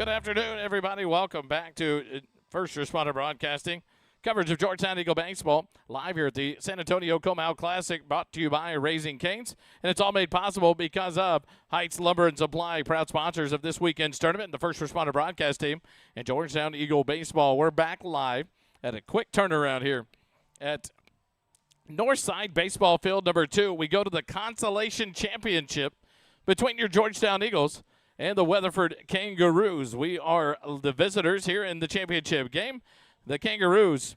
Good afternoon, everybody. Welcome back to First Responder Broadcasting. Coverage of Georgetown Eagle Baseball live here at the San Antonio Comal Classic, brought to you by Raising Cane's. And it's all made possible because of Heights Lumber and Supply, proud sponsors of this weekend's tournament, and the First Responder Broadcast team and Georgetown Eagle Baseball. We're back live at a quick turnaround here at Northside Baseball Field number 2. We go to the Consolation Championship between your Georgetown Eagles and the Weatherford Kangaroos. We are the visitors here in the championship game. The Kangaroos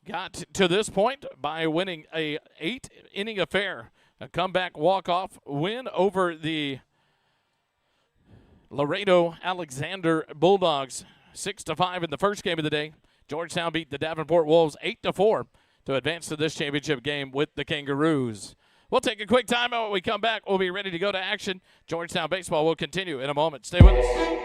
got to this point by winning a 8-inning affair, a comeback walk-off win over the Laredo Alexander Bulldogs, 6-5 in the first game of the day. Georgetown beat the Davenport Wolves 8-4 to advance to this championship game with the Kangaroos. We'll take a quick timeout. When we come back, we'll be ready to go to action. Georgetown baseball will continue in a moment. Stay with us.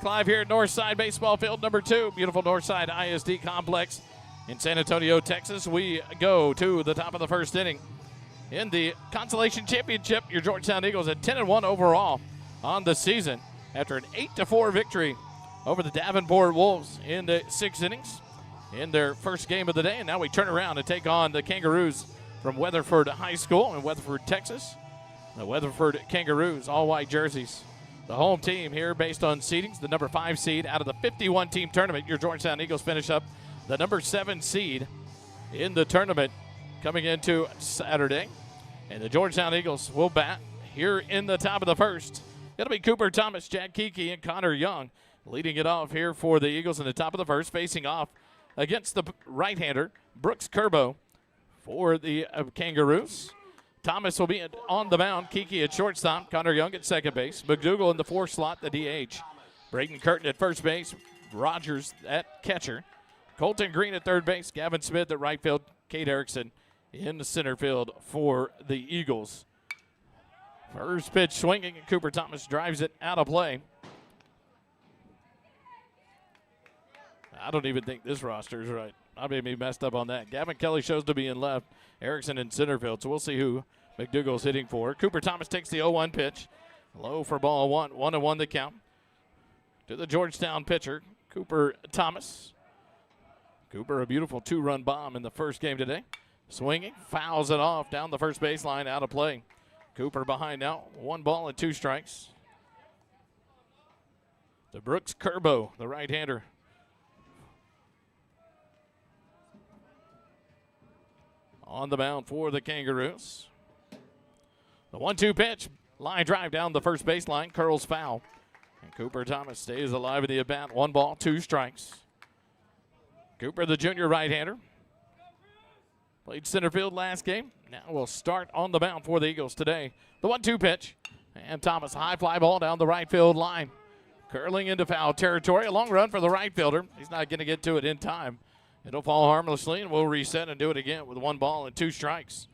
Live here at Northside Baseball Field number 2, beautiful Northside ISD complex in San Antonio, Texas. We go to the top of the first inning in the Consolation Championship. Your Georgetown Eagles at 10-1 overall on the season after an 8-4 victory over the Davenport Wolves in the 6 innings in their first game of the day. And now we turn around and take on the Kangaroos from Weatherford High School in Weatherford, Texas. The Weatherford Kangaroos, all white jerseys. The home team here based on seedings, the number 5 seed out of the 51-team tournament. Your Georgetown Eagles finish up the number 7 seed in the tournament coming into Saturday. And the Georgetown Eagles will bat here in the top of the first. It'll be Cooper Thomas, Jack Kiki, and Connor Young leading it off here for the Eagles in the top of the first, facing off against the right-hander, Brooks Kerbo, for the Kangaroos. Thomas will be on the mound. Kiki at shortstop. Connor Young at second base. McDougal in the 4th slot, the DH. Braden Curtin at first base. Rogers at catcher. Colton Green at third base. Gavin Smith at right field. Kate Erickson in the center field for the Eagles. First pitch swinging, and Cooper Thomas drives it out of play. I don't even think this roster is right. I may be messed up on that. Gavin Kelly shows to be in left. Erickson in center field, so we'll see who McDougal's hitting for. Cooper Thomas takes the 0-1 pitch. Low for ball 1. 1-1 the count. To the Georgetown pitcher, Cooper Thomas. Cooper, a beautiful 2-run bomb in the first game today. Swinging, fouls it off down the first baseline, out of play. Cooper behind now. 1 ball and 2 strikes. To Brooks Kerbo, the right-hander. On the mound for the Kangaroos. The 1-2 pitch. Line drive down the first baseline. Curls foul. And Cooper Thomas stays alive in the at-bat. 1 ball, 2 strikes. Cooper, the junior right-hander. Played center field last game. Now will start on the mound for the Eagles today. The 1-2 pitch. And Thomas, high fly ball down the right field line. Curling into foul territory. A long run for the right fielder. He's not going to get to it in time. It'll fall harmlessly, and we'll reset and do it again with 1 ball and 2 strikes.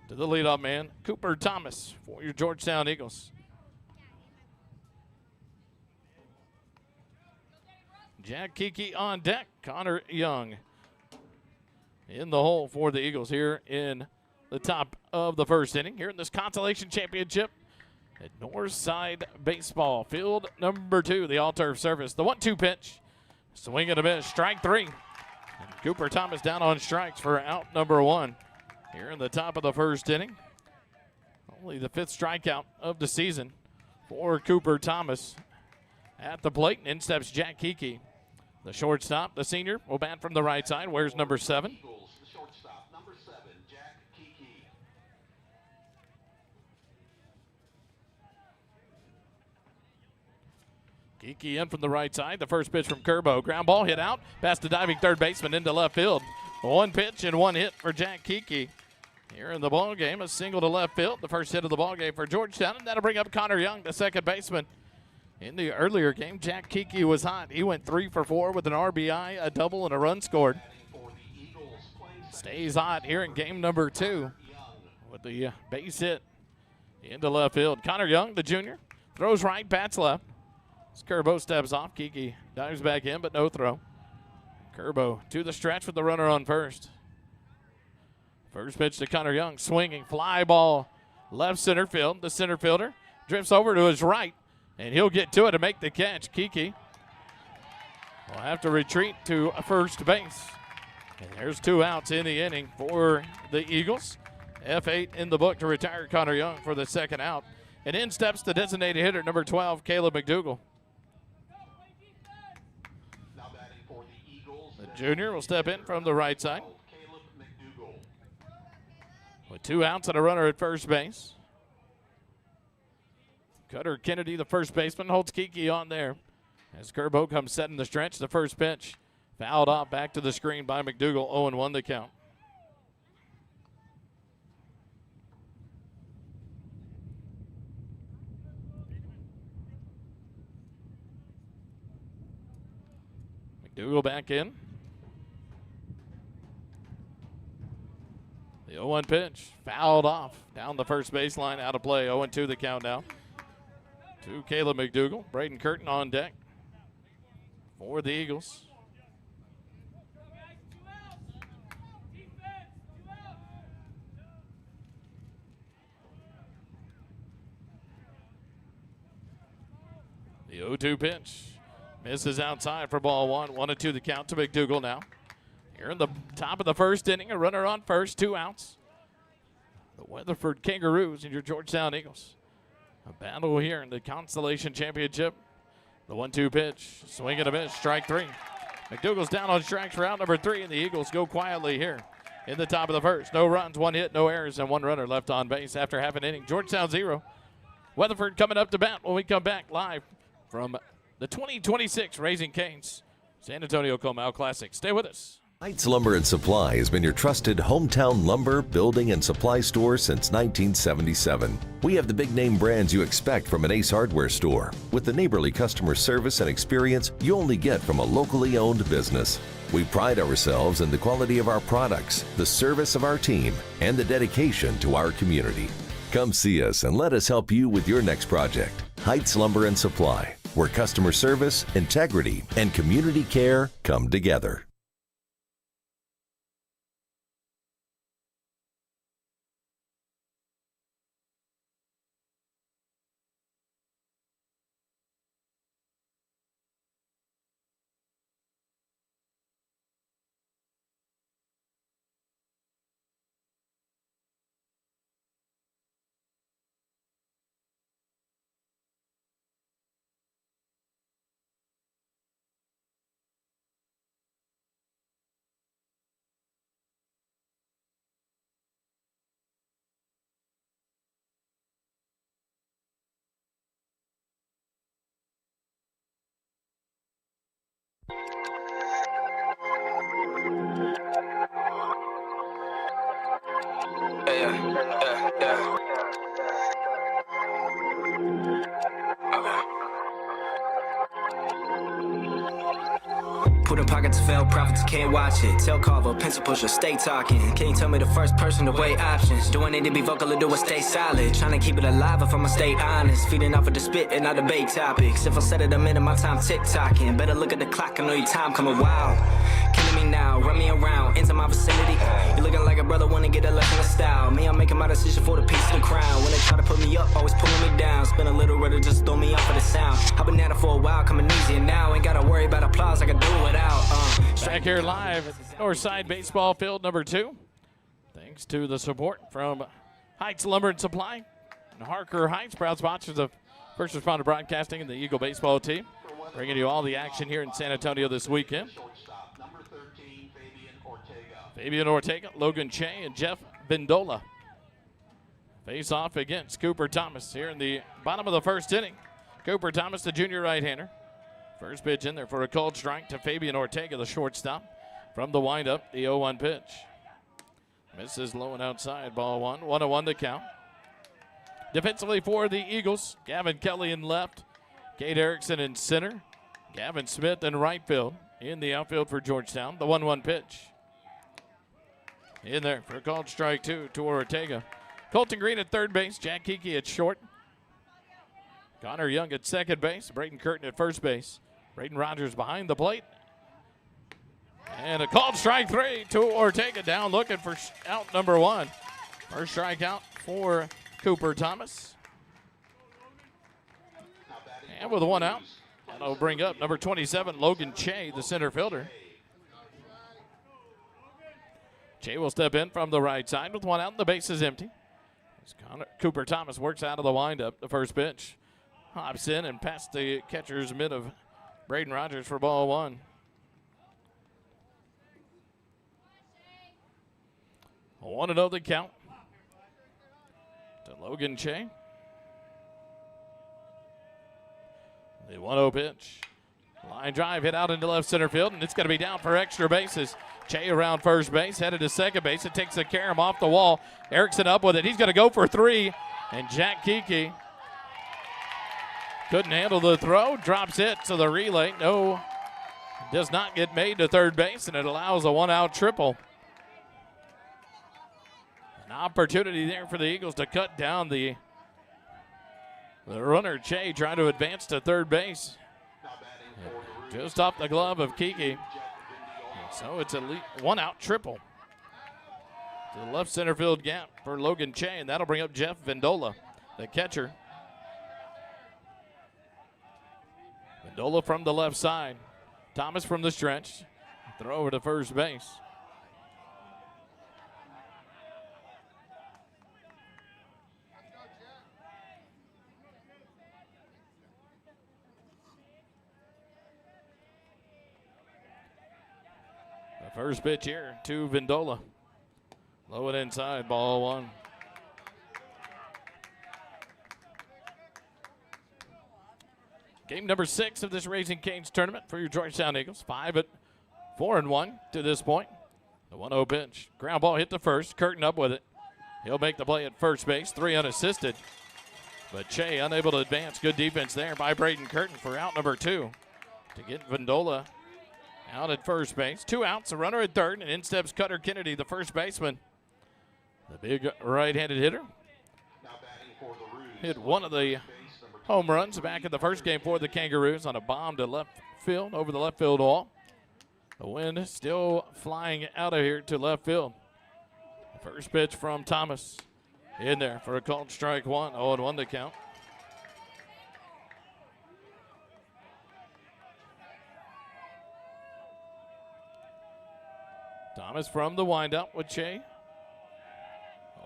to the leadoff man, Cooper Thomas for your Georgetown Eagles. Jack Kiki on deck. Connor Young in the hole for the Eagles here in the top of the first inning here in this Consolation Championship at Northside Baseball. Field number 2, the all-turf surface. The 1-2 pitch. Swing and a miss. Strike 3. And Cooper Thomas down on strikes for out number 1 here in the top of the first inning. Only the 5th strikeout of the season for Cooper Thomas. At the plate, in steps Jack Kiki. The shortstop, the senior, will bat from the right side. Wears number 7. Eagles, the shortstop, number 7, Jack Kiki. Kiki in from the right side. The first pitch from Curbo. Ground ball hit out. Past the diving third baseman into left field. 1 pitch and 1 hit for Jack Kiki. Here in the ball game, a single to left field. The first hit of the ball game for Georgetown, and that'll bring up Connor Young, the second baseman. In the earlier game, Jack Kiki was hot. He went 3 for 4 with an RBI, a double, and a run scored. Stays hot here in game number 2 with the base hit into left field. Connor Young, the junior, throws right, bats left. As Curbo steps off, Kiki dives back in, but no throw. Curbo to the stretch with the runner on first. First pitch to Connor Young, swinging, fly ball, left center field. The center fielder drifts over to his right, and he'll get to it to make the catch. Kiki will have to retreat to first base. And there's 2 outs in the inning for the Eagles. F8 in the book to retire Connor Young for the second out. And in steps the designated hitter, number 12, Caleb McDougal. Now batting for the Eagles, The junior will step in from the right side. Caleb McDougal. With 2 outs and a runner at first base. Cutter Kennedy, the first baseman, holds Kiki on there. As Curbo comes setting the stretch, the first pitch fouled off back to the screen by McDougal. 0-1 the count. McDougal back in. The 0-1 pitch fouled off down the first baseline, out of play. 0-2 the count now. To Caleb McDougal. Braden Curtin on deck for the Eagles. The 0-2 pitch misses outside for ball 1. 1-2 the count to McDougal now. Here in the top of the first inning, a runner on first, 2 outs. The Weatherford Kangaroos and your Georgetown Eagles. A battle here in the Consolation Championship. The 1-2 pitch, swing and a miss, strike 3. McDougal's down on strikes for out number 3, and the Eagles go quietly here in the top of the first. No runs, 1 hit, no errors, and 1 runner left on base after half an inning. Georgetown 0. Weatherford coming up to bat when we come back live from the 2026 Raising Cane's San Antonio Comal Classic. Stay with us. Heights Lumber and Supply has been your trusted hometown lumber, building, and supply store since 1977. We have the big name brands you expect from an Ace Hardware store, with the neighborly customer service and experience you only get from a locally owned business. We pride ourselves in the quality of our products, the service of our team, and the dedication to our community. Come see us and let us help you with your next project. Heights Lumber and Supply, where customer service, integrity, and community care come together. Put in pockets, fail profits, can't watch it. Tell Carver, pencil pusher, stay talking. Can you tell me the first person to weigh options? Do I need to be vocal or do I stay solid? Trying to keep it alive if I'ma stay honest. Feeding off of the spit and not debate topics. If I said it a minute, my time tick-tocking. Better look at the clock, I know your time coming wild. Killing me now, run me around, into my vicinity. You looking like a brother, wanna get a lesson of style. Me, I'm making my decision for the piece of the crown. When they try to put me up, always pulling me down. Spin a little rather just throw me off of the sound. I've been at it for a while, coming easier now. Ain't gotta worry about applause, I can do it without. Back here live at Northside Baseball Field number 2. Thanks to the support from Heights Lumber and Supply and Harker Heights, proud sponsors of First Responder Broadcasting and the Eagle baseball team. Bringing you all the action here in San Antonio this weekend. Shortstop, number 13, Fabian Ortega. Fabian Ortega, Logan Che, and Jeff Vendola face off against Cooper Thomas here in the bottom of the first inning. Cooper Thomas, the junior right-hander. First pitch in there for a called strike to Fabian Ortega, the shortstop. From the windup, the 0-1 pitch. Misses low and outside, ball 1. 1-1 to count. Defensively for the Eagles, Gavin Kelly in left, Kate Erickson in center, Gavin Smith in right field. In the outfield for Georgetown, the 1-1 pitch. In there for a called strike 2 to Ortega. Colton Green at third base, Jack Kiki at short. Connor Young at second base, Braden Curtin at first base. Braden Rogers behind the plate. And a called strike 3 to Ortega, down looking for out number 1. First strikeout for Cooper Thomas. And with 1 out, that'll bring up number 27, Logan Che, the center fielder. Che will step in from the right side with 1 out and the base is empty. Cooper Thomas works out of the windup, the first pitch. Hops in and past the catcher's mitt of Braden Rogers for ball 1. 1-0 the count to Logan Che. The 1-0 pitch. Line drive hit out into left center field, and it's going to be down for extra bases. Che around first base, headed to second base. It takes the carom off the wall. Erickson up with it. He's going to go for 3, and Jack Kiki couldn't handle the throw. Drops it to the relay. No, does not get made to third base, and it allows a 1-out triple. An opportunity there for the Eagles to cut down the runner, Che, trying to advance to third base. Just off the glove of Kiki. So it's a 1-out triple to the left center field gap for Logan Che, and that'll bring up Jeff Vendola, the catcher. Vendola from the left side. Thomas from the stretch. Throw over to first base. First pitch here to Vendola. Low and inside, ball 1. Game number 6 of this Raising Cane's tournament for your Georgetown Eagles. 5-4-1 to this point. The 1-0 pitch. Ground ball hit the first. Curtin up with it. He'll make the play at first base. 3 unassisted. But Che unable to advance. Good defense there by Braden Curtin for out number 2 to get Vendola out at first base. 2 outs, a runner at third, and in steps Cutter Kennedy, the first baseman. The big right-handed hitter. Hit one of the home runs back in the first game for the Kangaroos on a bomb to left field, over the left field wall. The wind still flying out of here to left field. First pitch from Thomas. In there for a called strike 1. 0-1 to count. Thomas from the windup with Che.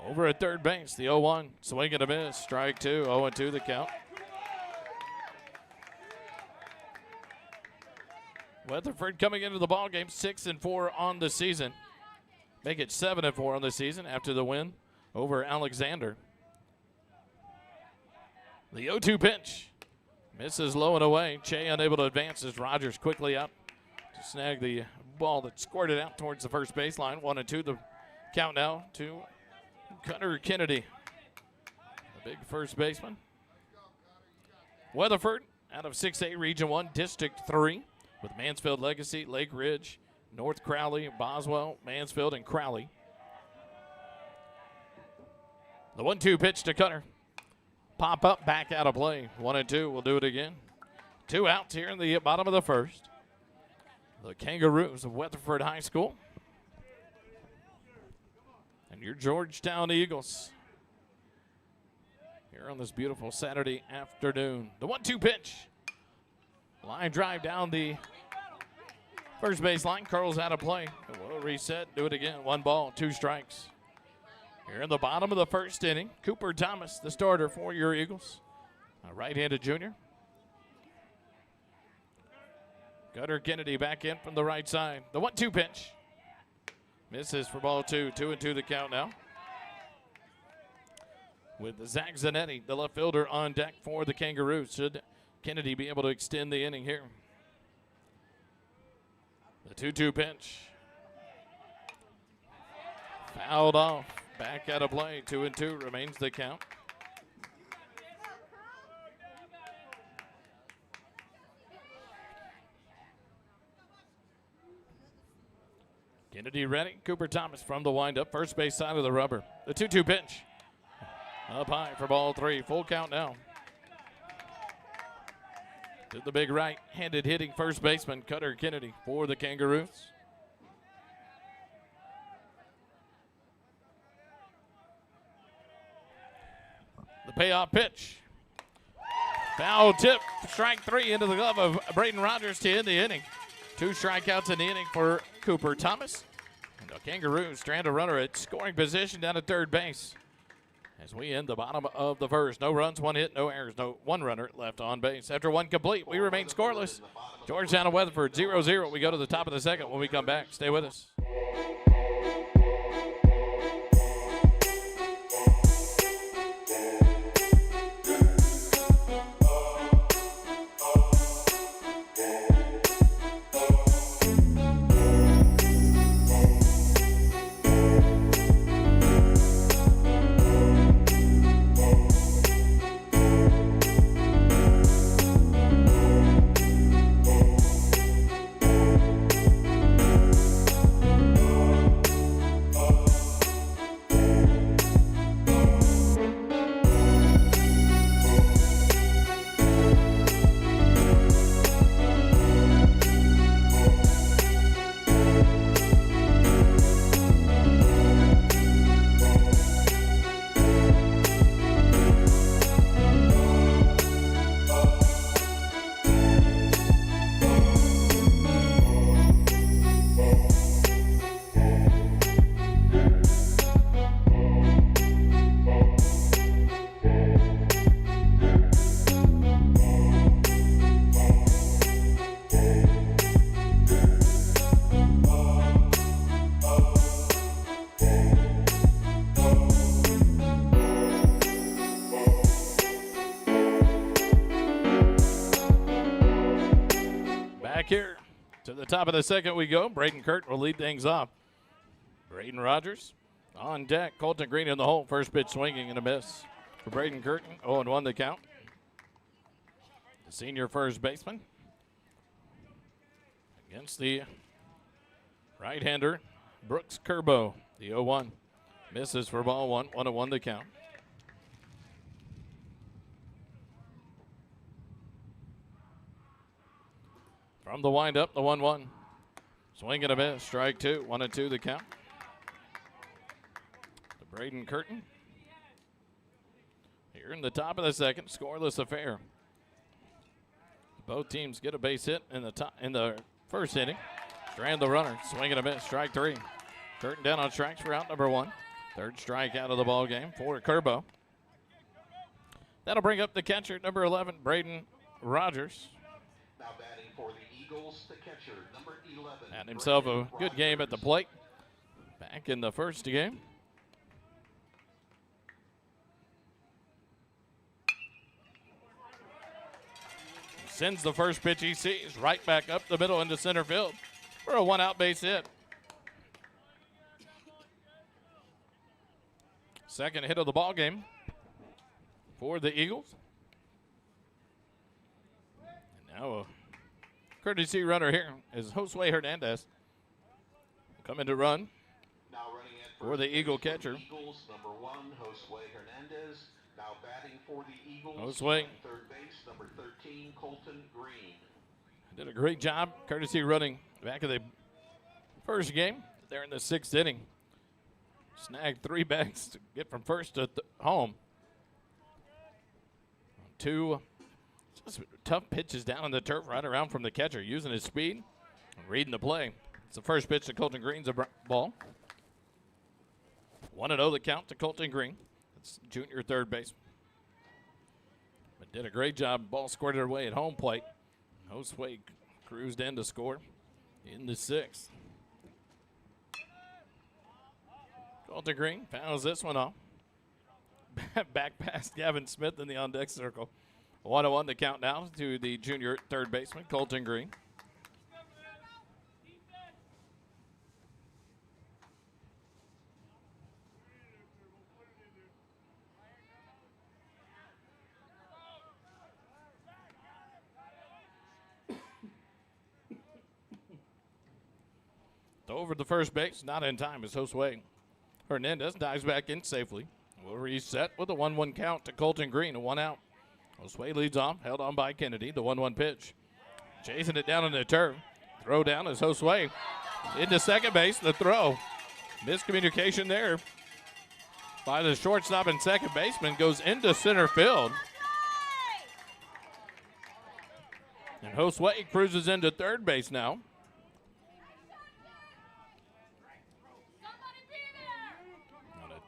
Over at third base, the 0-1. Swing and a miss. Strike 2. 0-2 the count. Weatherford coming into the ballgame 6-4 on the season. Make it 7-4 on the season after the win over Alexander. The 0-2 pitch. Misses low and away. Che unable to advance as Rogers quickly up to snag the ball that squirted out towards the first baseline. 1-2 the count now to Cutter Kennedy, the big first baseman. Weatherford out of 6A Region 1, District 3. with Mansfield Legacy, Lake Ridge, North Crowley, Boswell, Mansfield, and Crowley. The 1-2 pitch to Cutter. Pop up, back out of play. 1-2. We'll do it again. 2 outs here in the bottom of the first. The Kangaroos of Weatherford High School. And your Georgetown Eagles here on this beautiful Saturday afternoon. The 1-2 pitch. Line drive down the first base line. Curls out of play. We'll reset. Do it again. 1 ball, 2 strikes. Here in the bottom of the first inning, Cooper Thomas, the starter for your Eagles. A right-handed junior. Gunnar Kennedy back in from the right side. The 1-2 pitch. Misses for ball 2. 2-2 the count now. With Zach Zanetti, the left fielder, on deck for the Kangaroos. Should Kennedy be able to extend the inning here? The 2-2 pitch. Fouled off. Back out of play. 2-2 remains the count. Kennedy ready. Cooper Thomas from the windup. First base side of the rubber. The 2-2 pitch. Up high for ball 3. Full count now. To the big right-handed hitting first baseman, Cutter Kennedy for the Kangaroos. The payoff pitch. Foul tip, strike 3 into the glove of Braden Rogers to end the inning. 2 strikeouts in the inning for Cooper Thomas. And the Kangaroos strand a runner at scoring position down at third base. As we end the bottom of the first. No runs, 1 hit, no errors, no 1 runner left on base. After 1 complete, we remain scoreless. Georgetown and Weatherford 0-0. We go to the top of the second when we come back. Stay with us. Here to the top of the second we go. Braden Curtin will lead things off. Braden Rogers on deck. Colton Green in the hole. First pitch swinging and a miss for Braden Curtin. 0-1 the count. The senior first baseman against the right-hander Brooks Kerbo. The 0-1 misses for ball 1. 1-1 the count. From the windup, the 1-1. Swing and a miss. Strike 2. 1-2 the count. To Braden Curtin. Here in the top of the second, scoreless affair. Both teams get a base hit in the first inning. Strand the runner. Swing and a miss. Strike 3. Curtin down on strikes for out number 1. Third strike out of the ball game for Kerbo. That'll bring up the catcher, number 11, Braden Rogers. Now batting for the Eagles, the catcher, number 11. Had himself a good game at the plate back in the first game. Sends the first pitch he sees right back up the middle into center field for a 1-out base hit. Second hit of the ball game for the Eagles. And now a Courtesy runner here is Josue Hernandez. Coming to run Now running at for the Eagle catcher. Eagles, number 1, Josue Hernandez. Now batting for the Eagles. Josue. Third base, number 13, Colton Green. Did a great job. Courtesy running back of the first game. There in the 6th inning. Snagged 3 bags to get from first to home. 2 just tough pitches down on the turf right around from the catcher, using his speed, reading the play. It's the first pitch to Colton Green's a ball. 1-0 the count to Colton Green. It's junior third base. But did a great job. Ball squirted away at home plate. Josue cruised in to score in the 6th. Colton Green fouls this one off. Back past Gavin Smith in the on-deck circle. 1-1 to count now to the junior third baseman, Colton Green. Over the first base, not in time as Josue Hernandez dives back in safely. We'll reset with a 1-1 count to Colton Green, a 1 out. Josue leads off, held on by Kennedy, the 1-1 pitch. Chasing it down on the turf. Throw down as Josue into second base, the throw. Miscommunication there by the shortstop and second baseman, goes into center field. And Josue cruises into third base now.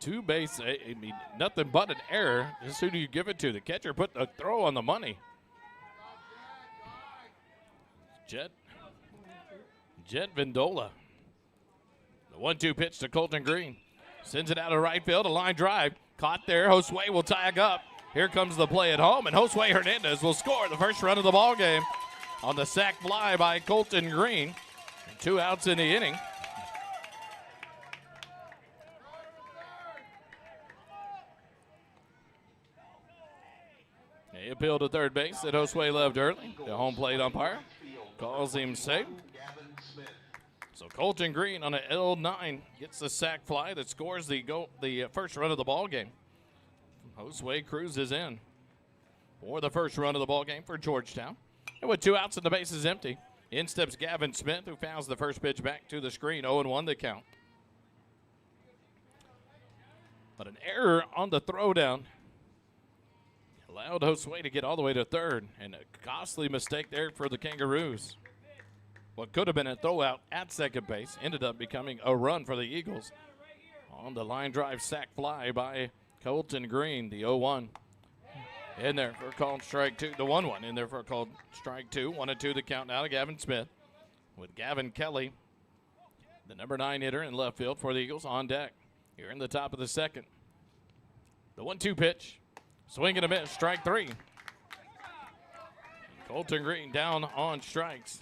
Two-base, I mean, nothing but an error. Just who do you give it to? The catcher put the throw on the money. Jet Vindola. The 1-2 pitch to Colton Green. Sends it out of right field, a line drive. Caught there, Josue will tag up. Here comes the play at home, and Josue Hernandez will score the first run of the ball game on the sac fly by Colton Green. 2 outs in the inning. He appealed to third base that Josue left early. The home plate umpire calls him safe. So Colton Green on an L9 gets the sac fly that scores the first run of the ball game. Josue cruises in for the first run of the ball game for Georgetown. And with 2 outs and the base is empty, in steps Gavin Smith, who fouls the first pitch back to the screen. 0-1 the count. But an error on the throwdown allowed Josue to get all the way to third, and a costly mistake there for the Kangaroos. What could have been a throwout at second base ended up becoming a run for the Eagles on the line drive sac fly by Colton Green, the 0-1. In there for a called strike 2, the 1-1 in there for a called strike 2. 1-2 the count now to Gavin Smith, with Gavin Kelly, the number 9 hitter in left field for the Eagles, on deck. Here in the top of the second. The 1-2 pitch. Swing and a miss, strike 3. Colton Green down on strikes.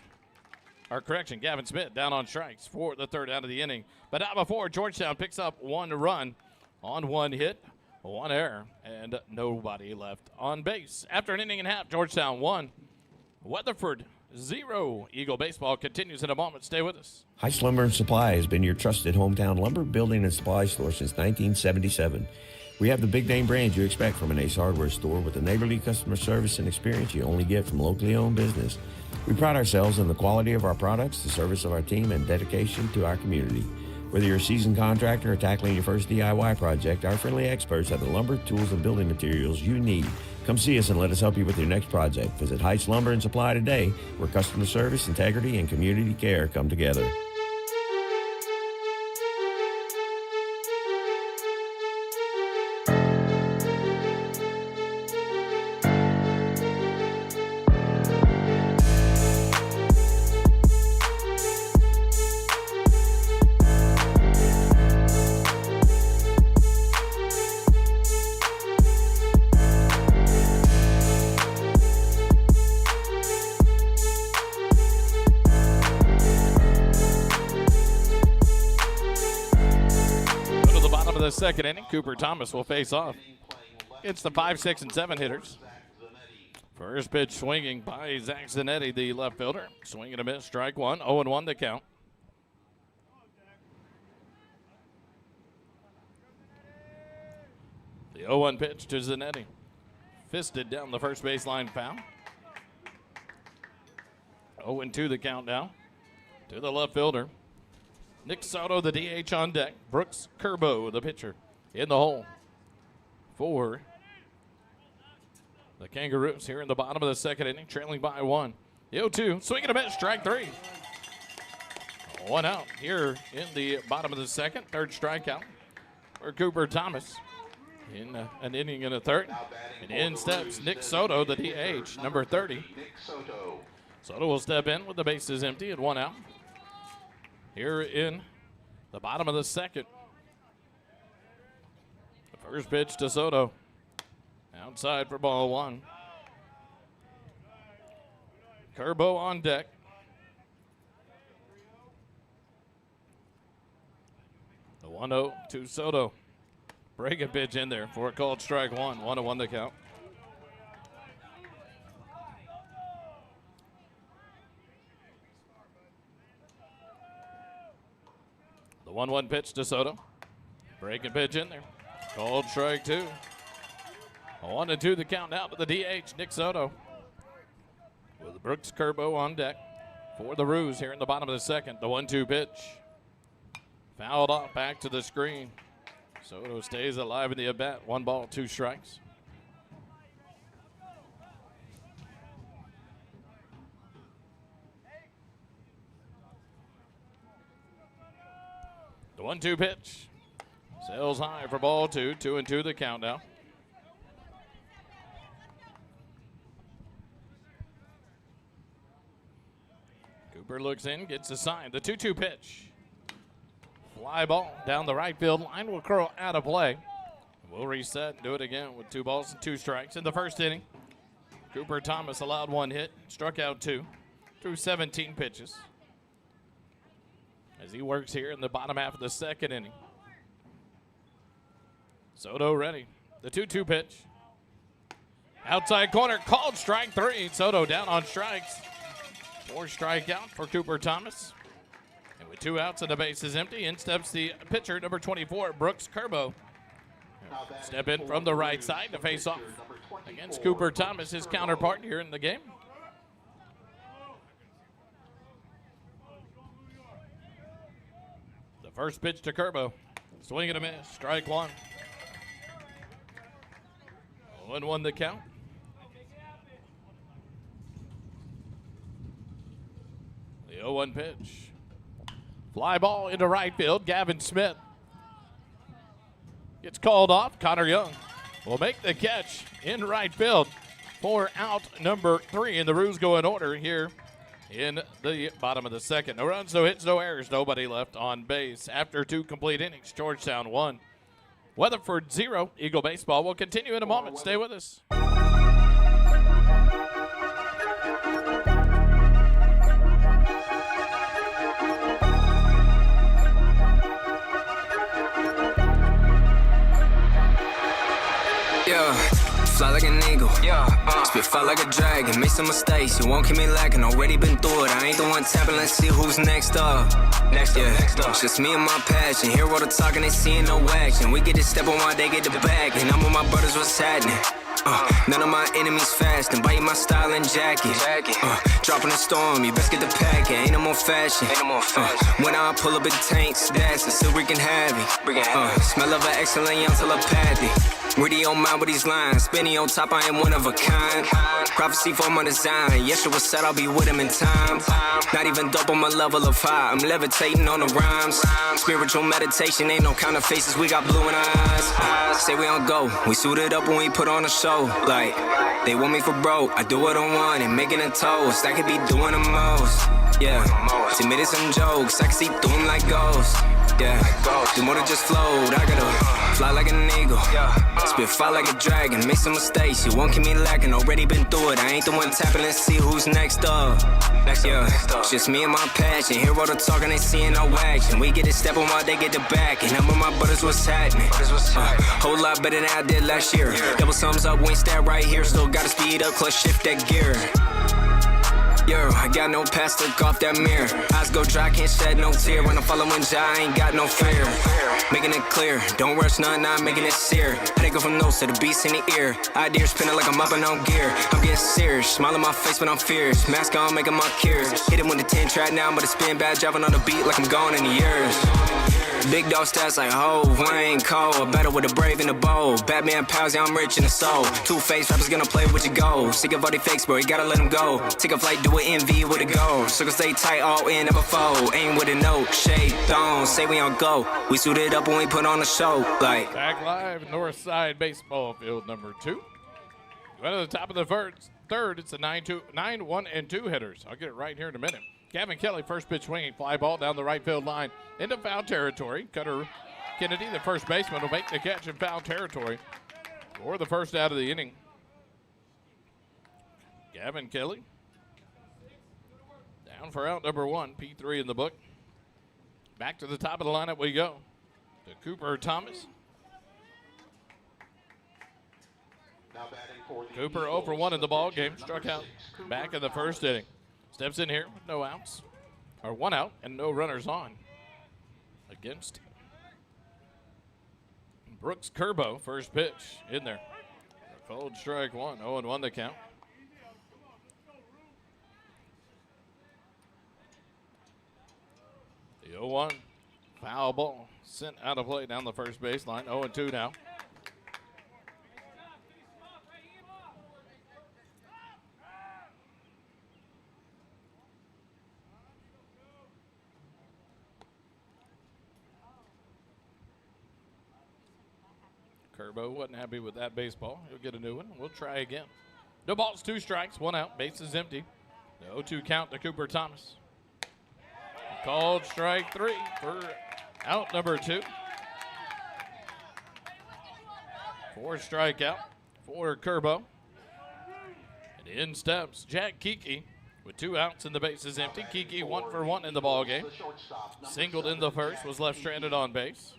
Or correction, Gavin Smith down on strikes for the third out of the inning. But not before Georgetown picks up 1 run on 1 hit, 1 error, and nobody left on base. After an inning and a half, Georgetown 1, Weatherford 0. Eagle baseball continues in a moment. Stay with us. Heights Lumber and Supply has been your trusted hometown lumber building and supply store since 1977. We have the big name brands you expect from an Ace Hardware store with the neighborly customer service and experience you only get from locally owned business. We pride ourselves in the quality of our products, the service of our team, and dedication to our community. Whether you're a seasoned contractor or tackling your first DIY project, our friendly experts have the lumber, tools, and building materials you need. Come see us and let us help you with your next project. Visit Heights Lumber and Supply today, where customer service, integrity, and community care come together. Second inning, Cooper Thomas will face off against the 5, 6, and 7 hitters First pitch swinging by Zach Zanetti, the left fielder. Swing and a miss, strike one, 0-1 the count. The 0-1 pitch to Zanetti. Fisted down the first baseline foul. 0-2 the count now. To the left fielder. Nick Soto, the DH on deck. Brooks Kerbo, the pitcher, in the hole for the Kangaroos here in the bottom of the second inning, trailing by one. The 0-2, swing and a miss, strike three. One out here in the bottom of the second, third strikeout for Cooper Thomas in an inning and a third. And in steps Nick Soto, the DH, number 30. Nick Soto. Soto will step in with the bases empty and one out here in the bottom of the second. The first pitch to Soto. Outside for ball one. Kerbo on deck. The 1-0 to Soto. Break a pitch in there for a called strike one. 1-1 the count. The 1-1 pitch to Soto. Breaking pitch in there. Called strike two. 1-2 the count now to the DH, Nick Soto. With Brooks Kerbo on deck for the Roos here in the bottom of the second. The 1-2 pitch. Fouled off back to the screen. Soto stays alive in the at-bat. 1 ball, 2 strikes. The 1-2 pitch. Sails high for ball two. 2-2 the count now. Cooper looks in, gets a sign. The 2-2 pitch. Fly ball down the right field line will curl out of play. We'll reset and do it again with 2 balls and 2 strikes. In the first inning, Cooper Thomas allowed 1 hit, struck out 2 through 17 pitches. As he works here in the bottom half of the second inning. Soto ready. The 2-2 pitch. Outside corner, called strike 3. Soto down on strikes. 4 strikeout for Cooper Thomas. And with 2 outs and the base is empty, in steps the pitcher, number 24, Brooks Kerbo. Step in from the right side to face off against Cooper Thomas, his counterpart here in the game. The first pitch to Kerbo. Swing and a miss, strike 1. 1-1 the count. The 0-1 pitch. Fly ball into right field. Gavin Smith gets called off. Connor Young will make the catch in right field for out number 3. And the Roos go in order here in the bottom of the second. No runs, no hits, no errors. Nobody left on base. After 2 complete innings, Georgetown 1. Weatherford 0. Eagle Baseball will continue in a moment. Stay with us. Yeah, fly like an eagle. Spit fire like a dragon. Make some mistakes, you won't keep me lacking. Already been through it. I ain't the one tapping. Let's see who's next up. Next up. Just me and my passion. Hear all the talking, they seeing no action. We get to step on while they get the bag. And I'm with my brothers, what's happening? None of my enemies fast and biting my style and jacket. Dropping a storm, you best get the packet. Ain't no more fashion. When I pull up in tanks, that's a still wreaking havoc. Smell of an excellent young telepathy. Really on mine with these lines. Spinning on top, I am one of a kind. Prophecy for my design. Yeshua said I'll be with him in time. Not even dope on my level of high. I'm levitating on the rhymes. Spiritual meditation, ain't no kind of faces. We got blue in our eyes. Say we don't go. We suited up when we put on a show. Like, they want me for broke. I do it on one and making a toast. I could be doing the most. Yeah, timid as some jokes. I can see through them like ghosts. Yeah, the more than just flowed. I got a fly like an eagle. Spit fire like a dragon. Make some mistakes, you won't keep me lacking. Already been through it. I ain't the one tapping. Let's see who's next up. It's just me and my passion. Hear all the talking, ain't seeing no action. We get it stepping while they get the back. And I'm with my brothers, what's happening? Whole lot better than I did last year. Double thumbs up, wing stat right here. Still gotta speed up, clutch shift that gear. I got no pass, took off that mirror. Eyes go dry, can't shed no tear. When I'm following Jai, I ain't got no fear. Making it clear, don't rush none, I'm making it sear. I didn't go from nose to the beast in the ear. Ideas spinning like I'm up and on gear. I'm getting serious, smile on my face, but I'm fierce. Mask on, making my cures. Hit him with the 10 track now, but it's spin bad, driving on the beat like I'm gone in the years. Big dog stats like ho, Wayne Cole. Better with the brave and the bold. Batman pals, yeah, I'm rich in the soul. Two-faced rappers gonna play with your goals. Sick of all the fakes, bro, you gotta let them go. Take a flight, do an MV with a go. Circle stay tight, all in, never fold. Aim with a note, shade, don't say we on go. We suited up when we put on a show. Like Back live, Northside baseball field number 2. Right at the top of the third, it's the 9, 1, and 2 hitters. I'll get it right here in a minute. Gavin Kelly, first pitch swinging, fly ball down the right field line into foul territory. Cutter Kennedy, the first baseman, will make the catch in foul territory for the first out of the inning. Gavin Kelly down for out number 1, P3 in the book. Back to the top of the lineup we go. To Cooper Thomas. Now batting for the Cooper Eagles, 0 for 1 in the ball game, pitcher, struck number out 6, back Cooper in the first inning. Steps in here with no outs, or 1 out and no runners on. Against Brooks Kerbo, first pitch in there. A cold strike 1, 0-1 the count. The 0-1 foul ball sent out of play down the first baseline. 0-2 now. Kerbo wasn't happy with that baseball. He'll get a new one. We'll try again. No balls, 2 strikes, 1 out. Base is empty. The 0-2 count to Cooper Thomas. Called strike 3 for out number 2. 4 strikeout for Kerbo. And in steps Jack Kiki with 2 outs and the base is empty. Kiki 1 for 1 in the ball game. Singled in the first, was left stranded on base.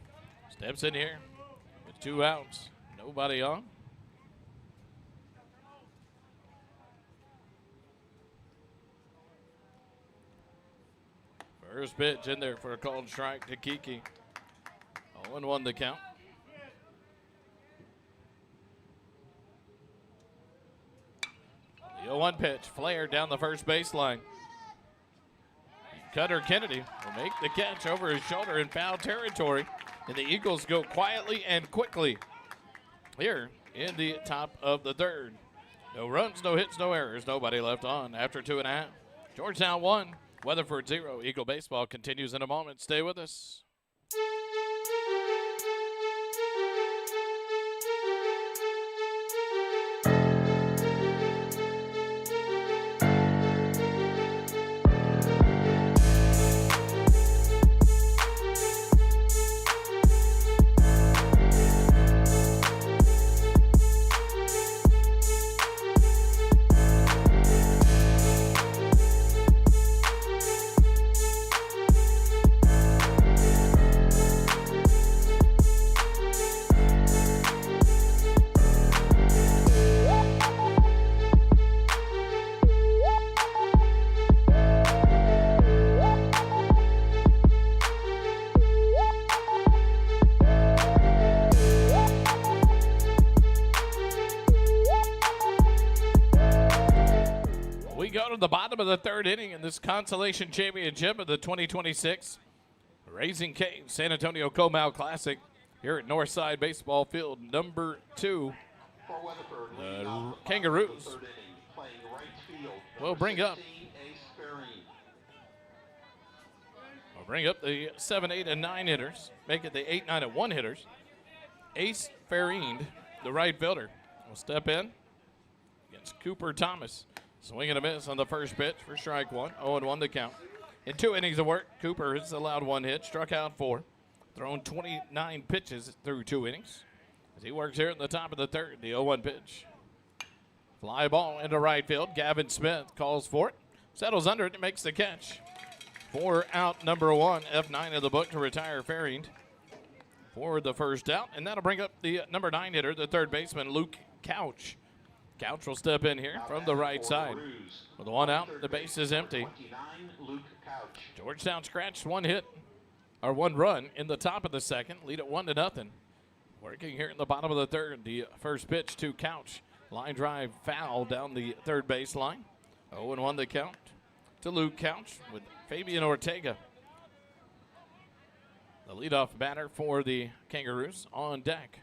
Steps in here. 2 outs, nobody on. First pitch in there for a called strike to Kiki. 0-1 the count. The 0-1 pitch, flared down the first baseline. Cutter Kennedy will make the catch over his shoulder in foul territory. And the Eagles go quietly and quickly here in the top of the third. No runs, no hits, no errors. Nobody left on after 2.5. Georgetown 1, Weatherford 0. Eagle baseball continues in a moment. Stay with us. The bottom of the third inning in this Consolation Championship of the 2026 Raising Cane San Antonio Comal Classic here at Northside Baseball Field number 2. The Kangaroos will bring up the 7, 8, and 9 hitters. Make it the 8, 9, and 1 hitters. Ace Farriend, the right fielder, will step in against Cooper Thomas. Swing and a miss on the first pitch for strike 1. 0-1 the count. In 2 innings of work, Cooper has allowed 1 hit, struck out 4. thrown 29 pitches through 2 innings. As he works here in the top of the third, the 0-1 pitch. Fly ball into right field. Gavin Smith calls for it. Settles under it and makes the catch. 4 out, number 1. F9 of the book to retire Fairhind for the first out. And that'll bring up the number 9 hitter, the third baseman, Luke Couch. Couch will step in here from the right side. With 1 out, the base is empty. Georgetown scratched 1 hit, or 1 run in the top of the second. Lead it 1-0. Working here in the bottom of the third, the first pitch to Couch. Line drive foul down the third baseline. 0-1 the count to Luke Couch with Fabian Ortega, the leadoff batter for the Kangaroos, on deck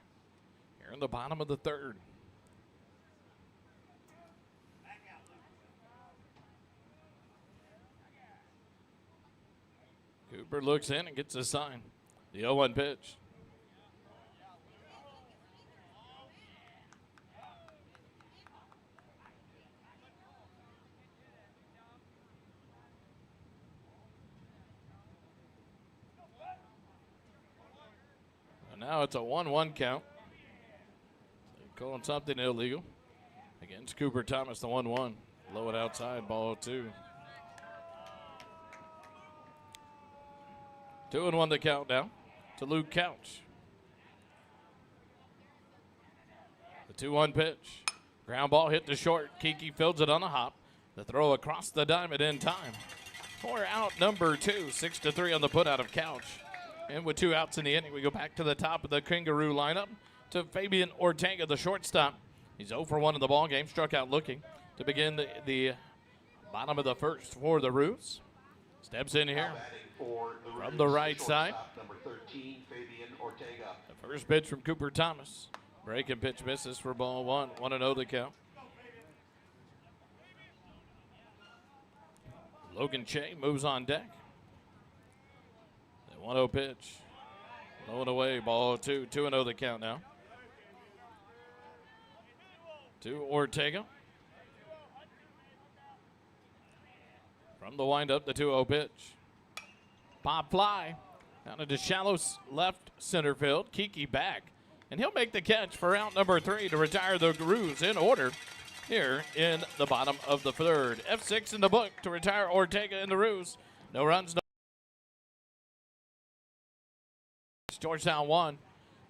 here in the bottom of the third. Cooper looks in and gets a sign. The 0-1 pitch. Now it's a 1-1 count. Calling something illegal against Cooper Thomas, the 1-1. Low it outside, ball 2. 2-1 the count now to Luke Couch. The 2-1 pitch. Ground ball hit to short. Kiki fields it on a hop. The throw across the diamond in time. 4 out, number 2. 6-3 on the put out of Couch. And with 2 outs in the inning, we go back to the top of the Kangaroo lineup to Fabian Ortega, the shortstop. He's 0 for 1 in the ball game, struck out looking to begin the bottom of the first for the Roos. Steps in here from the right side. Number 13, Fabian Ortega. The first pitch from Cooper Thomas. Breaking pitch misses for ball 1. 1-0 the count. Logan Che moves on deck. 1-0 pitch. Low and away, ball 2. 2-0 the count now. To Ortega. From the windup, the 2-0 pitch. Pop fly. Down into shallow left center field. Kiki back. And he'll make the catch for out number 3 to retire the Roos in order here in the bottom of the third. F6 in the book to retire Ortega and the Roos. No runs, no. Georgetown 1,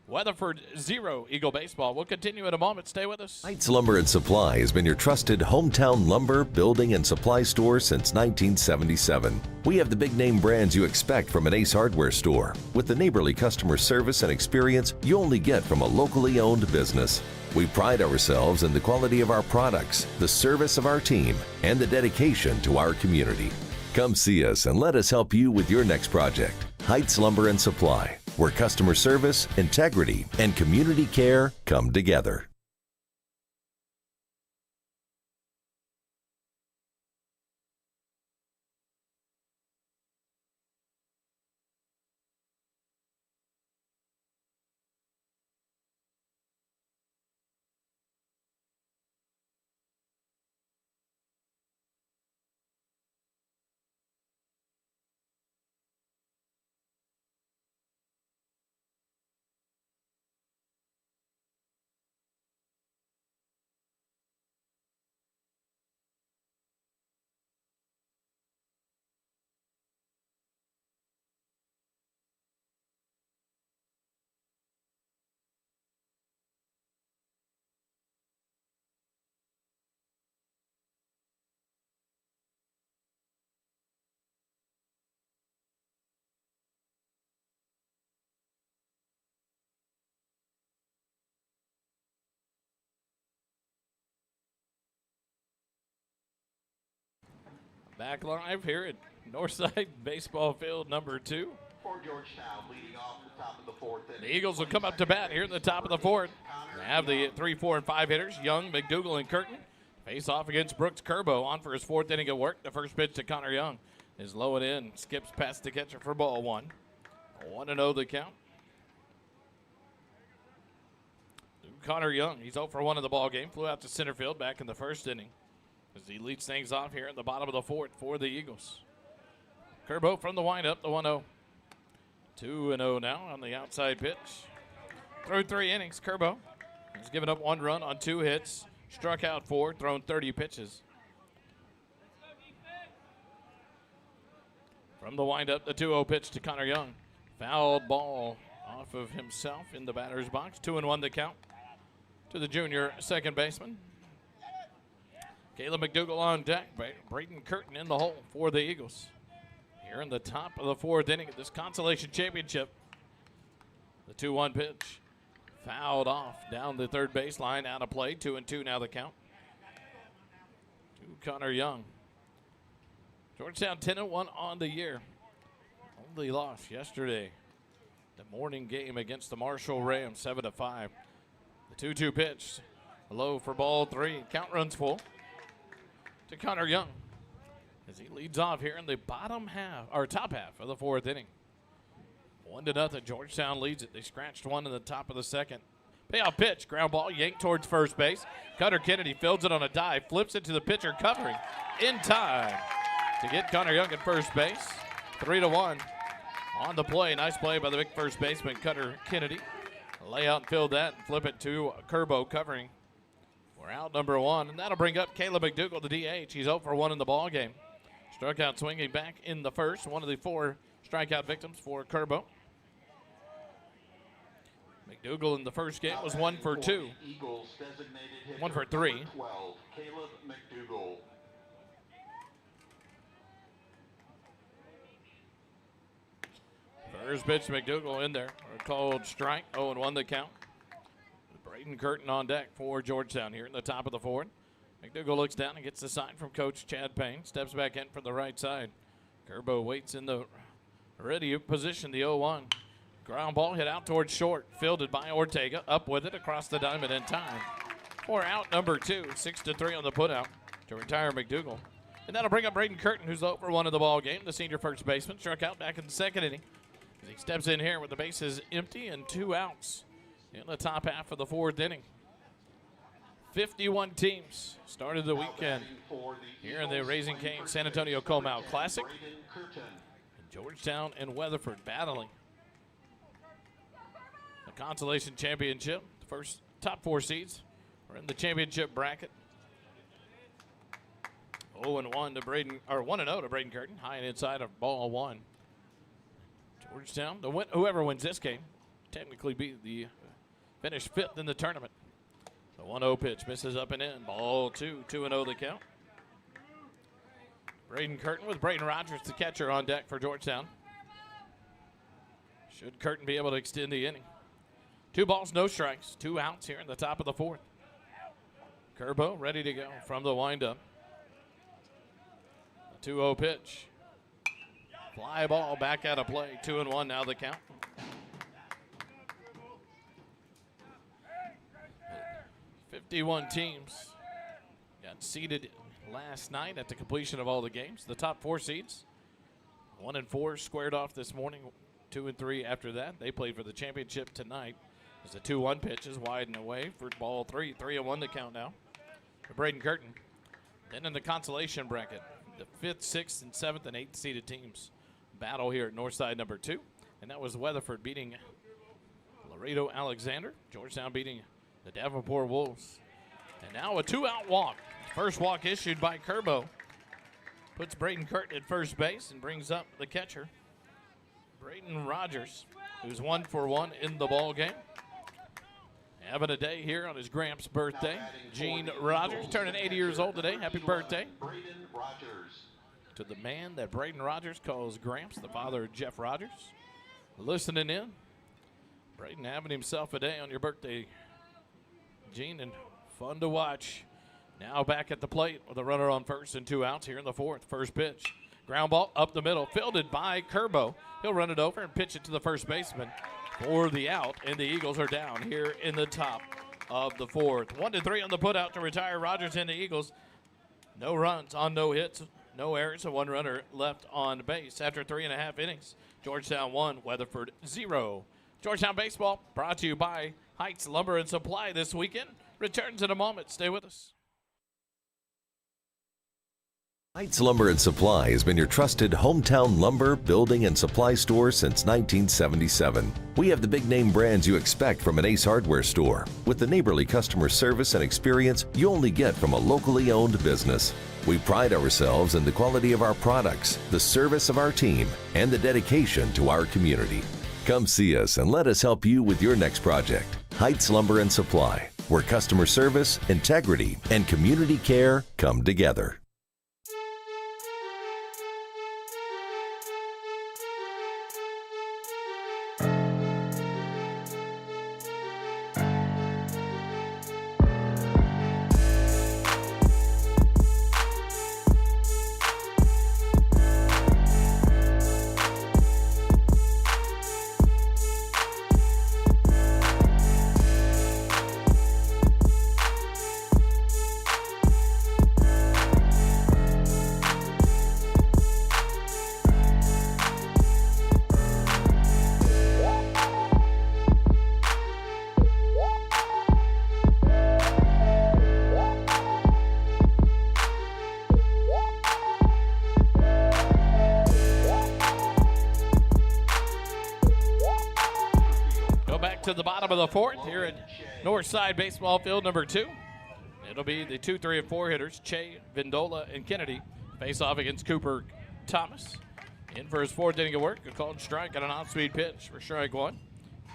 Weatherford 0. Eagle baseball. We'll continue in a moment. Stay with us. Heights Lumber and Supply has been your trusted hometown lumber, building, and supply store since 1977. We have the big name brands you expect from an Ace Hardware store, with the neighborly customer service and experience you only get from a locally owned business. We pride ourselves in the quality of our products, the service of our team, and the dedication to our community. Come see us and let us help you with your next project. Heights Lumber and Supply, where customer service, integrity, and community care come together. Back live here at Northside Baseball Field number 2. For Georgetown, leading off the top of the fourth inning. The Eagles will come up to bat here in the top of the fourth. They have the 3, 4, and 5 hitters, Young, McDougal, and Curtin. Face off against Brooks Kerbo on for his 4th inning of work. The first pitch to Connor Young is low and in. Skips past the catcher for ball 1. 1-0 the count. Connor Young, he's 0 for 1 in the ball game. Flew out to center field back in the first inning as he leads things off here at the bottom of the fourth for the Eagles. Kerbo from the windup, the 1-0. 2-0 now on the outside pitch. Through 3 innings, Kerbo has given up 1 run on 2 hits, struck out 4, thrown 30 pitches. From the windup, the 2-0 pitch to Connor Young. Fouled ball off of himself in the batter's box. 2-1 the count to the junior second baseman. Caleb McDougall on deck. Braden Curtin in the hole for the Eagles. Here in the top of the 4th inning of this Consolation Championship. The 2-1 pitch. Fouled off down the third baseline, out of play. 2-2 now the count to Connor Young. Georgetown 10-1 on the year. Only lost yesterday. The morning game against the Marshall Rams, 7-5. The 2-2 pitch. Low for ball 3. Count runs full to Connor Young as he leads off here in the top half of the 4th inning. 1-0. Georgetown leads it. They scratched 1 in the top of the 2nd. Payoff pitch. Ground ball yanked towards first base. Cutter Kennedy fields it on a dive. Flips it to the pitcher covering in time to get Connor Young at first base. 3-1 on the play. Nice play by the big first baseman, Cutter Kennedy. Lay out and field that and flip it to Kerbo covering. We're out number 1, and that'll bring up Caleb McDougall, the DH. He's 0 for 1 in the ball game. Struck out swinging back in the first. One of the 4 strikeout victims for Kerbo. McDougall in the first game was 1 for 2. 1 for 3. 12, Caleb McDougall. First pitch, McDougall in there. A called strike, 0-1 the count. Braden Curtin on deck for Georgetown here in the top of the 4th. McDougall looks down and gets the sign from Coach Chad Payne. Steps back in from the right side. Kerbo waits in the ready position, the 0-1. Ground ball hit out towards short. Fielded by Ortega. Up with it across the diamond in time. For out number 2. 6-3 on the putout to retire McDougall. And that'll bring up Braden Curtin, who's 0 for 1 in the ball game. The senior first baseman struck out back in the 2nd inning. As he steps in here with the bases empty and 2 outs in the top half of the 4th inning. 51 teams started the weekend here in the Raising Cane San Antonio Comal Classic. And Georgetown and Weatherford battling the Consolation Championship. The first top 4 seeds are in the championship bracket. 0-1 to Braden, or 1-0 to Braden Curtin, high and inside of ball 1. Georgetown, whoever wins this game, technically be the finish 5th in the tournament. The 1-0 pitch misses up and in. Ball 2, 2-0 the count. Braden Curtin with Braden Rogers, the catcher, on deck for Georgetown. Should Curtin be able to extend the inning? 2 balls, no strikes, 2 outs here in the top of the 4th. Kerbo ready to go from the windup. The 2-0 pitch. Fly ball back out of play. 2-1 now the count. 51 teams got seeded last night at the completion of all the games. The top 4 seeds, 1 and 4 squared off this morning. 2 and 3 after that. They played for the championship tonight. As the 2-1 pitch is wide and away for ball 3. 3-1 the count now for Braden Curtin. Then in the consolation bracket, the 5th, 6th, and 7th and 8th seeded teams battle here at Northside number 2. And that was Weatherford beating Laredo Alexander. Georgetown beating the Davenport Wolves. And now a 2-out walk. First walk issued by Kerbo. Puts Braden Curtin at first base and brings up the catcher, Braden Rogers, who's 1 for 1 in the ball game. Having a day here on his Gramps' birthday. Gene Rogers turning 80 years old today. Happy birthday. Braden Rogers. To the man that Braden Rogers calls Gramps, the father of Jeff Rogers. Listening in. Braden having himself a day on your birthday, Gene, and fun to watch. Now back at the plate with a runner on first and 2 outs here in the 4th. First pitch. Ground ball up the middle, fielded by Kerbo. He'll run it over and pitch it to the first baseman for the out, and the Eagles are down here in the top of the 4th. 1-3 on the putout to retire Rogers and the Eagles. No runs on no hits, no errors, and 1 runner left on base after 3.5 innings. Georgetown 1, Weatherford 0. Georgetown baseball brought to you by Heights Lumber and Supply this weekend. Returns in a moment. Stay with us. Heights Lumber and Supply has been your trusted hometown lumber, building, and supply store since 1977. We have the big name brands you expect from an Ace Hardware store, with the neighborly customer service and experience you only get from a locally owned business. We pride ourselves in the quality of our products, the service of our team, and the dedication to our community. Come see us and let us help you with your next project. Heights Lumber and Supply, where customer service, integrity, and community care come together. To the bottom of the fourth here at Northside Baseball Field number 2. It'll be the 2, 3, and 4 hitters, Che, Vindola, and Kennedy, face off against Cooper Thomas. In for his fourth inning of work, a called strike on an off-speed pitch for strike one.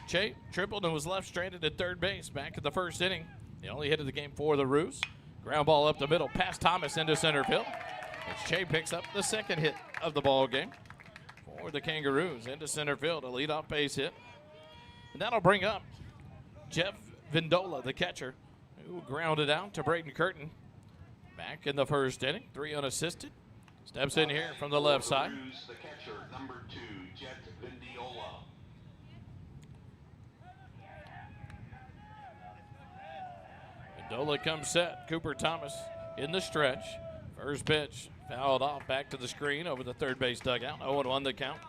Che tripled and was left stranded at third base back at the first inning. The only hit of the game for the Roos. Ground ball up the middle, past Thomas into center field. As Che picks up the second hit of the ball game for the Kangaroos into center field, a leadoff base hit. And that'll bring up Jeff Vindola, the catcher, who grounded out to Braden Curtin. Back in the first inning, 3 unassisted. Steps in here from the left side. The catcher, number 2, Jeff Vindola. Vindola comes set. Cooper Thomas in the stretch. First pitch fouled off back to the screen over the third base dugout. 0-1 the count.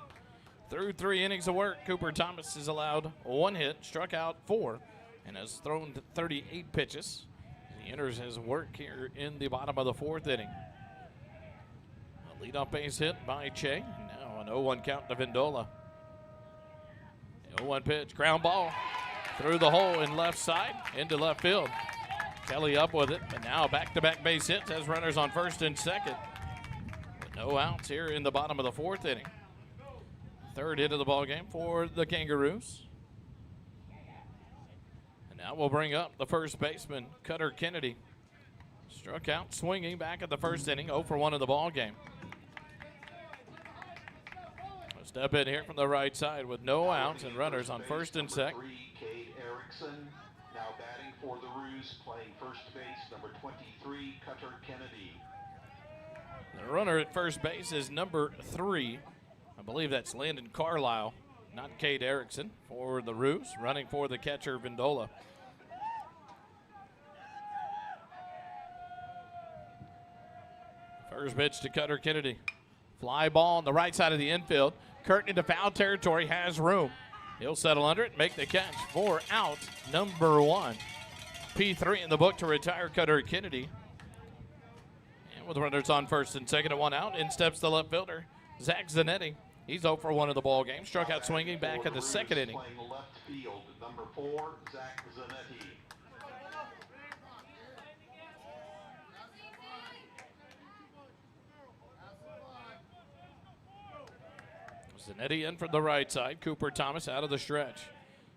Through 3 innings of work, Cooper Thomas has allowed 1 hit, struck out 4, and has thrown 38 pitches. He enters his work here in the bottom of the fourth inning. A leadoff base hit by Che. Now an 0-1 count to Vindola. The 0-1 pitch, ground ball through the hole in left side into left field. Kelly up with it, but now back-to-back base hits has runners on first and second. With no outs here in the bottom of the fourth inning. Third hit of the ball game for the Kangaroos. And now we'll bring up the first baseman, Cutter Kennedy. Struck out swinging back at the first inning, 0 for 1 of the ball game. We'll step in here from the right side with no outs and runners on first and second. 3, Cade Erickson. Now batting for the Roos, playing first base, number 23, Cutter Kennedy. The runner at first base is number 3. I believe that's Landon Carlisle, not Cade Erickson, for the Roos, running for the catcher, Vindola. First pitch to Cutter Kennedy. Fly ball on the right side of the infield. Curtin into foul territory, has room. He'll settle under it and make the catch for out number 1. P3 in the book to retire Cutter Kennedy. And with runners on first and second and 1 out, in steps the left fielder, Zach Zanetti. He's 0 for 1 of the ball game. Struck out swinging back in the second inning. Playing left field, number 4, Zach Zanetti. Zanetti in from the right side. Cooper Thomas out of the stretch.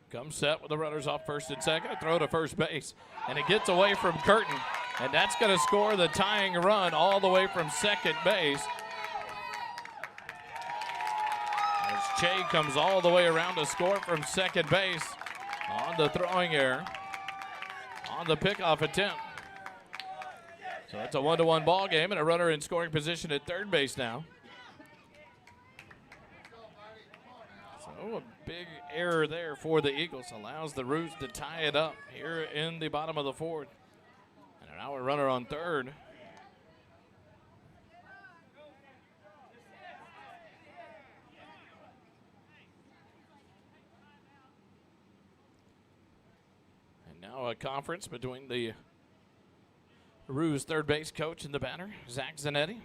Comes set with the runners off first and second. A throw to first base. And it gets away from Curtin. And that's going to score the tying run all the way from second base. As Che comes all the way around to score from second base on the throwing error, on the pickoff attempt. So it's a 1-1 ball game and a runner in scoring position at third base now. So a big error there for the Eagles. Allows the Roos to tie it up here in the bottom of the fourth. And now a runner on third. Now a conference between the Roos third base coach and the batter, Zach Zanetti.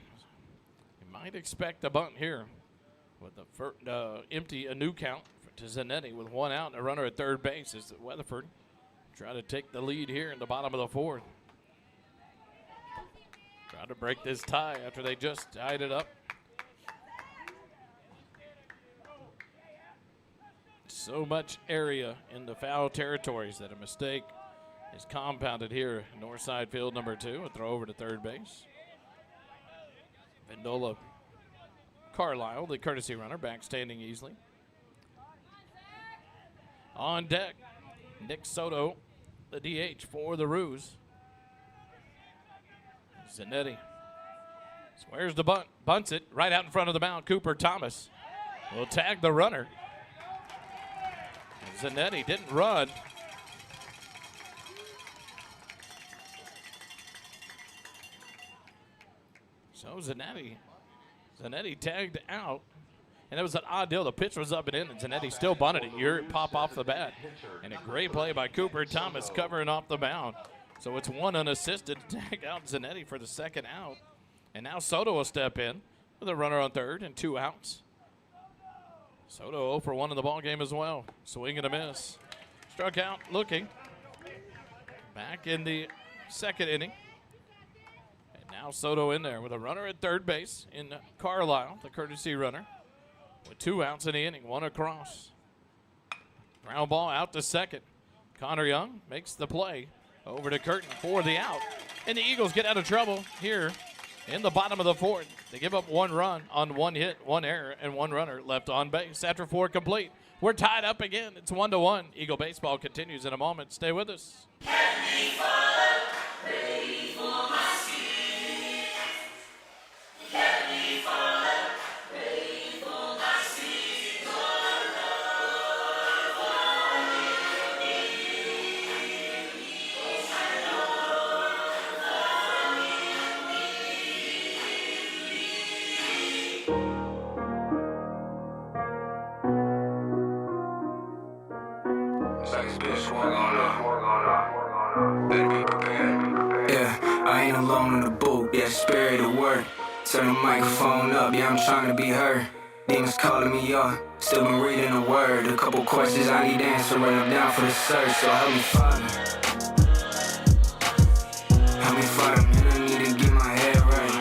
Might expect a bunt here with the empty a new count to Zanetti with 1 out and a runner at third base as Weatherford try to take the lead here in the bottom of the 4th. Try to break this tie after they just tied it up. So much area in the foul territories that a mistake is compounded here. Northside field number 2, a throw over to third base. Vendola Carlisle, the courtesy runner, back standing easily. On deck, Nick Soto, the DH for the Roos. Zanetti swears the bunt, bunts it right out in front of the mound. Cooper Thomas will tag the runner. Zanetti didn't run. So Zanetti tagged out. And it was an odd deal. The pitch was up and in, and Zanetti still bunted it. You hear it pop off the bat. And a great play by Cooper Thomas covering off the mound. So it's one unassisted to tag out Zanetti for the 2nd out. And now Soto will step in with a runner on 3rd and 2 outs. Soto 0 for 1 in the ballgame as well. Swing and a miss. Struck out looking. Back in the 2nd inning. And now Soto in there with a runner at third base in Carlisle, the courtesy runner. With 2 outs in the inning, 1 across. Ground ball out to 2nd. Connor Young makes the play over to Curtin for the out. And the Eagles get out of trouble here in the bottom of the 4th. They give up 1 run on 1 hit, 1 error, and 1 runner left on base. After 4 complete, we're tied up again. It's 1-1. Eagle baseball continues in a moment. Stay with us. Yeah, I ain't alone in the booth, yeah, spirit of work. Turn the microphone up, yeah, I'm trying to be heard. Demons calling me up, still been reading the word. A couple questions I need answered, I'm down for the search, so help me Father. Help me Father, man, I need to get my head right.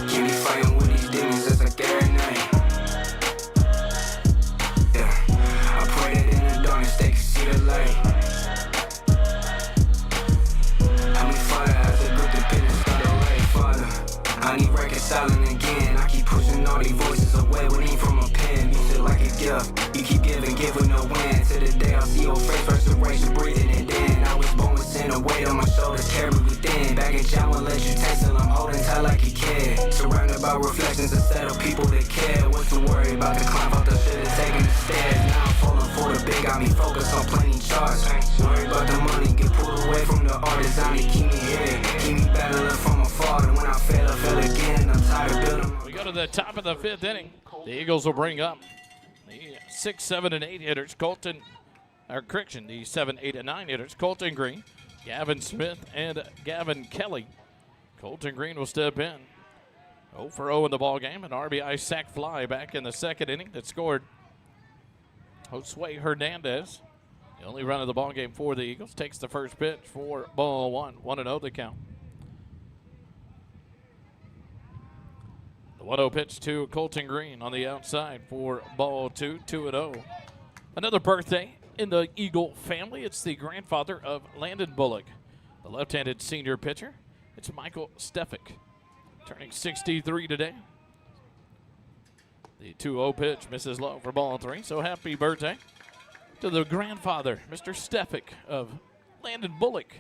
Keep me fighting with these demons, that's like every night. Yeah, I pray that in the darkness they can see the light. I need reconciling again. I keep pushing all these voices away with aim from a pen. Music like a gift. You keep giving no win. To the day I'll see your face, restoration, breathing it in. I was born with sin, a weight on my shoulders, carry within. Baggage, I won't let you taste till I'm holding tight like a kid. Surrounded by reflections instead of people that care. What's the worry about the climb out the shit and taking the stairs? Now I'm falling for the big, got me focused on plenty charts. Worry about the money, get pulled away from the artist. I need keep me here, keep me battling from afar. And when I fail again. I'm tired of building. We go to the top of the 5th inning. The Eagles will bring up the 6, 7, and 8 hitters. The 7, 8, and 9 hitters. Colton Green, Gavin Smith, and Gavin Kelly. Colton Green will step in. 0 for 0 in the ball game. An RBI sac fly back in the 2nd inning that scored Josue Hernandez. The only run of the ball game for the Eagles. Takes the first pitch for ball 1. 1-0 the count. 1-0 pitch to Colton Green on the outside for ball 2, 2-0. Another birthday in the Eagle family. It's the grandfather of Landon Bullock, the left-handed senior pitcher. It's Michael Stefik, turning 63 today. The 2-0 pitch misses low for ball 3. So happy birthday to the grandfather, Mr. Stefik of Landon Bullock.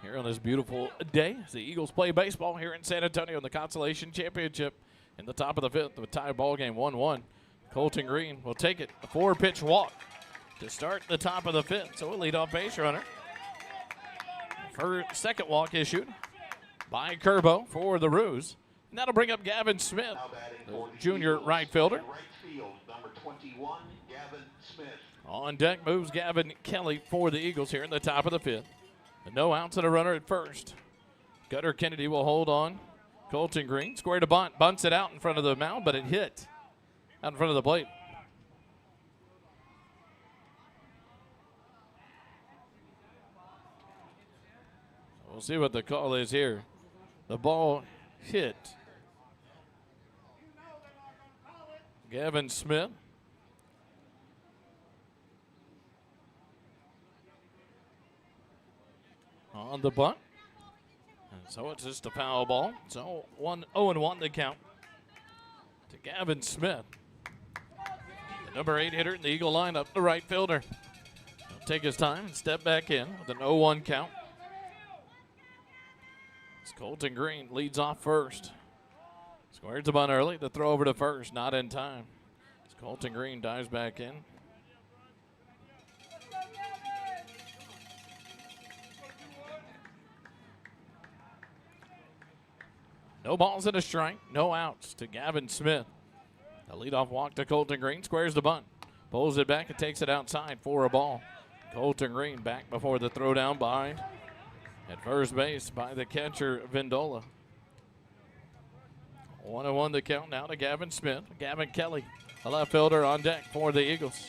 Here on this beautiful day, as the Eagles play baseball here in San Antonio in the Consolation Championship. In the top of the 5th, the tie ball game 1-1. Colton Green will take it. A 4-pitch walk to start the top of the 5th. So a leadoff base runner. For second walk issued by Curbo for the Roos. And that'll bring up Gavin Smith, the junior right fielder. Number 21, Gavin Smith. On deck moves Gavin Kelly for the Eagles here in the top of the 5th. And no outs and a runner at first. Gunnar Kennedy will hold on Colton Green squared a bunt, bunts it out in front of the mound, but it hit out in front of the plate. We'll see what the call is here. The ball hit Gavin Smith. On the bunt. And so it's just a foul ball. So 0-1 the count to Gavin Smith. The number 8 hitter in the Eagle lineup, the right fielder. He'll take his time and step back in with an 0-1 count. It's Colton Green leads off first. Squares the bunt early. The throw over to first, not in time. As Colton Green dives back in. No balls and a strike, no outs to Gavin Smith. A leadoff walk to Colton Green, squares the bunt. Pulls it back and takes it outside for a ball. Colton Green back before the throw down behind. At first base by the catcher, Vindola. 1-1 the count now to Gavin Smith. Gavin Kelly, a left fielder on deck for the Eagles.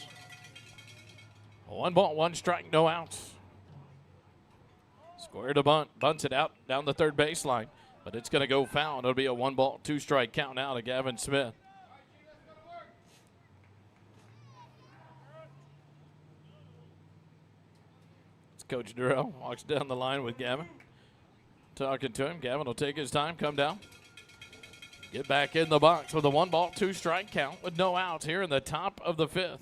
1 ball, 1 strike, no outs. Square to bunt, bunts it out down the third baseline, but it's going to go foul. It'll be a 1 ball, 2 strike count now to Gavin Smith. Coach Durrell walks down the line with Gavin. Talking to him. Gavin will take his time, come down. Get back in the box with a 1 ball, 2 strike count with no outs here in the top of the 5th.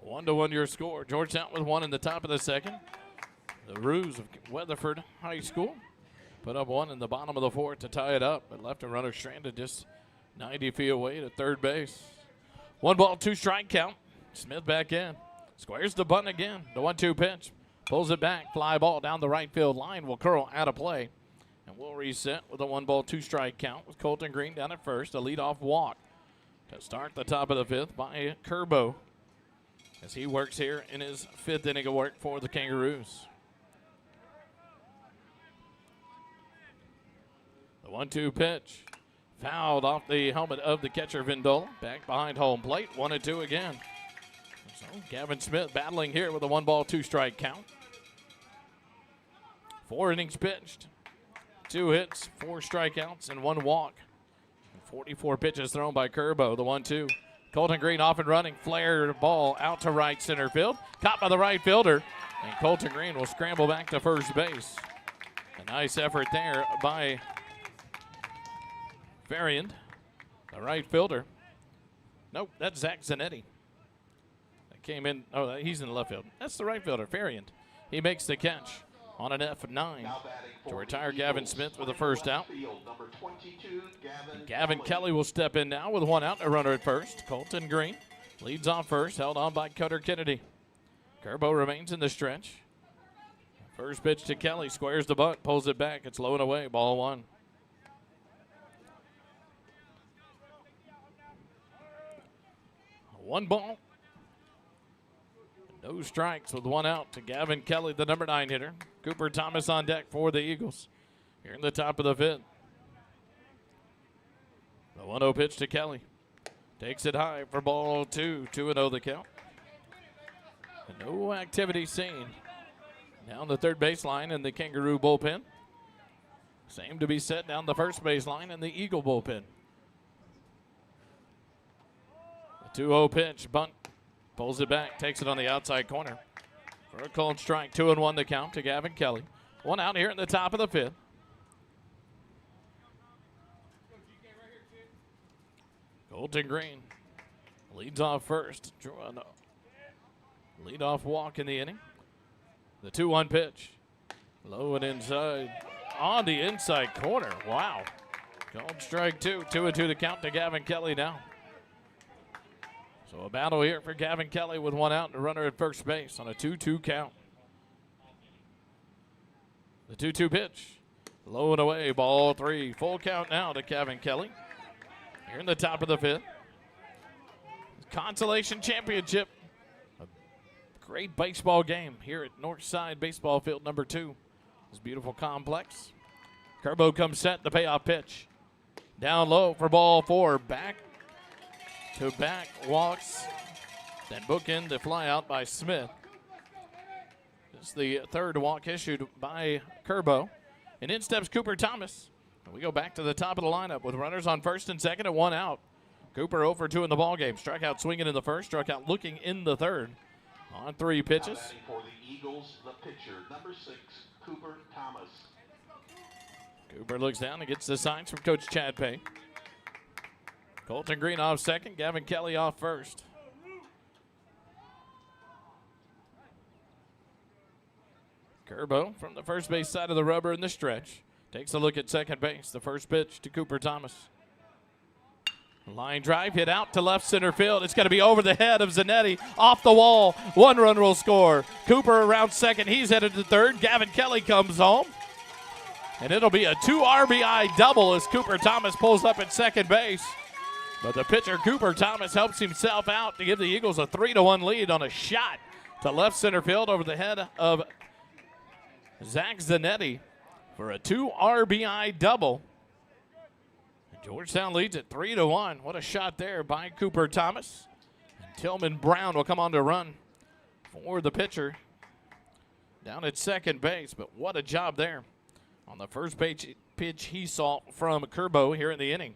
1-1 your score. Georgetown with 1 in the top of the 2nd. The Roos of Weatherford High School put up 1 in the bottom of the 4th to tie it up, but left a runner stranded just 90 feet away to third base. 1 ball, 2 strike count. Smith back in. Squares the bunt again. The 1-2 pitch. Pulls it back. Fly ball down the right field line will curl out of play. And we'll reset with a 1 ball, 2 strike count with Colton Green down at first. A leadoff walk to start the top of the 5th by Kerbo as he works here in his 5th inning of work for the Kangaroos. The 1-2 pitch. Fouled off the helmet of the catcher Vindola. Back behind home plate. 1-2 again. So Gavin Smith battling here with a 1 ball, 2 strike count. 4 innings pitched. 2 hits, 4 strikeouts, and 1 walk. And 44 pitches thrown by Kerbo, the 1-2. Colton Green off and running. Flared ball out to right center field. Caught by the right fielder. And Colton Green will scramble back to first base. A nice effort there by Varian, the right fielder. Nope, that's Zach Zanetti. Came in, oh, he's in the left field. That's the right fielder, Varian. He makes the catch on an F9 to retire Gavin Smith with the first out. Gavin Kelly will step in now with 1 out, a runner at first. Colton Green leads off first, held on by Cutter Kennedy. Kerbo remains in the stretch. First pitch to Kelly, squares the bunt, pulls it back. It's low and away, ball 1. One ball. No strikes with 1 out to Gavin Kelly, the number 9 hitter. Cooper Thomas on deck for the Eagles here in the top of the 5th. The 1-0 pitch to Kelly. Takes it high for ball 2. 2-0 the count. And no activity seen down the third baseline in the Kangaroo bullpen. Same to be set down the first baseline in the Eagle bullpen. The 2-0 pitch, bunt. Pulls it back, takes it on the outside corner. For a cold strike, 2-1 the count to Gavin Kelly. 1 out here in the top of the 5th. Colton Green leads off first. Drew a leadoff walk in the inning. The 2-1 pitch. Low and inside. On the inside corner. Wow. Cold strike 2. 2-2 the count to Gavin Kelly now. So a battle here for Gavin Kelly with 1 out and a runner at first base on a 2-2 count. The 2-2 pitch. Low and away, ball 3. Full count now to Gavin Kelly. Here in the top of the 5th. Consolation Championship. A great baseball game here at Northside Baseball Field number 2. This beautiful complex. Kerbo comes set, the payoff pitch. Down low for ball 4. Back to back walks. Then bookend the fly out by Smith. It's the third walk issued by Kerbo. And in steps Cooper Thomas. And we go back to the top of the lineup with runners on first and second and 1 out. Cooper 0 for 2 in the ballgame. Struck out swinging in the first, struck out looking in the third. On 3 pitches. Now batting for the Eagles, the pitcher, number 6, Cooper Thomas. Cooper looks down and gets the signs from Coach Chad Payne. Colton Green off second, Gavin Kelly off first. Kerbo from the first base side of the rubber in the stretch. Takes a look at second base. The first pitch to Cooper Thomas. Line drive hit out to left center field. It's going to be over the head of Zanetti. Off the wall. 1 run will score. Cooper around second. He's headed to third. Gavin Kelly comes home. And it'll be a 2 RBI double as Cooper Thomas pulls up at second base. But the pitcher, Cooper Thomas, helps himself out to give the Eagles a 3-1 lead on a shot to left center field over the head of Zach Zanetti for a 2 RBI double. And Georgetown leads at 3-1. What a shot there by Cooper Thomas. And Tillman Brown will come on to run for the pitcher down at second base. But what a job there on the first pitch he saw from Kerbo here in the inning.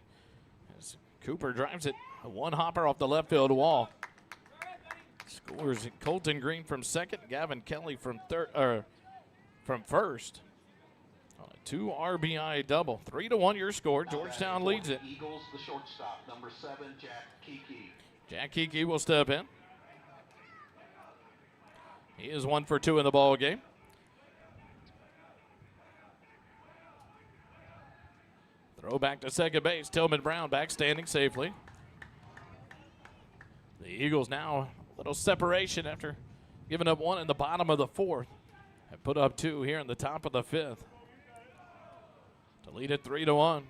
As Cooper drives it, a 1 hopper off the left field wall. Scores Colton Green from second, Gavin Kelly from first. On a 2 RBI double. 3-1 your score. Georgetown leads it. Eagles, the shortstop, number 7, Jack Kiki. Jack Kiki will step in. He is 1 for 2 in the ball game. Throw back to second base. Tillman Brown back standing safely. The Eagles now a little separation after giving up 1 in the bottom of the 4th. Have put up 2 here in the top of the 5th. To lead it 3-1.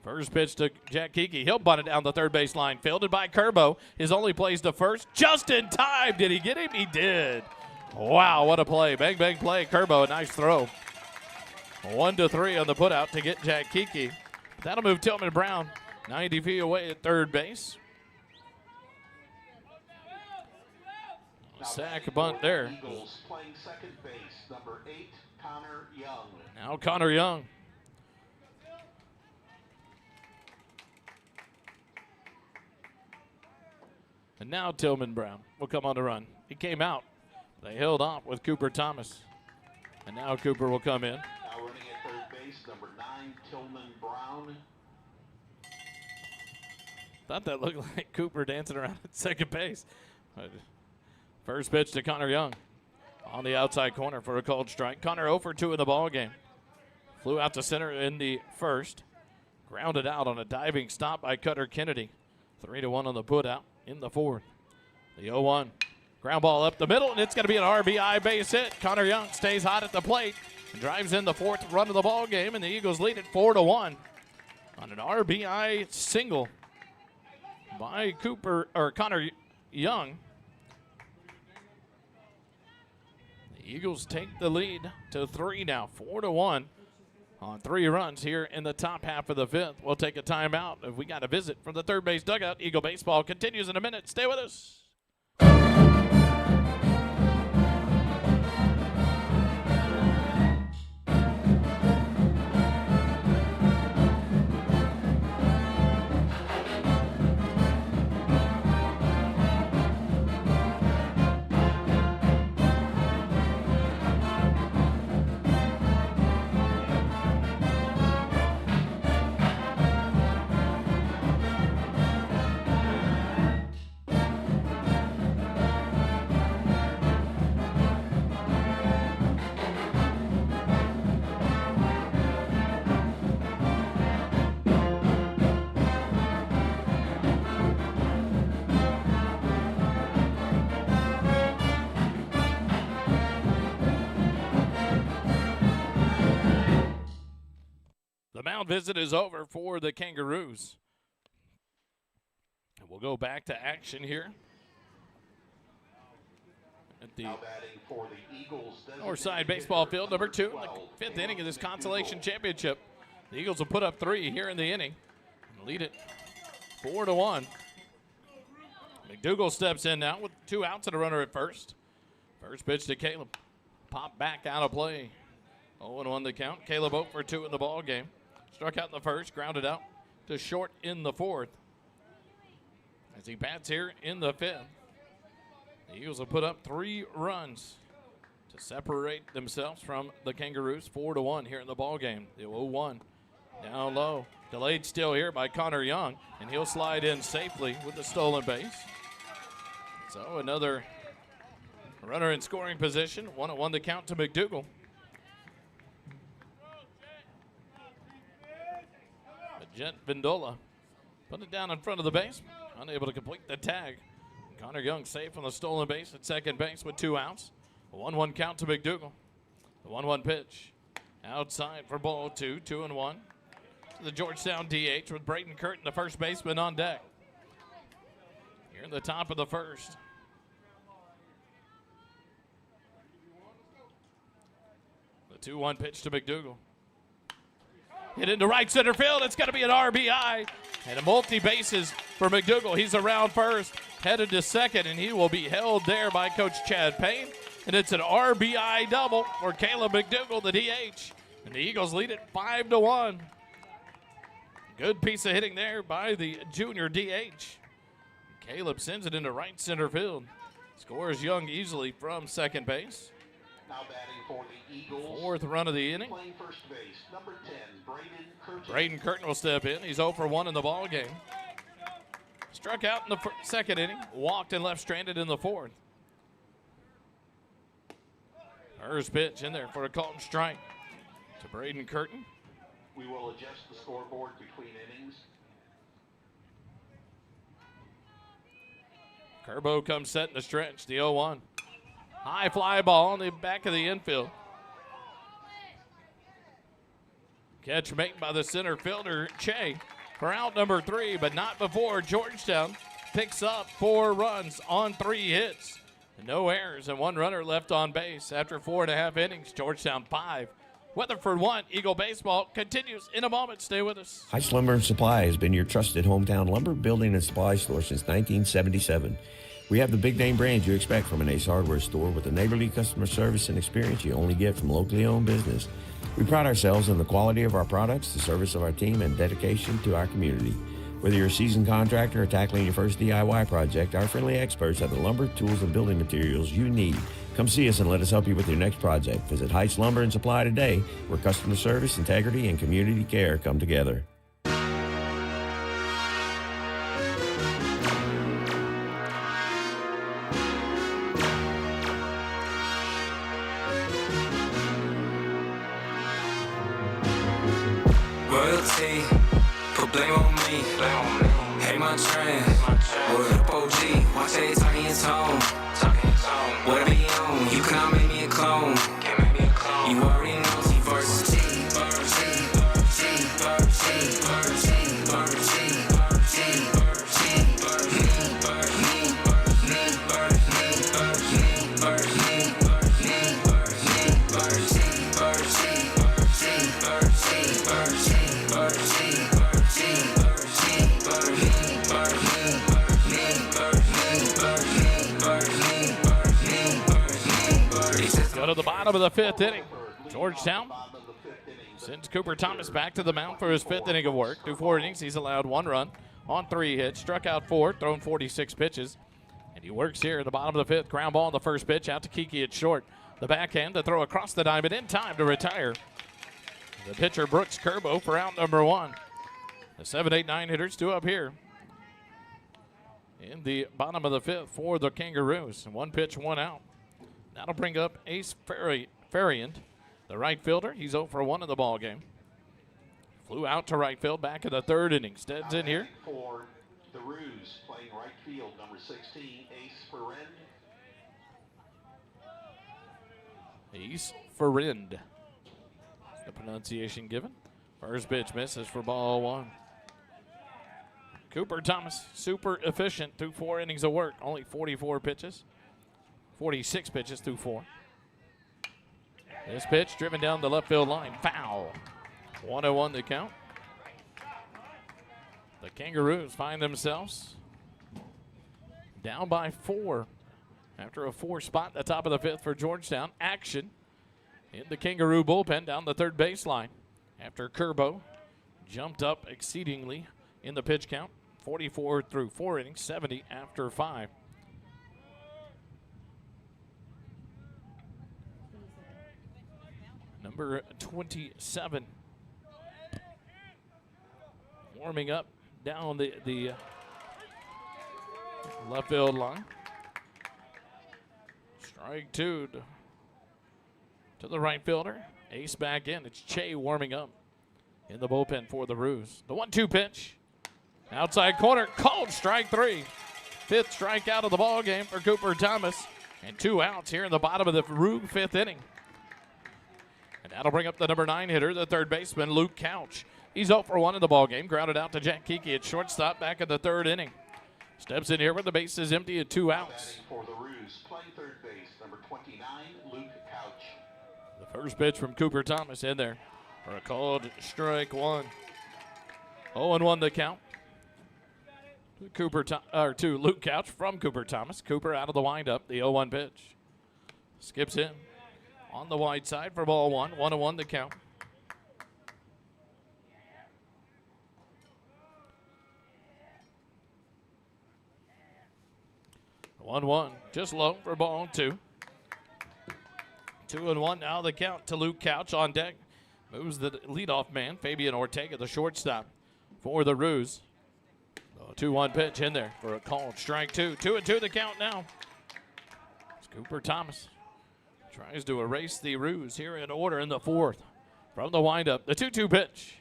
First pitch to Jack Kiki. He'll bunt it down the third base line. Fielded by Kerbo. His only plays to first. Just in time. Did he get him? He did. Wow, what a play. Bang, bang play. Kerbo, a nice throw. 1-3 on the putout to get Jack Kiki. That'll move Tillman Brown 90 feet away at third base. Sack bunt there. Eagles playing second base, number 8, Connor Young. Now Connor Young. And now Tillman Brown will come on to run. He came out. They held off with Cooper Thomas. And now Cooper will come in. Now running at third base, number 9, Tillman Brown. Thought that looked like Cooper dancing around at second base. But first pitch to Connor Young on the outside corner for a called strike. Connor 0 for 2 in the ball game. Flew out to center in the first. Grounded out on a diving stop by Cutter Kennedy. 3-1 on the putout in the 4th. The 0-1. Ground ball up the middle, and it's going to be an RBI base hit. Connor Young stays hot at the plate and drives in the 4th run of the ball game, and the Eagles lead it 4-1 on an RBI single by Connor Young. The Eagles take the lead to 3 now, 4-1 on 3 runs here in the top half of the 5th. We'll take a timeout. If we got a visit from the third base dugout, Eagle baseball continues in a minute. Stay with us. The mound visit is over for the Kangaroos. And we'll go back to action here at the Now batting for the Eagles, Northside baseball field, number 2, in the 5th inning of this Consolation Championship. The Eagles will put up 3 here in the inning and lead it 4-1. McDougal steps in now with 2 outs and a runner at first. First pitch to Caleb. Pop back out of play. 0-1 the count. Caleb 0 for 2 in the ball game. Struck out in the first, grounded out to short in the fourth. As he bats here in the fifth, the Eagles will put up 3 runs to separate themselves from the Kangaroos. 4-1 here in the ball game. The 0-1 down low. Delayed still here by Connor Young, and he'll slide in safely with the stolen base. So another runner in scoring position. 1-1 the count to McDougal. Jet Vindola put it down in front of the base, unable to complete the tag. Connor Young safe on the stolen base at second base with 2 outs. A 1-1 count to McDougal. The 1-1 pitch outside for ball 2, 2-1. To the Georgetown DH with Braden Curtin, the first baseman, on deck. Here in the top of the first. The 2-1 pitch to McDougal. Hit into right center field. It's going to be an RBI. And a multi-bases for McDougal. He's around first, headed to second, and he will be held there by Coach Chad Payne. And it's an RBI double for Caleb McDougal, the DH. And the Eagles lead it 5-1. Good piece of hitting there by the junior DH. Caleb sends it into right center field. Scores Young easily from second base. Now batting for the Eagles. 4th run of the inning. Playing first base, number 10, Braden Curtin. Braden Curtin will step in. He's 0 for 1 in the ball game. Struck out in the second inning. Walked and left stranded in the 4th. First pitch in there for a called strike to Braden Curtin. We will adjust the scoreboard between innings. Kerbo comes set in the stretch, the 0-1. High fly ball on the back of the infield. Catch made by the center fielder, Che, for out number 3, but not before Georgetown picks up 4 runs on 3 hits. No errors and 1 runner left on base after 4.5 innings. Georgetown 5. Weatherford 1. Eagle baseball continues in a moment. Stay with us. Heights Lumber and Supply has been your trusted hometown lumber building and supply store since 1977. We have the big name brands you expect from an Ace Hardware store with the neighborly customer service and experience you only get from locally owned business. We pride ourselves on the quality of our products, the service of our team, and dedication to our community. Whether you're a seasoned contractor or tackling your first DIY project, our friendly experts have the lumber, tools, and building materials you need. Come see us and let us help you with your next project. Visit Heights Lumber and Supply today, where customer service, integrity, and community care come together. Royalty, put blame on me. Hey, my trend, word up OG. Watch they talking your tone. What I be on, you cannot make me a clone. You already know T versus T. Go to the bottom of the 5th inning. Georgetown sends Cooper Thomas back to the mound for his 5th inning of work. Through 4 innings, he's allowed 1 run on 3 hits, struck out 4, thrown 46 pitches. And he works here at the bottom of the 5th. Ground ball on the first pitch out to Kiki at short. The backhand to throw across the diamond in time to retire. The pitcher, Brooks Kerbo, for out number 1. The 7, 8, 9 hitters, 2 up here in the bottom of the 5th for the Kangaroos. 1 pitch, 1 out. That'll bring up Ace Fariant, the right fielder. He's 0 for 1 in the ball game. Flew out to right field back in the 3rd inning. Steads in here. For the Roos, playing right field, number 16, Ace Farind. Ace Farind. The pronunciation given. First pitch misses for ball 1. Cooper Thomas, super efficient through 4 innings of work. Only 44 pitches. 46 pitches through 4. This pitch driven down the left field line. Foul. 1-1 the count. The Kangaroos find themselves down by 4 after a 4 spot at the top of the 5th for Georgetown. Action in the Kangaroo bullpen down the third baseline after Kerbo jumped up exceedingly in the pitch count. 44 through 4 innings, 70 after 5. Number 27 warming up down the left field line. Strike 2 to the right fielder. Ace back in. It's Che warming up in the bullpen for the Roos. The 1-2 pitch. Outside corner, called strike 3. 5th strikeout of the ball game for Cooper Thomas. And 2 outs here in the bottom of the Rube 5th inning. And that'll bring up the number 9 hitter, the third baseman, Luke Couch. He's 0 for 1 in the ball game. Grounded out to Jack Kiki at shortstop back in the 3rd inning. Steps in here with the base is empty at 2 outs. For the Roos, playing third base, number 29, Luke Couch. The first pitch from Cooper Thomas in there for a called strike 1. 0-1 the count. To Luke Couch from Cooper Thomas. Cooper out of the windup. The 0-1 pitch. Skips in on the wide side for ball 1. 1-1 the count. One, just low for ball 2. 2-1 now the count to Luke Couch on deck. Moves the leadoff man, Fabian Ortega, the shortstop for the Roos. 2-1 pitch in there for a called strike 2. 2-2 the count now. It's Cooper Thomas tries to erase the Roos here in order in the 4th. From the windup, the 2-2 pitch.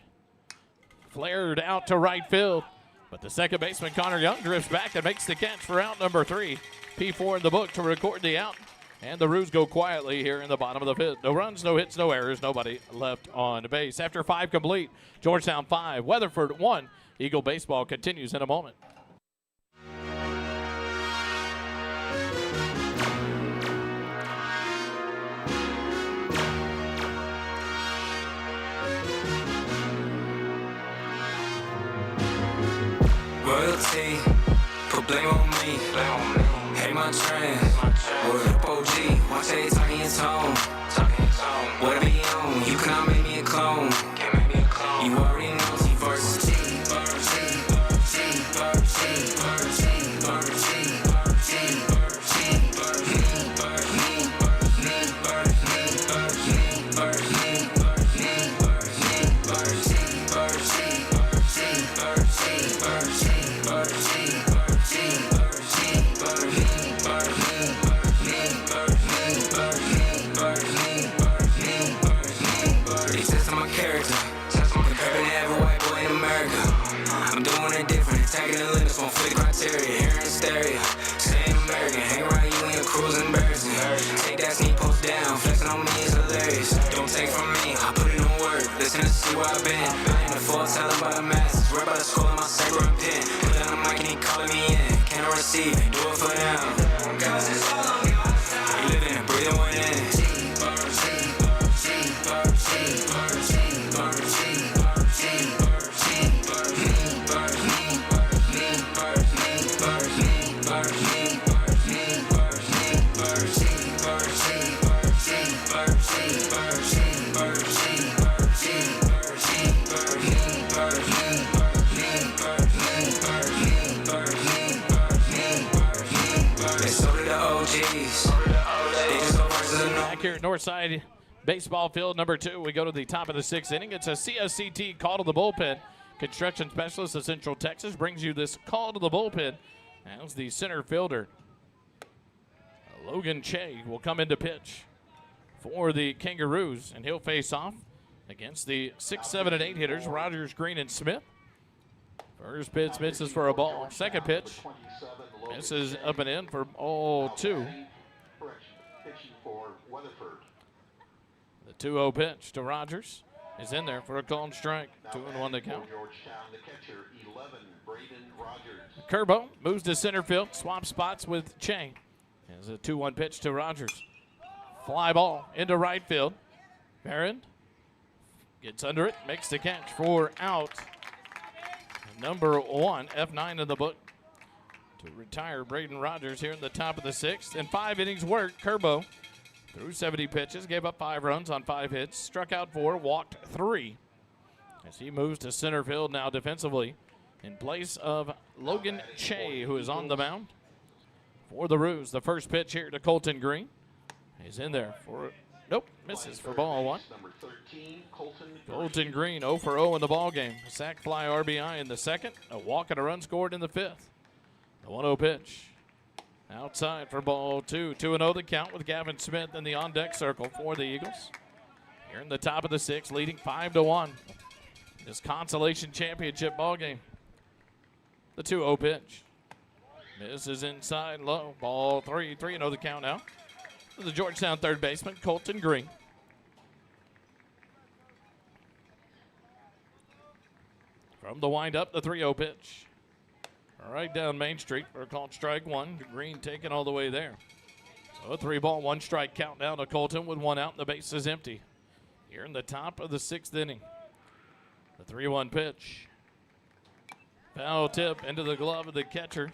Flared out to right field. But the second baseman, Connor Young, drifts back and makes the catch for out number 3. P4 in the book to record the out. And the Roos go quietly here in the bottom of the 5th. No runs, no hits, no errors, nobody left on base. After 5 complete, Georgetown 5, Weatherford 1. Eagle baseball continues in a moment. Royalty, put blame on me. Hey, my trend. Word up, OG. Watch they talking in tone. What I be on? You cannot make me a clone. You already know T versus T. Tagging the limits, won't fit criteria. Here in stereo, same American. Hang around you and your crew's embarrassing. Take that sneak post down, flexing on me is hilarious. Don't take from me, I put it in work. Listen to see where I've been. I ain't the full talent by the masses. Right by the school in my saber and pen. Put down the mic and he calling me in. Can't receive it, do it for them. Cause it's all on your side. You living and breathing one in. Back here at Northside baseball field number 2, we go to the top of the 6th inning. It's a CSCT call to the bullpen. Construction specialist of Central Texas brings you this call to the bullpen as the center fielder, Logan Che, will come into pitch for the Kangaroos, and he'll face off against the 6, 7, and 8 hitters, Rogers, Green, and Smith. First pitch misses for a ball. Second pitch misses up and in for ball 2. Pitching for Weatherford. The 2-0 pitch to Rogers is in there for a called strike. 2-1 to count. Georgetown, the catcher, 11, Braden Rogers. Kerbo moves to center field, swap spots with Che. There's a 2-1 pitch to Rogers. Fly ball into right field. Barron Gets under it, makes the catch for out. Number 1, F9 in the book, to retire Braden Rogers here in the top of the 6th. In 5 innings work, Kerbo threw 70 pitches, gave up 5 runs on 5 hits, struck out 4, walked 3. As he moves to center field now defensively in place of Logan Che, who is on the mound for the Roos. The first pitch here to Colton Green. He's in there for, nope, misses for ball 1. Number 13, Colton Green 0 for 0 in the ball game. A sac fly RBI in the 2nd, a walk and a run scored in the 5th. The 1-0 pitch outside for ball 2. 2-0 the count with Gavin Smith in the on-deck circle for the Eagles. Here in the top of the 6th, leading 5-1. This Consolation Championship ball game. The 2-0 pitch. Misses inside low. Ball 3. 3-0 the count now. The Georgetown third baseman, Colton Green. From the windup, the 3-0 pitch. Right down Main Street for a called strike 1. Green taking all the way there. So a 3-ball, 1 strike count down to Colton with 1 out and the base is empty. Here in the top of the 6th inning. The 3-1 pitch. Foul tip into the glove of the catcher,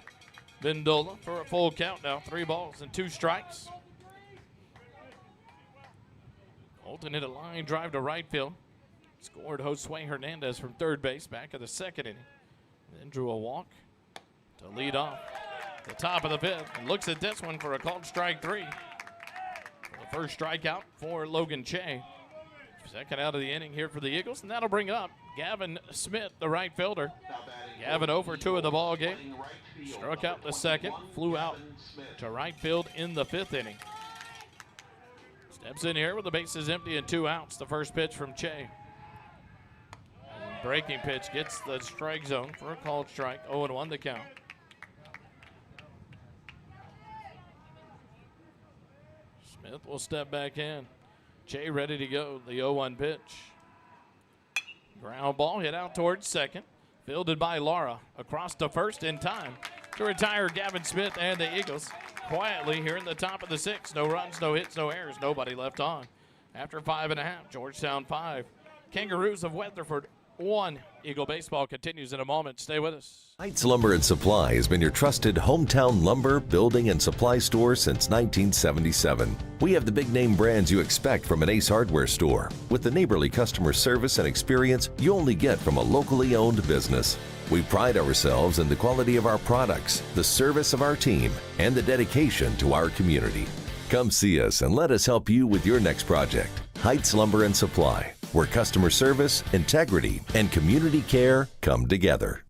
Vendola, for a full count now. 3 balls and 2 strikes. Colton hit a line drive to right field. Scored Josue Hernandez from third base back of the 2nd inning. Then drew a walk to lead off the top of the 5th. And looks at this one for a called strike 3. The first strikeout for Logan Che. 2nd out of the inning here for the Eagles. And that'll bring up Gavin Smith, the right fielder. Gavin 0 for 2 in the ball game. Struck out in the 2nd, flew out to right field in the 5th inning. Steps in here with the bases empty and 2 outs. The first pitch from Che. Breaking pitch gets the strike zone for a called strike. 0-1 the count. Smith will step back in. Che ready to go. The 0-1 pitch. Ground ball hit out towards 2nd. Fielded by Lara. Across to 1st in time to retire Gavin Smith and the Eagles. Quietly here in the top of the 6th. No runs, no hits, no errors. Nobody left on. After 5.5, Georgetown 5. Kangaroos of Weatherford 1. Eagle baseball continues in a moment. Stay with us. Heights Lumber and Supply has been your trusted hometown lumber, building, and supply store since 1977. We have the big name brands you expect from an Ace Hardware store, with the neighborly customer service and experience you only get from a locally owned business. We pride ourselves in the quality of our products, the service of our team, and the dedication to our community. Come see us and let us help you with your next project. Heights Lumber and Supply, where customer service, integrity, and community care come together.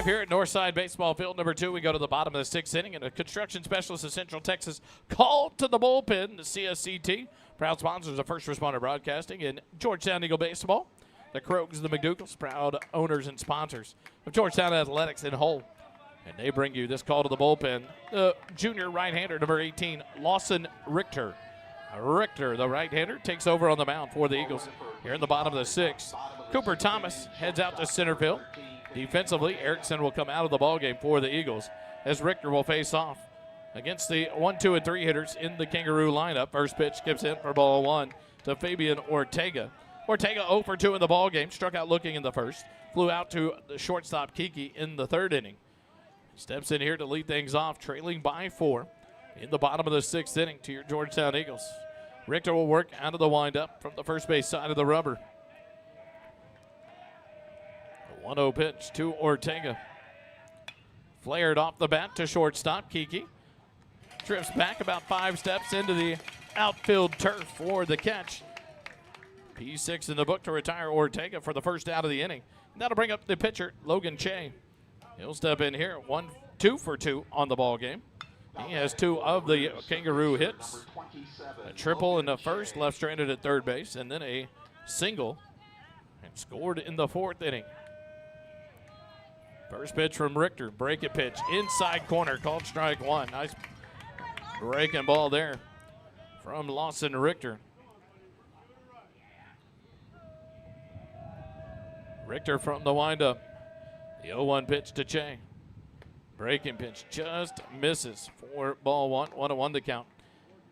Here at Northside Baseball Field number 2, we go to the bottom of the 6th inning, and a construction specialist of Central Texas called to the bullpen. The CSCT, proud sponsors of First Responder Broadcasting in Georgetown Eagle Baseball. The Krogs, the McDougalls, proud owners and sponsors of Georgetown Athletics in whole. And they bring you this call to the bullpen. The junior right-hander, number 18, Lawson Richter. Richter, the right-hander, takes over on the mound for the Eagles. Here in the bottom of the 6th, Cooper Thomas heads out to center field. Defensively, Erickson will come out of the ballgame for the Eagles as Richter will face off against the 1, 2, and 3 hitters in the Kangaroo lineup. First pitch skips in for ball 1 to Fabian Ortega. Ortega 0 for 2 in the ballgame, struck out looking in the first, flew out to the shortstop Kiki in the 3rd inning. Steps in here to lead things off, trailing by 4 in the bottom of the 6th inning to your Georgetown Eagles. Richter will work out of the windup from the first base side of the rubber. A 1-0 pitch to Ortega. Flared off the bat to shortstop. Kiki drifts back about 5 steps into the outfield turf for the catch. P6 in the book to retire Ortega for the first out of the inning. That'll bring up the pitcher, Logan Che. He'll step in here, 2 for 2 on the ball game. He has 2 of the Kangaroo hits. A triple in the first, left stranded at third base, and then a single, and scored in the 4th inning. First pitch from Richter, breaking pitch, inside corner, called strike 1. Nice breaking ball there from Lawson Richter. Richter from the windup. The 0-1 pitch to Che. Breaking pitch just misses for ball 1. 1-1 the count.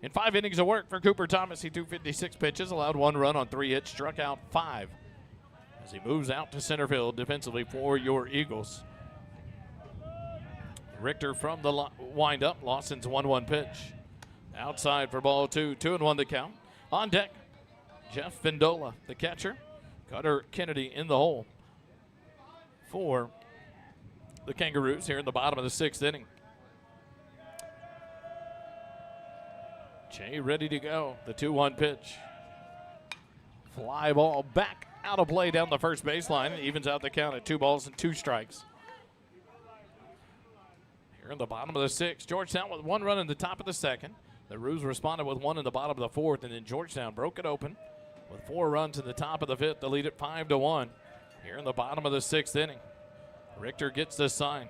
In 5 innings of work for Cooper Thomas, he threw 56 pitches, allowed 1 run on 3 hits, struck out 5 as he moves out to center field defensively for your Eagles. Richter from the windup. Lawson's 1-1 pitch. Outside for ball 2. 2-1 the count. On deck, Jeff Vindola, the catcher. Cutter Kennedy in the hole for the Kangaroos here in the bottom of the 6th inning. Che ready to go. The 2-1 pitch. Fly ball back out of play down the first baseline. It evens out the count at 2 balls and 2 strikes. Here in the bottom of the 6th, Georgetown with 1 run in the top of the 2nd. The Roos responded with 1 in the bottom of the 4th, and then Georgetown broke it open with 4 runs in the top of the 5th to lead it 5-1 here in the bottom of the 6th inning. Richter gets the sign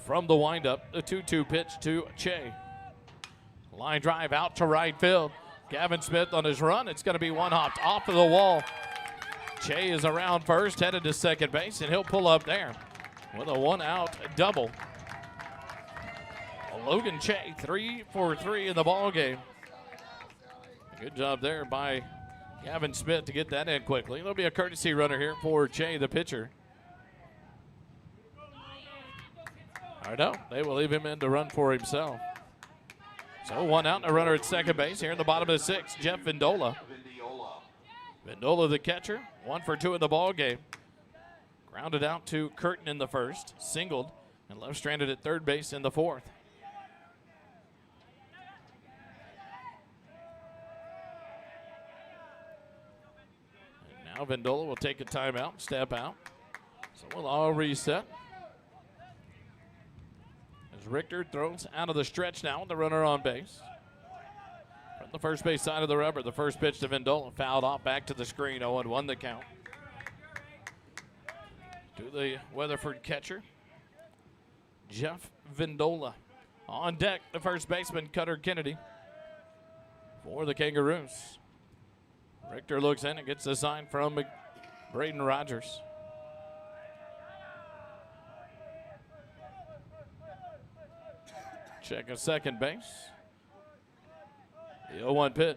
from the windup. The 2-2 pitch to Che. Line drive out to right field. Gavin Smith on his run. It's going to be one hopped off of the wall. Che is around first, headed to second base, and he'll pull up there with a 1-out double. Logan Che, 3 for 3 in the ball game. Good job there by Gavin Smith to get that in quickly. There'll be a courtesy runner here for Che, the pitcher. I know, they will leave him in to run for himself. So 1 out and a runner at second base here in the bottom of the 6th, Jeff Vindola. Vindola, the catcher, 1 for 2 in the ball game. Grounded out to Curtin in the first, singled, and left stranded at third base in the 4th. Now Vindola will take a timeout, step out. So we'll all reset. As Richter throws out of the stretch now with the runner on base. From the first base side of the rubber, the first pitch to Vindola, fouled off back to the screen, 0-1 the count. To the Weatherford catcher, Jeff Vindola. On deck, the first baseman, Cutter Kennedy, for the Kangaroos. Richter looks in and gets the sign from Braden Rogers. Check a second base. The 0-1 pitch.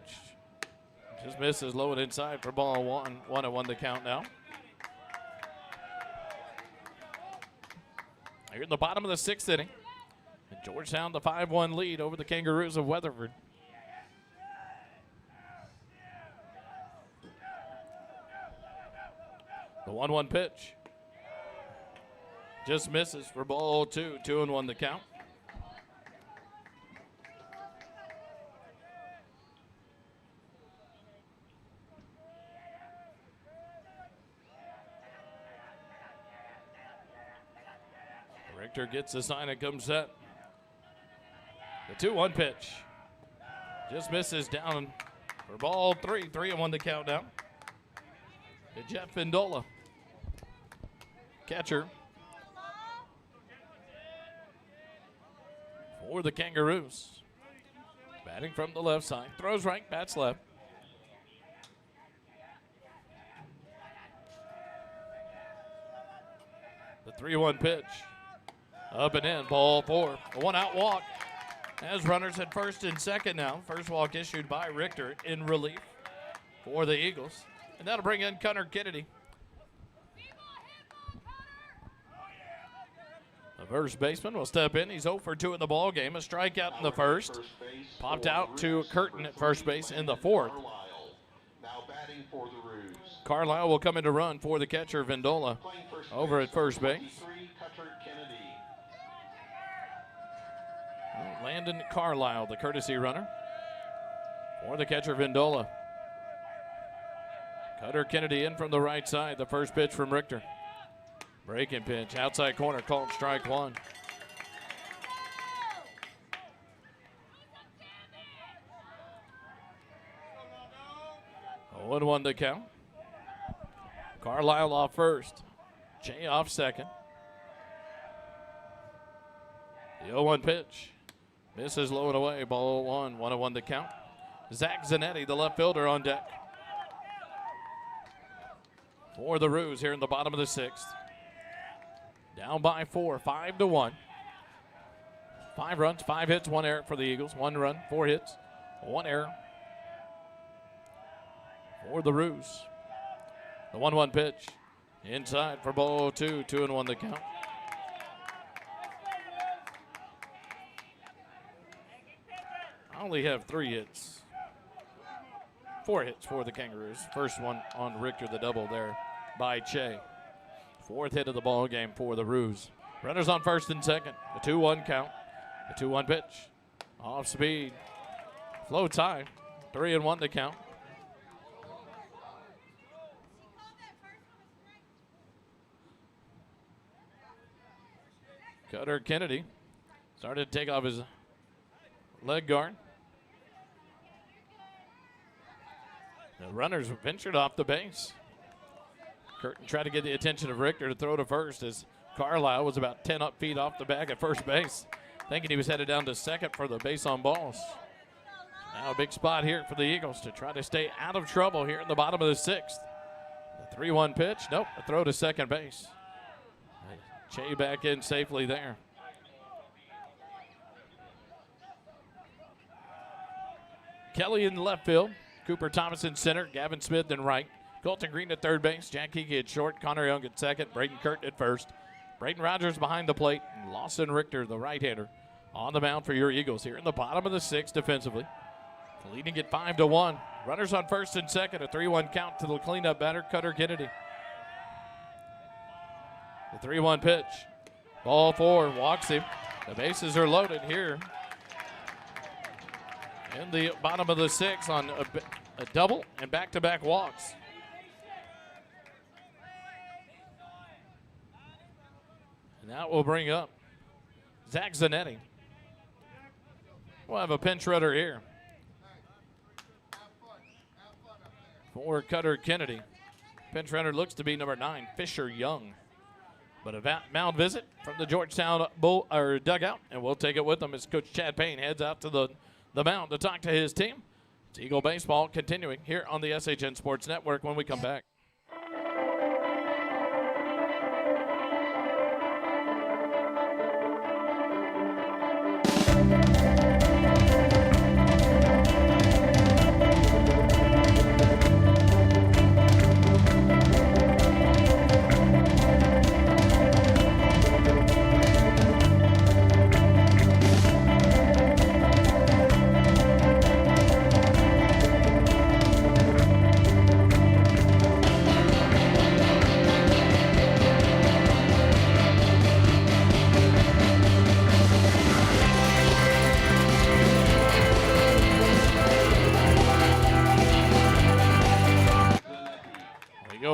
Just misses low and inside for ball 1. 1-1 the count now. Here in the bottom of the 6th inning. And Georgetown the 5-1 lead over the Kangaroos of Weatherford. The 1-1 pitch just misses for ball 2. 2-1 the count. Richter gets the sign and comes set. The 2-1 pitch just misses down for ball 3. 3-1 the count now. To Jeff Vindola. Catcher for the Kangaroos. Batting from the left side. Throws right, bats left. The 3-1 pitch. Up and in, ball 4. A 1-out walk. As runners at first and second now. First walk issued by Richter in relief for the Eagles. And that'll bring in Cutter Kennedy. The first baseman will step in. He's 0 for 2 in the ball game. A strikeout in the first. Popped out to Curtin at first base in the fourth. Now batting for the Roos. Carlisle will come in to run for the catcher, Vindola, over at first base. Landon Carlisle, the courtesy runner for the catcher, Vindola. Cutter Kennedy in from the right side. The first pitch from Richter. Breaking pitch, outside corner, called strike one. Oh, 1 the count. Carlisle off first. Jay off second. The 0-1 pitch. Misses low and away. Ball 1. 1-1 the count. Zach Zanetti, the left fielder, on deck for the Roos here in the bottom of the sixth. Down by 4, 5-1. 5 runs, 5 hits, 1 error for the Eagles. 1 run, 4 hits, 1 error for the Roos. The 1-1 pitch. Inside for ball 2, 2-1 the count. I only have 3 hits. 4 hits for the Kangaroos. First one on Richter, the double there by Che. 4th hit of the ball game for the Roos. Runners on first and second. A 2-1 count. A 2-1 pitch. Off speed. Floats high. 3-1 the count. Cutter Kennedy started to take off his leg guard. The runners ventured off the base. Curtin tried to get the attention of Richter to throw to first as Carlisle was about 10 feet off the bag at first base, thinking he was headed down to second for the base on balls. Now a big spot here for the Eagles to try to stay out of trouble here in the bottom of the sixth. The 3-1 pitch, nope, a throw to second base. Che back in safely there. Kelly in left field. Cooper Thomas in center. Gavin Smith in right. Colton Green at third base. Jack Hickey at short. Connor Young at second. Braden Curtin at first. Braden Rogers behind the plate. And Lawson Richter, the right-hander, on the mound for your Eagles here in the bottom of the sixth defensively. Leading it 5-1. Runners on first and second. A 3-1 count to the cleanup batter, Cutter Kennedy. The 3-1 pitch. Ball 4, walks him. The bases are loaded here in the bottom of the sixth on a double and back-to-back walks. And that will bring up Zach Zanetti. We'll have a pinch runner here for Cutter Kennedy. Pinch runner looks to be number 9, Fisher Young. But a mound visit from the Georgetown dugout, and we'll take it with them as Coach Chad Payne heads out to the mound to talk to his team. It's Eagle Baseball continuing here on the SHN Sports Network when we come back.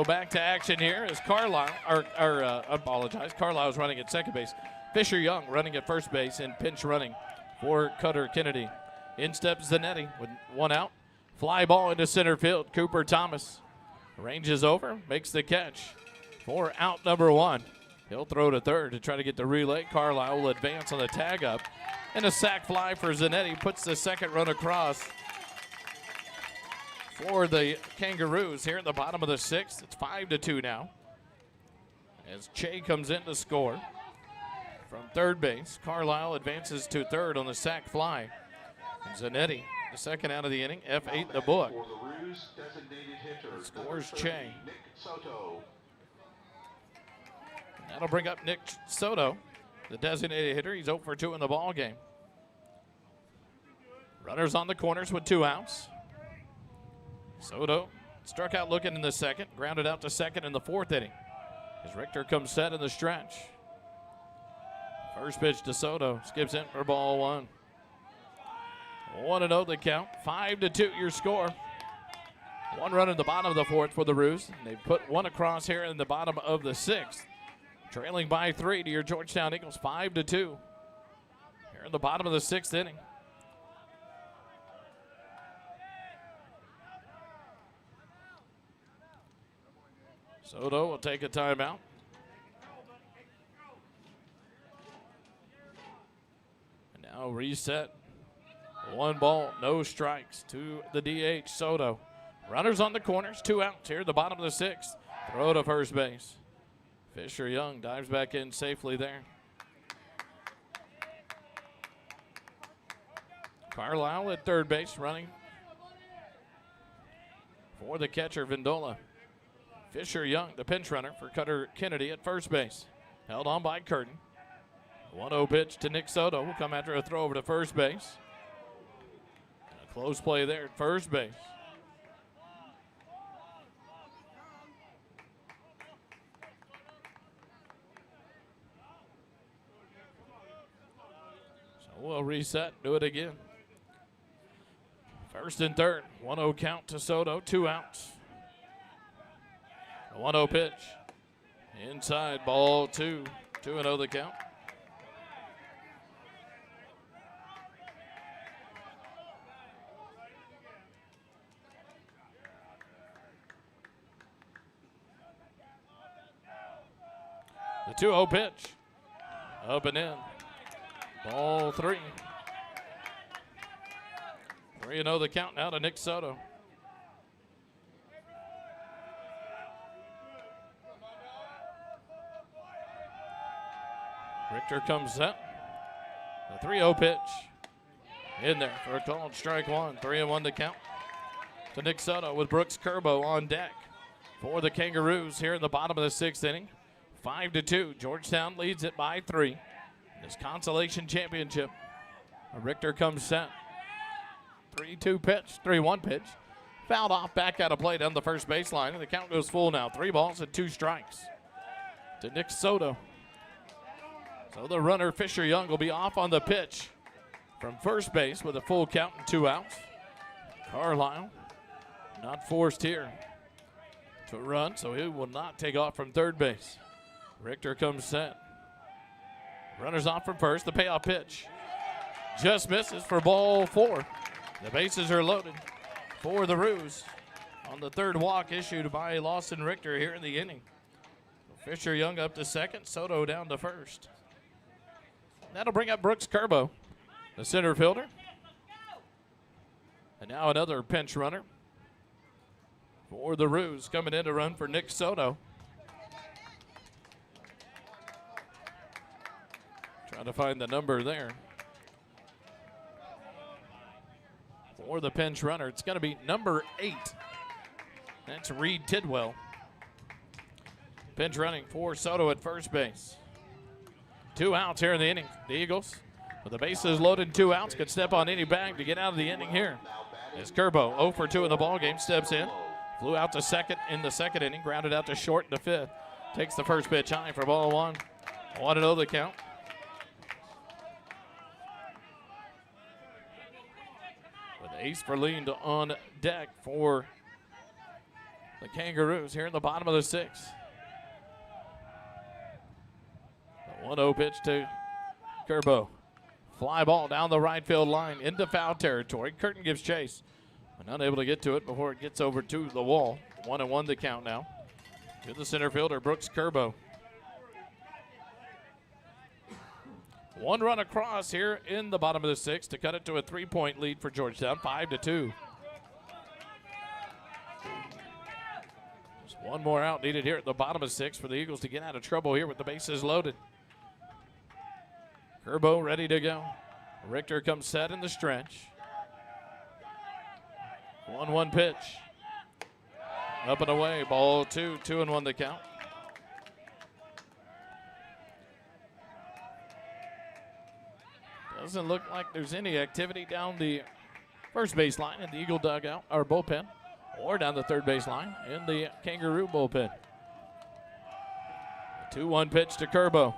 Back to action here is Carlisle, Carlisle's running at second base. Fisher Young running at first base and pinch running for Cutter Kennedy. In steps Zanetti with 1 out. Fly ball into center field. Cooper Thomas ranges over, makes the catch for out number 1. He'll throw to third to try to get the relay. Carlisle will advance on the tag up. And a sac fly for Zanetti puts the second run across for the Kangaroos here in the bottom of the sixth. It's 5-2 now as Che comes in to score from third base. Carlisle advances to third on the sac fly. And Zanetti, the second out of the inning, F8 in the book. Scores Che. That'll bring up Nick Soto. the designated hitter. He's 0 for 2 in the ball game. Runners on the corners with 2 outs. Soto struck out looking in the second, grounded out to second in the 4th inning. As Richter comes set in the stretch. First pitch to Soto, skips in for ball 1. 1-0 the count, 5-2 your score. 1 run in the bottom of the 4th for the Roos. They put 1 across here in the bottom of the 6th. Trailing by 3 to your Georgetown Eagles, 5-2. Here in the bottom of the 6th inning. Soto will take a timeout. And now reset. 1 ball, no strikes to the DH, Soto. Runners on the corners, 2 outs here at the bottom of the 6th. Throw to first base. Fisher Young dives back in safely there. Carlisle at third base, running for the catcher, Vindola. Fisher Young, the pinch runner for Cutter Kennedy at first base. Held on by Curtin. 1-0 pitch to Nick Soto. Will come after a throw over to first base. A close play there at first base. So we'll reset, do it again. First and third, 1-0 count to Soto, 2 outs. A 1-0 pitch. Inside, ball 2. 2-0 the count. The 2-0 pitch. Up and in. Ball 3. 3-0 the count now to Nick Soto. Richter comes set. The 3-0 pitch. In there for a called strike 1. 3-1 to count to Nick Soto with Brooks Curbo on deck for the Kangaroos here in the bottom of the 6th inning. 5-2. Georgetown leads it by 3. This Consolation Championship. Richter comes set. 3-2 pitch. 3-1 pitch. Fouled off back out of play down the first baseline. And the count goes full now. 3 balls and 2 strikes to Nick Soto. So the runner, Fisher Young, will be off on the pitch from first base with a full count and 2 outs. Carlisle not forced here to run, so he will not take off from third base. Richter comes set. Runners off from first. The payoff pitch just misses for ball 4. The bases are loaded for the Roos on the 3rd walk issued by Lawson Richter here in the inning. Fisher Young up to second. Soto down to first. That'll bring up Brooks Curbo, the center fielder. And now another pinch runner for the Roos, coming in to run for Nick Soto. Trying to find the number there for the pinch runner. It's going to be number 8. That's Reed Tidwell. Pinch running for Soto at first base. 2 outs here in the inning. The Eagles, with the bases loaded, 2 outs, could step on any bag to get out of the inning here. As Curbo, 0 for 2 in the ballgame, steps in. Flew out to second in the 2nd inning, grounded out to short in the 5th. Takes the first pitch high for ball 1. 1-0 the count. With Ace Verlean on deck for the Kangaroos here in the bottom of the 6th. 1-0 pitch to Curbo. Fly ball down the right field line into foul territory. Curtin gives chase, but unable to get to it before it gets over to the wall. 1-1 the count now to the center fielder, Brooks Curbo. 1 run across here in the bottom of the 6th to cut it to a 3-point lead for Georgetown, 5-2. Just 1 more out needed here at the bottom of 6 for the Eagles to get out of trouble here with the bases loaded. Curbo ready to go. Richter comes set in the stretch. 1-1 pitch. Up and away, ball 2, 2-1 the count. Doesn't look like there's any activity down the first base line in the Eagle dugout or bullpen, or down the third base line in the Kangaroo bullpen. 2-1 pitch to Curbo.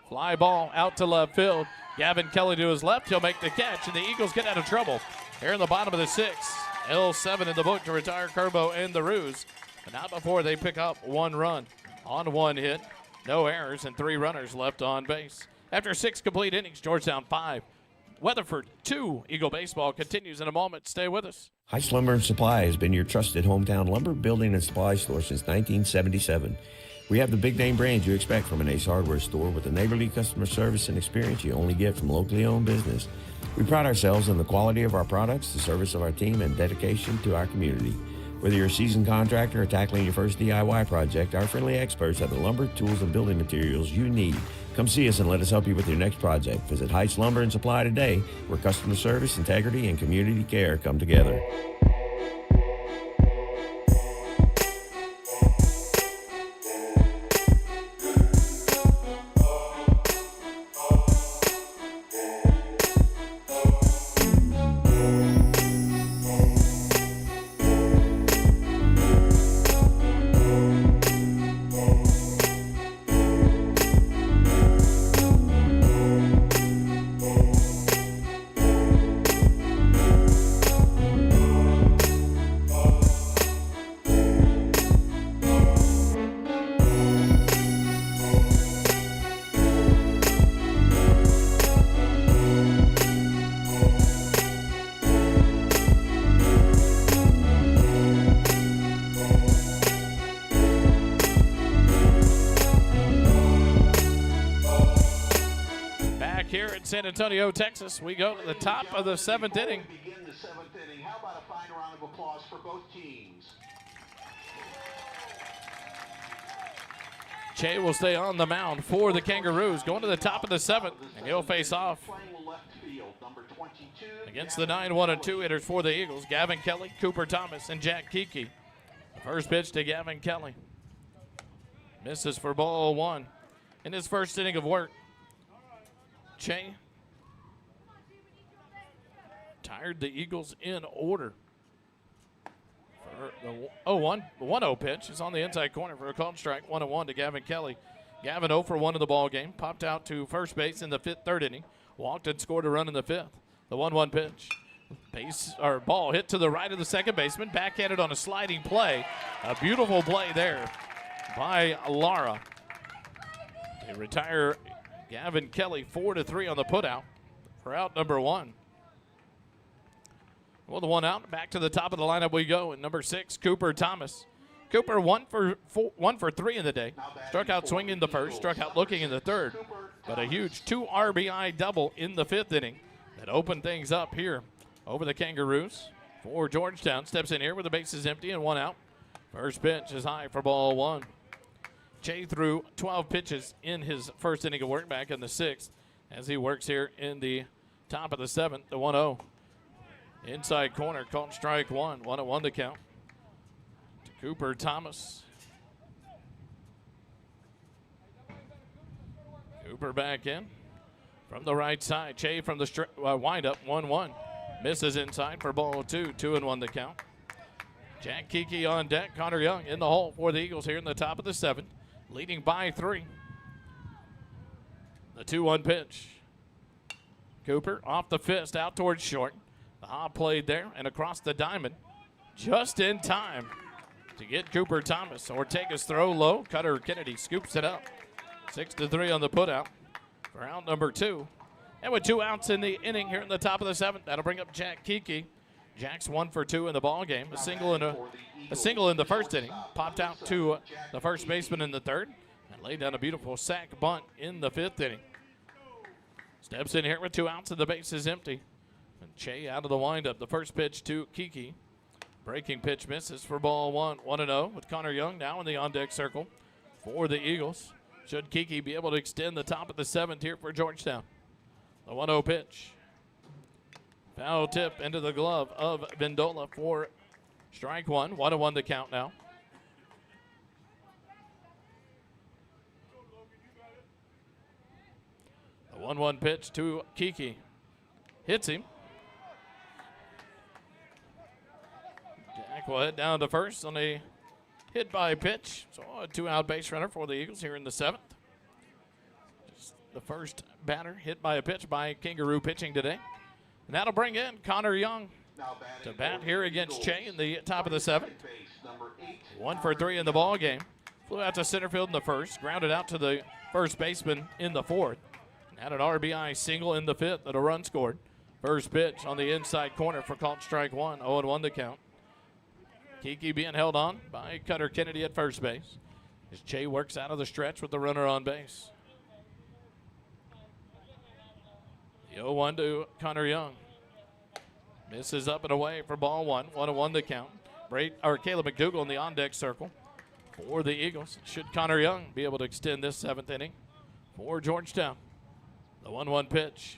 Fly ball out to left field. Gavin Kelly to his left. He'll make the catch, and the Eagles get out of trouble here in the bottom of the sixth. L7 in the book to retire Curbo and the Roos, but not before they pick up 1 run on 1 hit. No errors and 3 runners left on base. After 6 complete innings, Georgetown 5, Weatherford 2. Eagle baseball continues in a moment. Stay with us. Heights Lumber and Supply has been your trusted hometown lumber building and supply store since 1977. We have the big name brands you expect from an Ace Hardware store with the neighborly customer service and experience you only get from locally owned business. We pride ourselves on the quality of our products, the service of our team, and dedication to our community. Whether you're a seasoned contractor or tackling your first DIY project, our friendly experts have the lumber, tools, and building materials you need. Come see us and let us help you with your next project. Visit Heights Lumber and Supply today, where customer service, integrity, and community care come together. Here in San Antonio, Texas, we go to the top of the 7th inning. Begin the 7th inning. How about a fine round of applause for both teams? Che will stay on the mound for the Kangaroos, going to the top of the 7th, and he'll face off Playing left field, number 22 against the 9-1 and 2 hitters for the Eagles, Gavin Kelly, Cooper Thomas, and Jack Kiki. The first pitch to Gavin Kelly. Misses for ball 1 in his first inning of work. Che tired the Eagles in order. For the 1-0 pitch is on the inside corner for a called strike. 1-1 to Gavin Kelly. Gavin 0 for 1 in the ball game. Popped out to first base in the third inning. Walked and scored a run in the 5th. The 1-1 pitch. Ball hit to the right of the second baseman. Backhanded on a sliding play. A beautiful play there by Lara. They retire Gavin Kelly 4-3 on the putout for out number 1. Well, the 1 out, back to the top of the lineup we go. And number 6, Cooper Thomas. Cooper 1 for 3 in the day. Struck out swinging the first, struck out looking in the third. But a huge 2 RBI double in the 5th inning that opened things up here over the Kangaroos. For Georgetown, steps in here with the bases empty and 1 out. First pitch is high for ball 1. Che threw 12 pitches in his first inning of work back in the 6th as he works here in the top of the 7th, the 1-0. Inside corner, called strike 1, 1-1 to count. To Cooper Thomas. Cooper back in from the right side. Che from the windup, 1-1. Misses inside for ball 2, 2-1 to count. Jack Kiki on deck, Connor Young in the hole for the Eagles here in the top of the 7th. Leading by 3. The 2-1 pitch. Cooper off the fist, out towards short. The hop played there and across the diamond. Just in time to get Cooper Thomas. Ortega's throw low. Cutter Kennedy scoops it up. 6-3 on the putout for out number 2. And with 2 outs in the inning here in the top of the 7th, that'll bring up Jack Kiki. Jack's 1 for 2 in the ball game. A single in the first inning. Popped out to the first baseman in the 3rd and laid down a beautiful sac bunt in the 5th inning. Steps in here with 2 outs and the base is empty. And Che out of the windup. The first pitch to Kiki. Breaking pitch misses for ball 1. 1-0 with Connor Young now in the on-deck circle for the Eagles. Should Kiki be able to extend the top of the 7th here for Georgetown. The 1-0 pitch. Foul tip into the glove of Vendola for strike 1. 1-1 to count now. The 1-1 pitch to Kiki. Hits him. Jack will head down to first on a hit by pitch. So a 2-out base runner for the Eagles here in the 7th. Just the first batter hit by a pitch by Kangaroo pitching today. And that'll bring in Connor Young to bat here against Che in the top of the 7th. 1 for 3 in the ball game. Flew out to center field in the first, grounded out to the first baseman in the 4th. And had an RBI single in the 5th and a run scored. First pitch on the inside corner for called strike 1, 0-1 to count. Kiki being held on by Cutter Kennedy at first base as Che works out of the stretch with the runner on base. The 0-1 to Connor Young. Misses up and away for ball 1, 1-1 to count. Caleb McDougall in the on-deck circle for the Eagles. Should Connor Young be able to extend this 7th inning for Georgetown. The 1-1 pitch.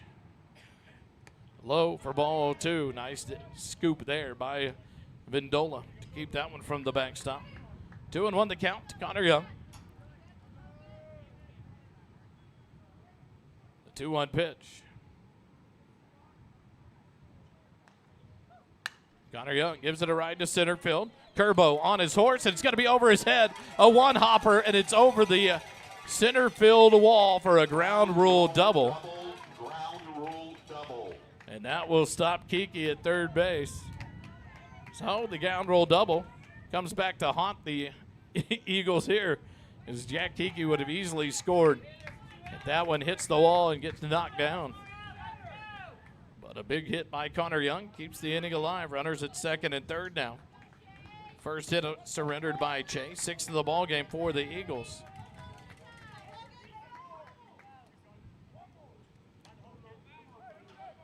Low for ball 2. Nice scoop there by Vindola to keep that one from the backstop. 2-1 to count to Connor Young. The 2-1 pitch. Connor Young gives it a ride to center field. Curbo on his horse, and it's going to be over his head. A one-hopper, and it's over the center field wall for a ground rule double. And that will stop Kiki at third base. So the ground rule double comes back to haunt the Eagles here, as Jack Kiki would have easily scored if that one hits the wall and gets knocked down. But a big hit by Connor Young keeps the inning alive. Runners at second and third now. First hit surrendered by Che. 6th of the ball game for the Eagles.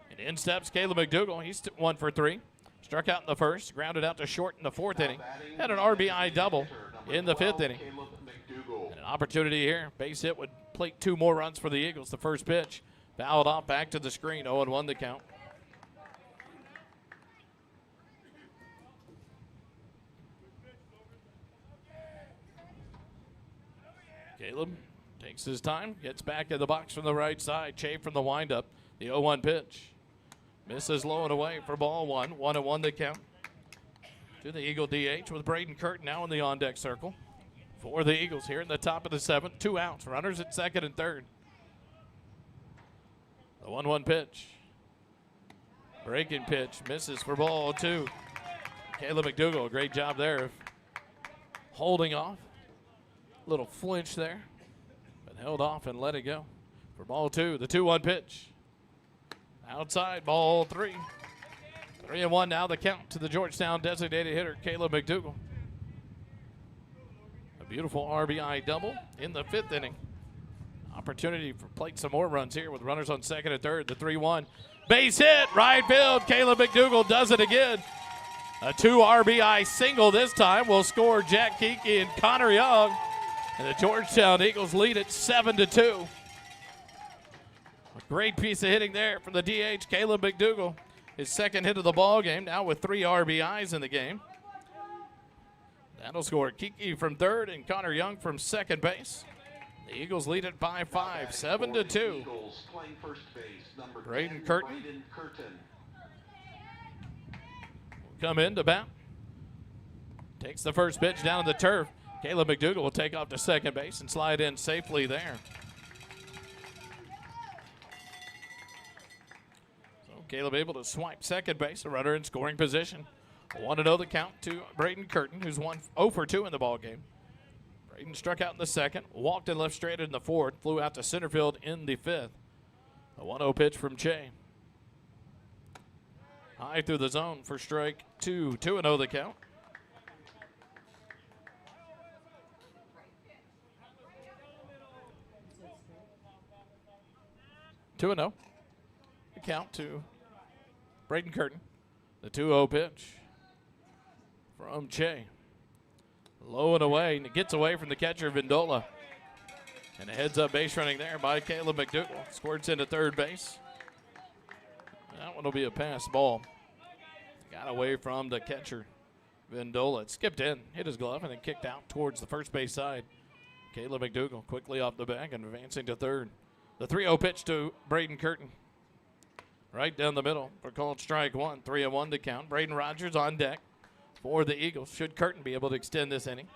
And in steps Caleb McDougall. He's 1 for 3. Struck out in the first, grounded out to short in the 4th inning. Had an RBI double in the 5th inning. And an opportunity here. Base hit would plate 2 more runs for the Eagles. The first pitch fouled off back to the screen. 0-1 the count. Caleb takes his time, gets back in the box from the right side. Che from the windup. The 0-1 pitch. Misses low and away for ball 1. 1-1 the count. To the Eagle DH with Braden Curtin now in the on-deck circle. For the Eagles here in the top of the 7th. 2 outs. Runners at second and third. The 1-1 pitch. Breaking pitch. Misses for ball 2. Caleb McDougall, great job there of holding off. Little flinch there, but held off and let it go. For ball 2, the 2-1 pitch. Outside, ball 3. 3-1 now the count to the Georgetown designated hitter, Caleb McDougall. A beautiful RBI double in the 5th inning. Opportunity for plate some more runs here with runners on second and third. The 3-1. Base hit, right field. Caleb McDougall does it again. A 2 RBI single this time will score Jack Kiki and Connor Young. And the Georgetown Eagles lead it 7-2. A great piece of hitting there from the DH, Caleb McDougall. His second hit of the ball game, now with 3 RBIs in the game. That'll score Kiki from third and Connor Young from second base. The Eagles lead it by 5, 7-2. Braden Curtin will come in to bat. Takes the first pitch down to the turf. Caleb McDougall will take off to second base and slide in safely there. So Caleb able to swipe second base, a runner in scoring position. 1-0 the count to Braden Curtin, who's 0 for 2 in the ball game. Braden struck out in the second, walked and left straight in the 4th, flew out to center field in the 5th. A 1-0 pitch from Che. High through the zone for strike 2. 2-0 the count. The 2-0. The count to Braden Curtin. The 2-0 pitch from Che. Low and away, and it gets away from the catcher, Vindola. And a heads-up base running there by Caleb McDougall. Squirts into third base. That one will be a pass ball. Got away from the catcher, Vindola. It skipped in, hit his glove, and then kicked out towards the first base side. Caleb McDougall quickly off the back and advancing to third. The 3-0 pitch to Braden Curtin. Right down the middle for called strike one. 3-1 to count. Braden Rogers on deck for the Eagles. Should Curtin be able to extend this inning?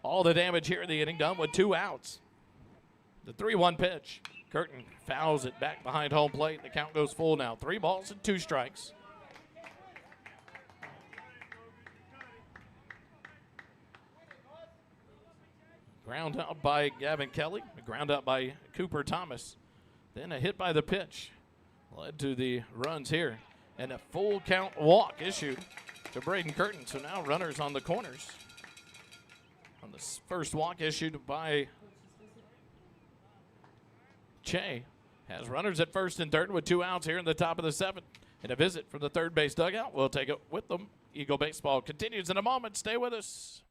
All the damage here in the inning done with 2 outs. The 3-1 pitch. Curtin fouls it back behind home plate. The count goes full now. 3 balls and 2 strikes. Ground out by Gavin Kelly. Ground out by Cooper Thomas. Then a hit by the pitch led to the runs here. And a full count walk issued to Braden Curtin. So now runners on the corners. On the first walk issued by Che. Has runners at first and third with 2 outs here in the top of the 7th. And a visit from the third base dugout. We'll take it with them. Eagle Baseball continues in a moment. Stay with us.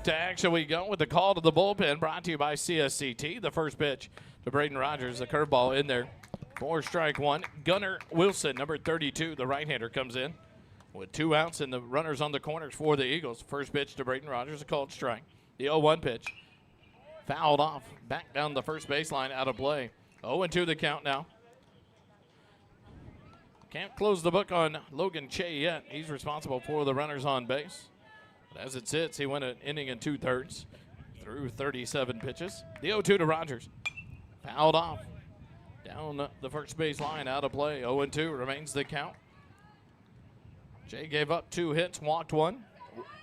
Action we go with the call to the bullpen, brought to you by CSCT. The first pitch to Braden Rogers, the curveball in there for strike one. Gunnar Wilson, number 32, the right-hander, comes in with 2 outs and the runners on the corners for the Eagles. First pitch to Braden Rogers, a called strike. The 0-1 pitch fouled off, back down the first baseline, out of play. 0-2 the count now. Can't close the book on Logan Che yet. He's responsible for the runners on base. As it sits, he went an inning and 2/3 through 37 pitches. The 0-2 to Rogers. Fouled off. Down the first base line, out of play. 0-2 remains the count. Jay gave up 2 hits, walked 1,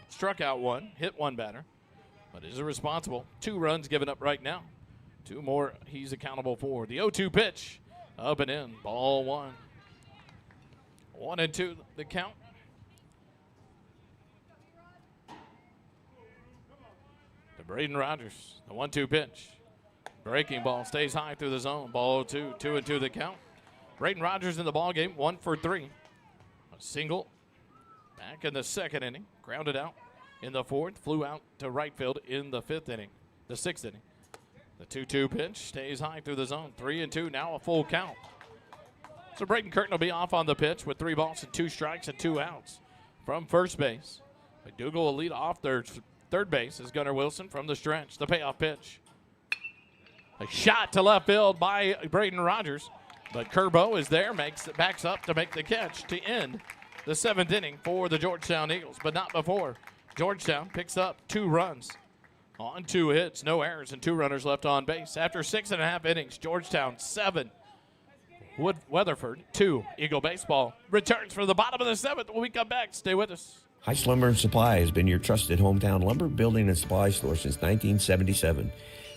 struck out 1, hit 1 batter. But is responsible. 2 runs given up right now. 2 more he's accountable for. The 0-2 pitch. Up and in. Ball 1. 1-2 the count. Braden Rogers, the 1-2 pitch. Breaking ball stays high through the zone. Ball 0-2, 2-2 the count. Braden Rogers in the ball game, 1 for 3. A single back in the 2nd inning. Grounded out in the 4th. Flew out to right field in the 5th inning, the 6th inning. The 2-2 pitch stays high through the zone. 3-2, now a full count. So Braden Curtin will be off on the pitch with 3 balls and 2 strikes and 2 outs from first base. McDougal will lead off their third base is Gunnar Wilson from the stretch. The payoff pitch. A shot to left field by Braden Rogers, but Kerbo is there, backs up to make the catch to end the 7th inning for the Georgetown Eagles, but not before Georgetown picks up 2 runs on 2 hits, no errors, and 2 runners left on base. After 6.5 innings, Georgetown 7, Weatherford 2. Eagle baseball returns for the bottom of the 7th. When we come back, stay with us. Heights Lumber and Supply has been your trusted hometown lumber building and supply store since 1977.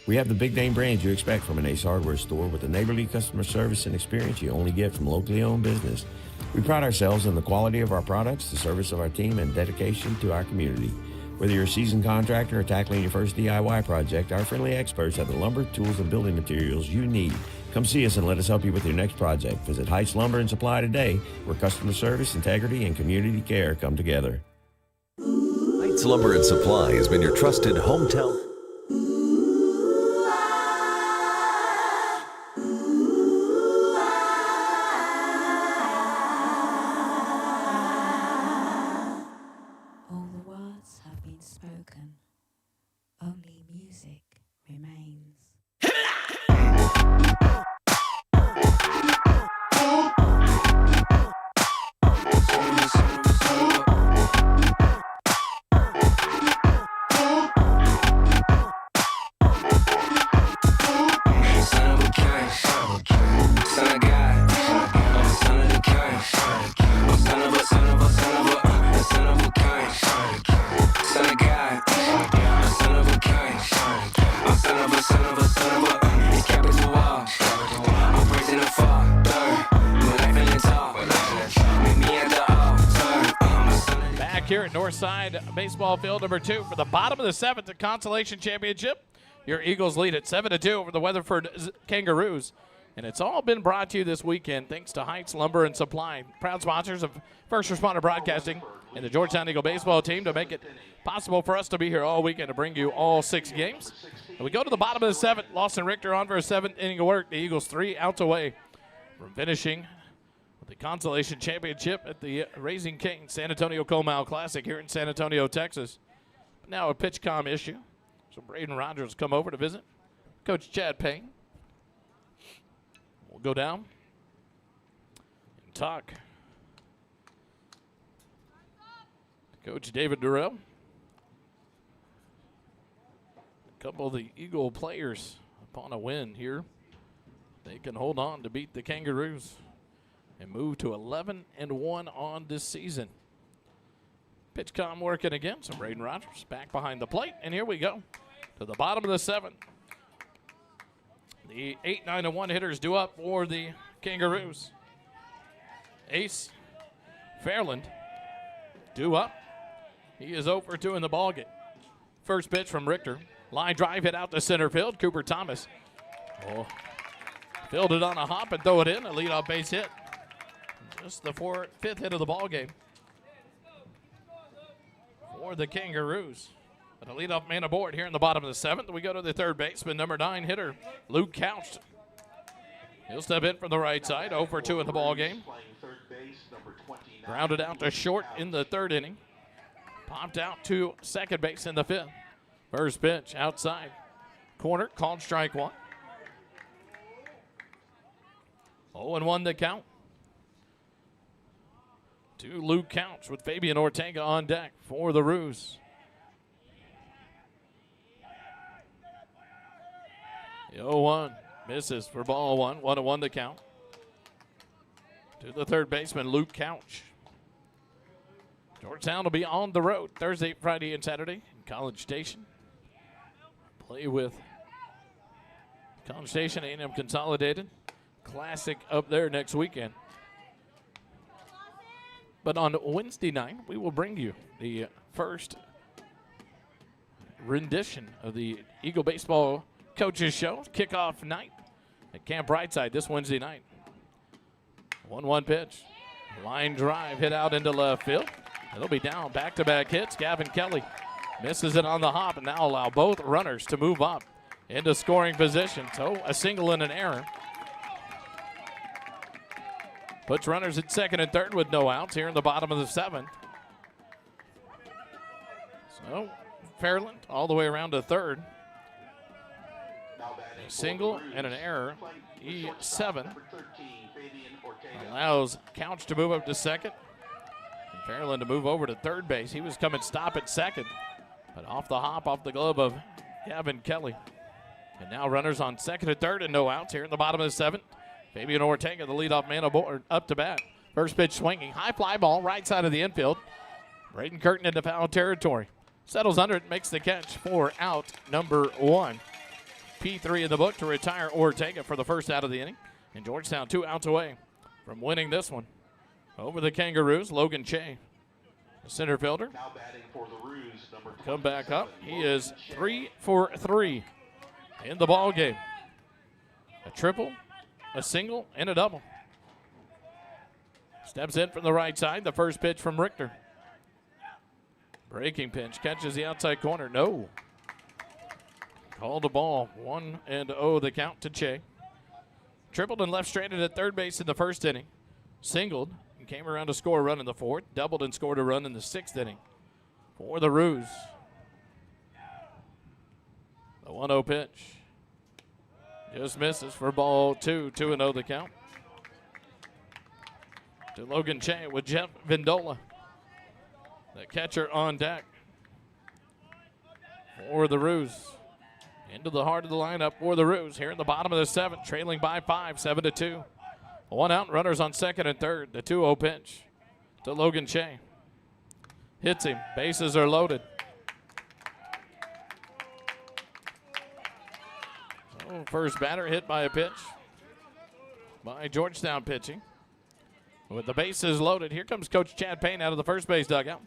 We have the big name brands you expect from an Ace Hardware store with the neighborly customer service and experience you only get from locally owned business. We pride ourselves in the quality of our products, the service of our team, and dedication to our community. Whether you're a seasoned contractor or tackling your first DIY project, our friendly experts have the lumber, tools, and building materials you need. Come see us and let us help you with your next project. Visit Heights Lumber and Supply today, where customer service, integrity, and community care come together. Heights Lumber and Supply has been your trusted hometown. All the words have been spoken. Only music remains. Here at Northside Baseball Field number 2 for the bottom of the 7th, the Consolation Championship. Your Eagles lead at 7-2 over the Weatherford Kangaroos. And it's all been brought to you this weekend thanks to Heights Lumber and Supply, proud sponsors of First Responder Broadcasting and the Georgetown Eagle baseball team, to make it possible for us to be here all weekend to bring you all 6 games. And we go to the bottom of the 7th. Lawson Richter on for a 7th inning of work. The Eagles 3 outs away from finishing the Consolation Championship at the Raising Cane's San Antonio Comal Classic here in San Antonio, Texas. Now a pitch comm issue. So Braden Rogers come over to visit Coach Chad Payne. We'll go down and talk to Coach David Durrell. A couple of the Eagle players upon a win here, they can hold on to beat the Kangaroos and move to 11-1 on this season. Pitch comm working again. So Braden Rogers back behind the plate. And here we go to the bottom of the 7th. The 8-9-1 hitters due up for the Kangaroos. Ace Fairland due up. He is 0 for 2 in the ballgame. First pitch from Richter. Line drive hit out to center field. Cooper Thomas fielded on a hop and throw it in. A leadoff base hit. Just the 5th hit of the ball game for the Kangaroos. But a leadoff man aboard here in the bottom of the 7th. We go to the third baseman, number 9 hitter, Luke Couch. He'll step in from the right side, 0 for 2 in the ball game. Grounded out to short in the 3rd inning. Popped out to second base in the 5th. First pitch outside. Corner, called strike 1. 0-1 the count. To Luke Couch with Fabian Ortega on deck for the Roos. The 0-1 misses for ball 1. 1-1 the count. To the third baseman, Luke Couch. Georgetown will be on the road Thursday, Friday, and Saturday in College Station. Play with College Station, A&M Consolidated. Classic up there next weekend. But on Wednesday night, we will bring you the first rendition of the Eagle Baseball Coaches Show, kickoff night at Camp Brightside this Wednesday night. 1-1 pitch. Line drive hit out into left field. It'll be down. Back-to-back hits. Gavin Kelly misses it on the hop and now allow both runners to move up into scoring position. So a single and an error. Puts runners at second and third with no outs here in the bottom of the 7th. So Fairland all the way around to third. A single and an error. E7 allows Couch to move up to second. And Fairland to move over to third base. He was coming stop at second, but off the hop, off the glove of Gavin Kelly. And now runners on second and third and no outs here in the bottom of the seventh. Fabian Ortega, the leadoff man aboard, up to bat. First pitch swinging. High fly ball, right side of the infield. Braden Curtin into foul territory. Settles under it, makes the catch for out number 1. P3 in the book to retire Ortega for the first out of the inning. And Georgetown 2 outs away from winning this one. Over the Kangaroos, Logan Che, the center fielder. Now batting for the Roos, number Come back up. 27, He is Logan Shea. 3 for 3 in the ball game. A triple, a single, and a double. Steps in from the right side. The first pitch from Richter. Breaking pitch, catches the outside corner. No. Called the ball. 1-0 the count to Che. Tripled and left stranded at third base in the first inning. Singled and came around to score a run in the fourth. Doubled and scored a run in the sixth inning for the Roos. The 1-0 pitch. Just misses for ball 2. 2-0 the count. To Logan Che with Jeff Vindola, the catcher on deck for the Roos. Into the heart of the lineup for the Roos here in the bottom of the seventh, trailing by 5, 7-2. 1 out, runners on second and third. The 2-0 pitch to Logan Che. Hits him, bases are loaded. So first batter hit by a pitch by Georgetown pitching. With the bases loaded, here comes Coach Chad Payne out of the first base dugout.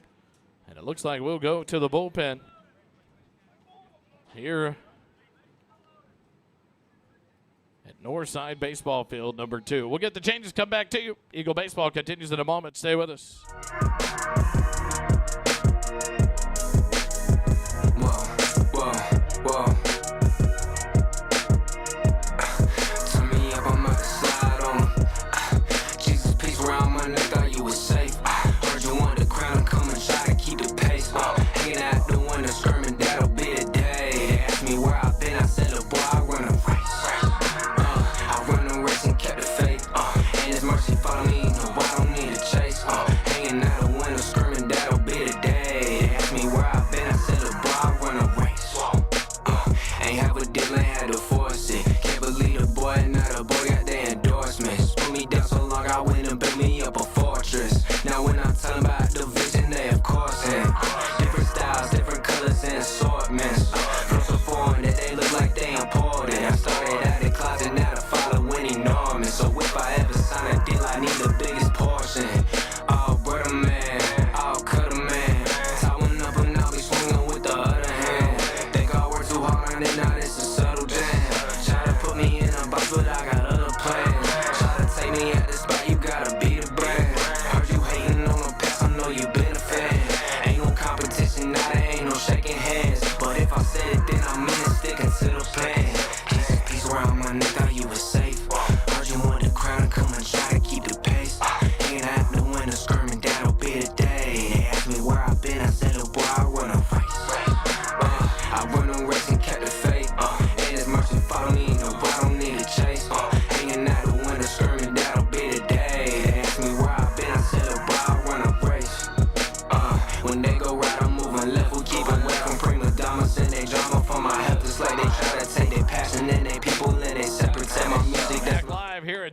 And it looks like we'll go to the bullpen here at Northside Baseball Field number 2. We'll get the changes, come back to you. Eagle Baseball continues in a moment. Stay with us.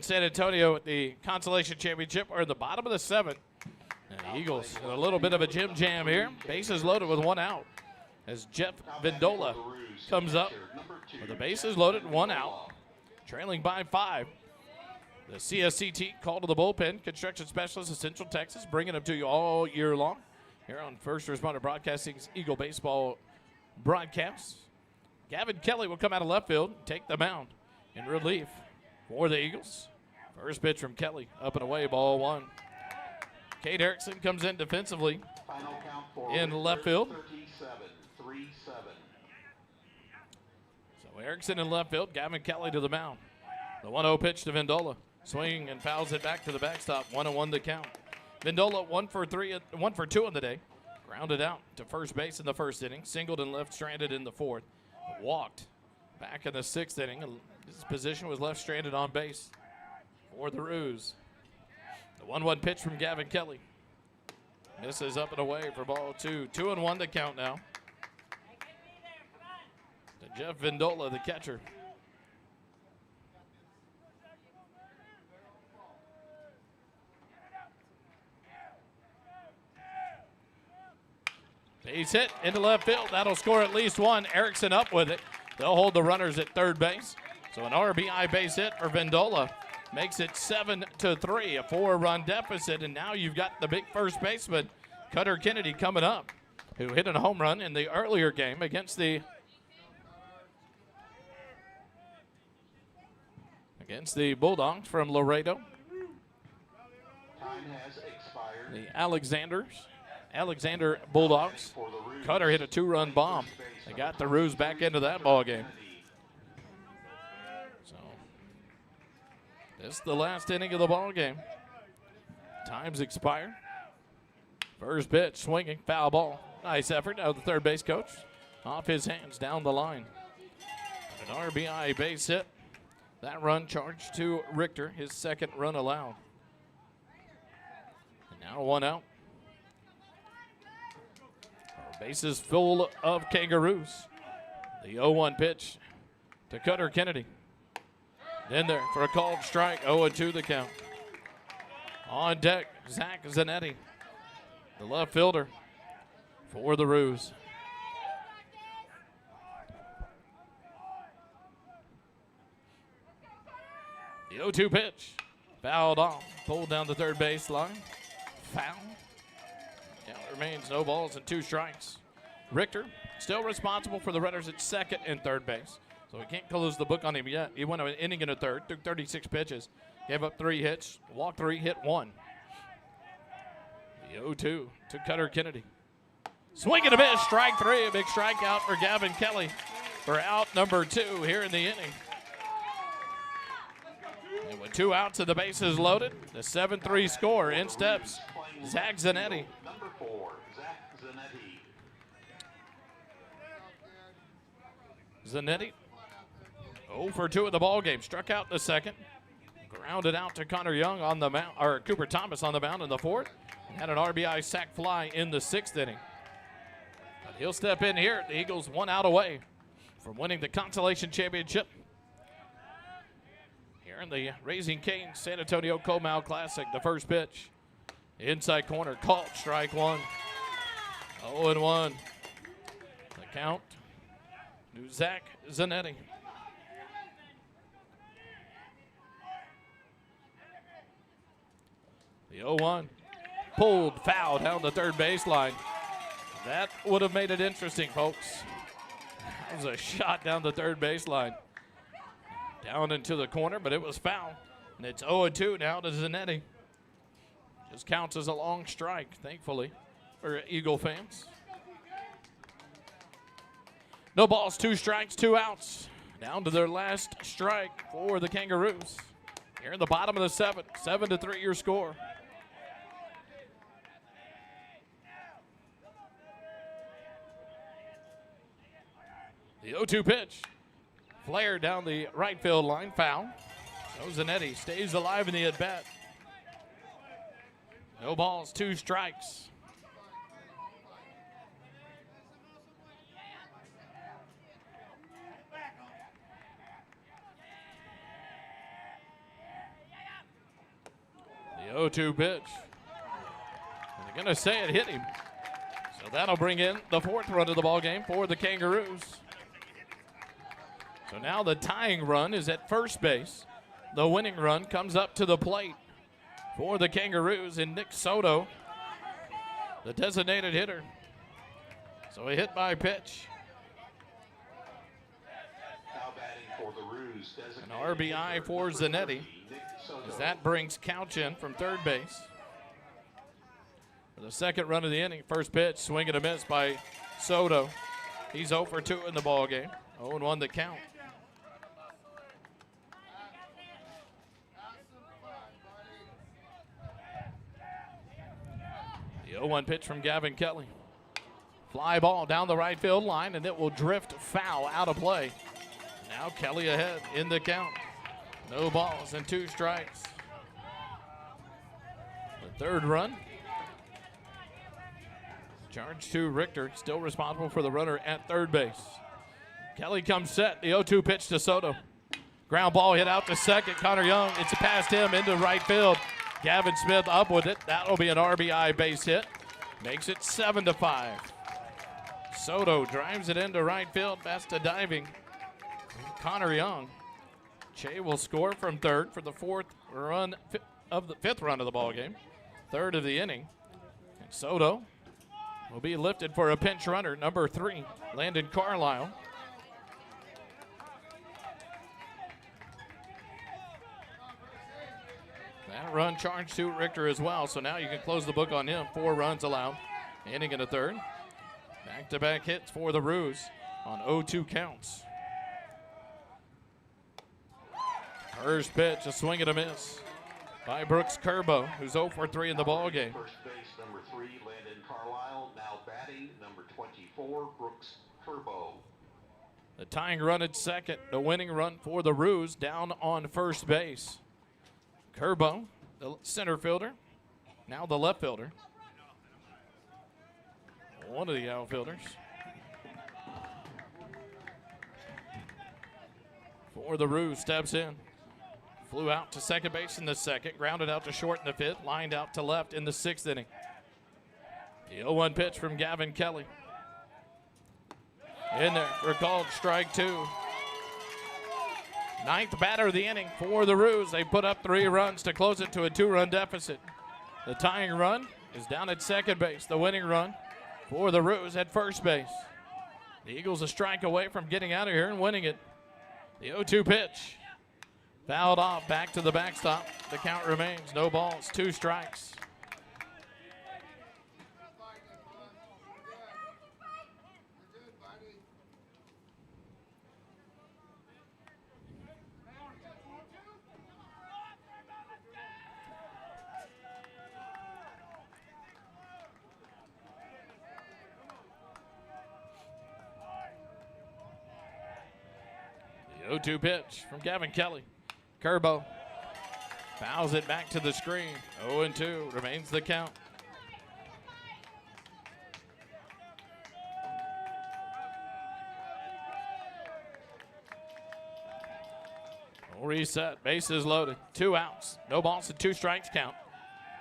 San Antonio at the Consolation Championship are in the bottom of the seventh. And the Eagles in a little bit of a gym jam here. Bases loaded with 1 out as Jeff Vindola comes up with the bases loaded, 1 out, trailing by 5. The CSCT call to the bullpen, construction specialist of Central Texas, bringing them to you all year long here on First Responder Broadcasting's Eagle Baseball broadcast. Gavin Kelly will come out of left field, take the mound in relief for the Eagles. First pitch from Kelly, up and away, ball 1. Cade Erickson comes in defensively in left field. 37-3-7. So Erickson in left field, Gavin Kelly to the mound. The 1-0 pitch to Vindola. Swing and fouls it back to the backstop. 1-1 the count. Vindola 1 for 2 on the day. Grounded out to first base in the first inning. Singled and left stranded in the fourth. Walked back in the sixth inning. His position was left stranded on base for the Roos. The 1-1 pitch from Gavin Kelly. This is up and away for ball 2. 2-1 the count now. To Jeff Vindola, the catcher. Base hit into left field. That'll score at least one. Erickson up with it. They'll hold the runners at third base. So an RBI base hit for Vindola makes it 7-3, a 4-run deficit. And now you've got the big first baseman, Cutter Kennedy, coming up, who hit a home run in the earlier game against the Bulldogs from Laredo. Time has expired. The Alexander Bulldogs. Cutter hit a 2-run bomb. They got the Roos back into that ball game. So this is the last inning of the ball game. Time's expired. First pitch, swinging, foul ball. Nice effort out of the third base coach. Off his hands, down the line. An RBI base hit. That run charged to Richter, his second run allowed. And now one out. Bases full of Kangaroos. The 0-1 pitch to Cutter Kennedy. In there for a called strike, 0-2 the count. On deck, Zach Zanetti, the left fielder for the Roos. The 0-2 pitch, fouled off, pulled down the third base line. Foul. Count remains no balls and 2 strikes. Richter still responsible for the runners at second and third base. So we can't close the book on him yet. He went an inning and a third, took 36 pitches, gave up 3 hits, walked 3, hit 1. The 0-2 to Cutter Kennedy. Swing and a miss, strike 3, a big strikeout for Gavin Kelly for out number 2 here in the inning. And with 2 outs and the bases loaded, the 7-3 score. In steps Zach Zanetti. Number 4, Zach Zanetti. Zanetti 0 for 2 in the ball game. Struck out in the second. Grounded out to Connor Young on the mound, or Cooper Thomas on the mound in the fourth. And had an RBI sac fly in the 6th inning. But he'll step in here. The Eagles 1 out away from winning the Consolation Championship here in the Raising Cane's San Antonio Comal Classic. The first pitch, inside corner, called strike 1. 0-1. The count to Zach Zanetti. The 0-1 pulled foul down the third baseline. That would have made it interesting, folks. That was a shot down the third baseline. Down into the corner, but it was foul. And it's 0-2 now to Zanetti. Just counts as a long strike, thankfully, for Eagle fans. No balls, 2 strikes, 2 outs. Down to their last strike for the Kangaroos. Here in the bottom of the 7th, 7-3 your score. The 0-2 pitch, flared down the right field line, foul. So Zanetti stays alive in the at-bat. No balls, 2 strikes. The 0-2 pitch. And they're going to say it hit him. So that'll bring in the 4th run of the ball game for the Kangaroos. So now the tying run is at first base. The winning run comes up to the plate for the Kangaroos, and Nick Soto, the designated hitter. So a hit by pitch. Now batting for the Roos, An designated RBI hitter, for number Zanetti, 30, Nick Soto. as that brings Couch in from third base. For the second run of the inning, first pitch, swing and a miss by Soto. He's 0 for 2 in the ball game. 0-1 the count. The 0-1 pitch from Gavin Kelly. Fly ball down the right field line, and it will drift foul out of play. Now Kelly ahead in the count. No balls and 2 strikes. The third run Charge to Richter, still responsible for the runner at third base. Kelly comes set. The 0-2 pitch to Soto. Ground ball hit out to second. Connor Young, it's past him into right field. Gavin Smith up with it. That'll be an RBI base hit. Makes it 7-5. Soto drives it into right field. Best to diving. Connor Young. Che will score from third for the fifth run of the ball game. Third of the inning. And Soto will be lifted for a pinch runner, number 3, Landon Carlisle. That run charged to Richter as well, so now you can close the book on him. 4 runs allowed, inning and a third. Back-to-back hits for the Roos on 0-2 counts. First pitch, a swing and a miss by Brooks Curbo, who's 0 for 3 in the ball game. First base, number 3, Landon Carlisle. Now batting, number 24, Brooks Curbo. The tying run at second, the winning run for the Roos down on first base. Curbo, the center fielder, now the left fielder. One of the outfielders. For the Roos, steps in. Flew out to second base in the second, grounded out to short in the fifth, lined out to left in the 6th inning. The 0-1 pitch from Gavin Kelly. In there for a called strike 2. 9th batter of the inning for the Roos. They put up 3 runs to close it to a 2-run deficit. The tying run is down at second base. The winning run for the Roos at first base. The Eagles a strike away from getting out of here and winning it. The 0-2 pitch. Fouled off, back to the backstop. The count remains, no balls, 2 strikes. The 0-2 pitch from Gavin Kelly. Curbo fouls it back to the screen. 0-2 remains the count. Reset, bases loaded, 2 outs, no balls and 2 strikes count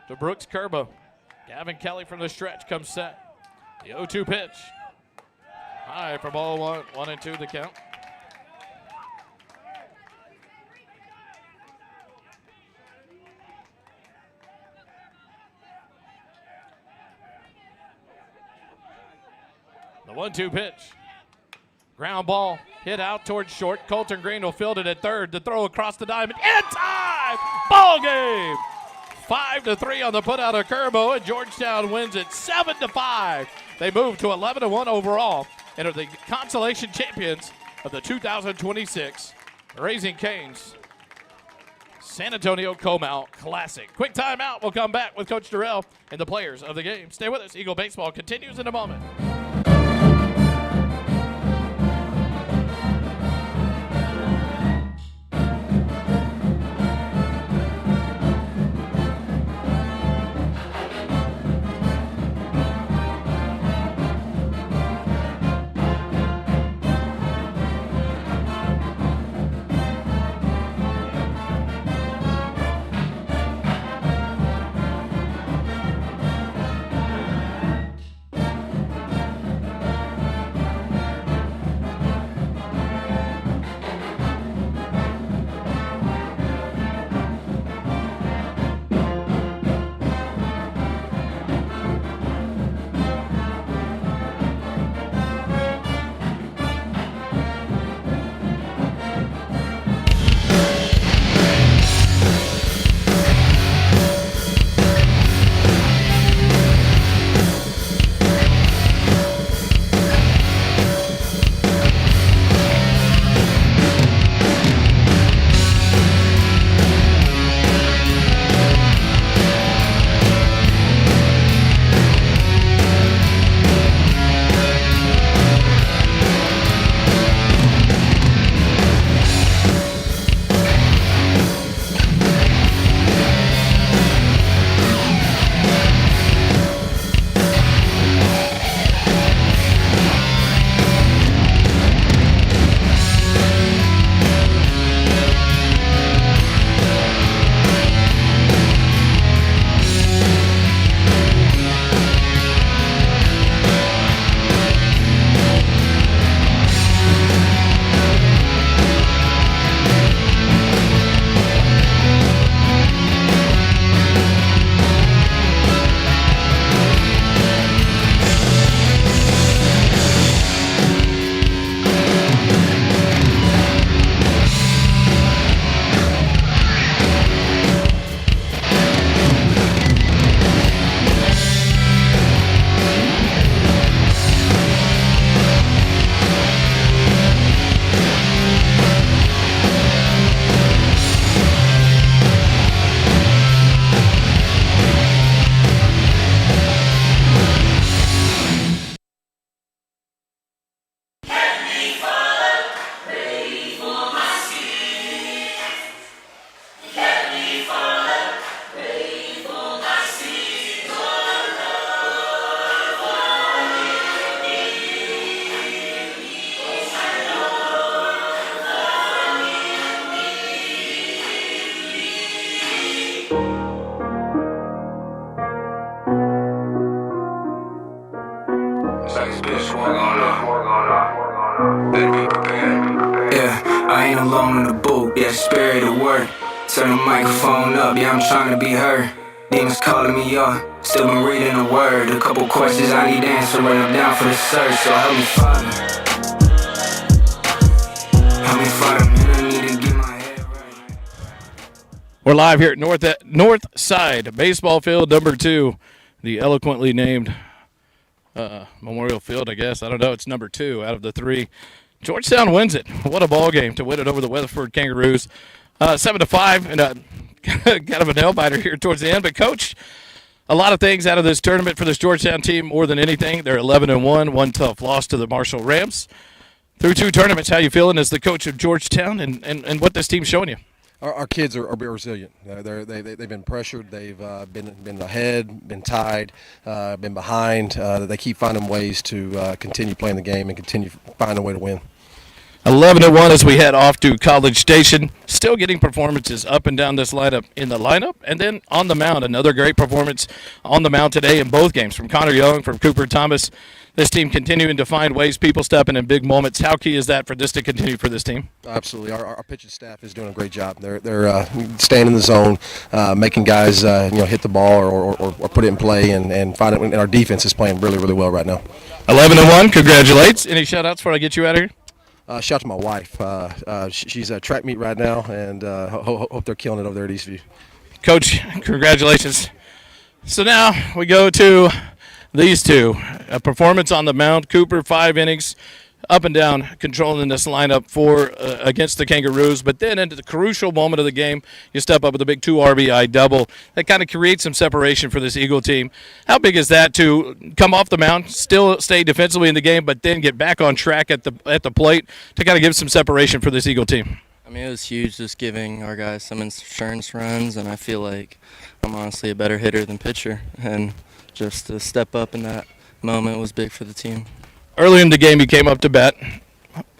to Brooks Curbo. Gavin Kelly from the stretch comes set. The 0-2 pitch. High for ball 1, 1-2 the count. The 1-2 pitch. Ground ball hit out towards short. Colton Green will field it at third. The throw across the diamond. In time! Ball game! 5-3 on the putout of Curbo, and Georgetown wins it 7-5. They move to 11-1 overall and are the Consolation champions of the 2026 Raising Cane's San Antonio Comal Classic. Quick timeout. We'll come back with Coach Durrell and the players of the game. Stay with us. Eagle Baseball continues in a moment. Better be prepared. Yeah, I ain't alone in the booth, yeah, spirit at work. Turn the microphone up, yeah, I'm trying to be heard. Demons calling me up, still been reading the word. A couple questions I need answered, write them down for the search. So help me, Father. Help me, Father, man, I need to get my head right. We're live here at Northside Baseball Field number 2, the eloquently named Memorial Field, I guess. I don't know. It's number 2 out of the 3. Georgetown wins it. What a ball game to win it over the Weatherford Kangaroos. 7-5, and kind of a nail-biter here towards the end. But, Coach, a lot of things out of this tournament for this Georgetown team more than anything. They're 11-1, one tough loss to the Marshall Rams. Through 2 tournaments, how you feeling as the coach of Georgetown and what this team's showing you? Our kids are resilient. They've been pressured. They've been ahead, been tied, been behind. They keep finding ways to continue playing the game and continue finding a way to win. 11-1 as we head off to College Station. Still getting performances up and down this lineup and then on the mound. Another great performance on the mound today in both games from Connor Young, from Cooper Thomas. This team continuing to find ways, people stepping in big moments. How key is that for this to continue for this team? Absolutely. Our pitching staff is doing a great job. They're staying in the zone, making guys hit the ball or put it in play, and find it. And our defense is playing really, really well right now. 11-1. Congratulations. Any shout-outs before I get you out of here? Shout out to my wife. She's at track meet right now, and hope they're killing it over there at Eastview. Coach, congratulations. So now we go to these two. A performance on the mound. Cooper, 5 innings, up and down, controlling this lineup against the Kangaroos. But then into the crucial moment of the game, you step up with a big 2 RBI double. That kind of creates some separation for this Eagle team. How big is that to come off the mound, still stay defensively in the game, but then get back on track at the plate to kind of give some separation for this Eagle team? I mean, it was huge just giving our guys some insurance runs, and I feel like I'm honestly a better hitter than pitcher. And just to step up in that moment was big for the team. Early in the game, you came up to bat,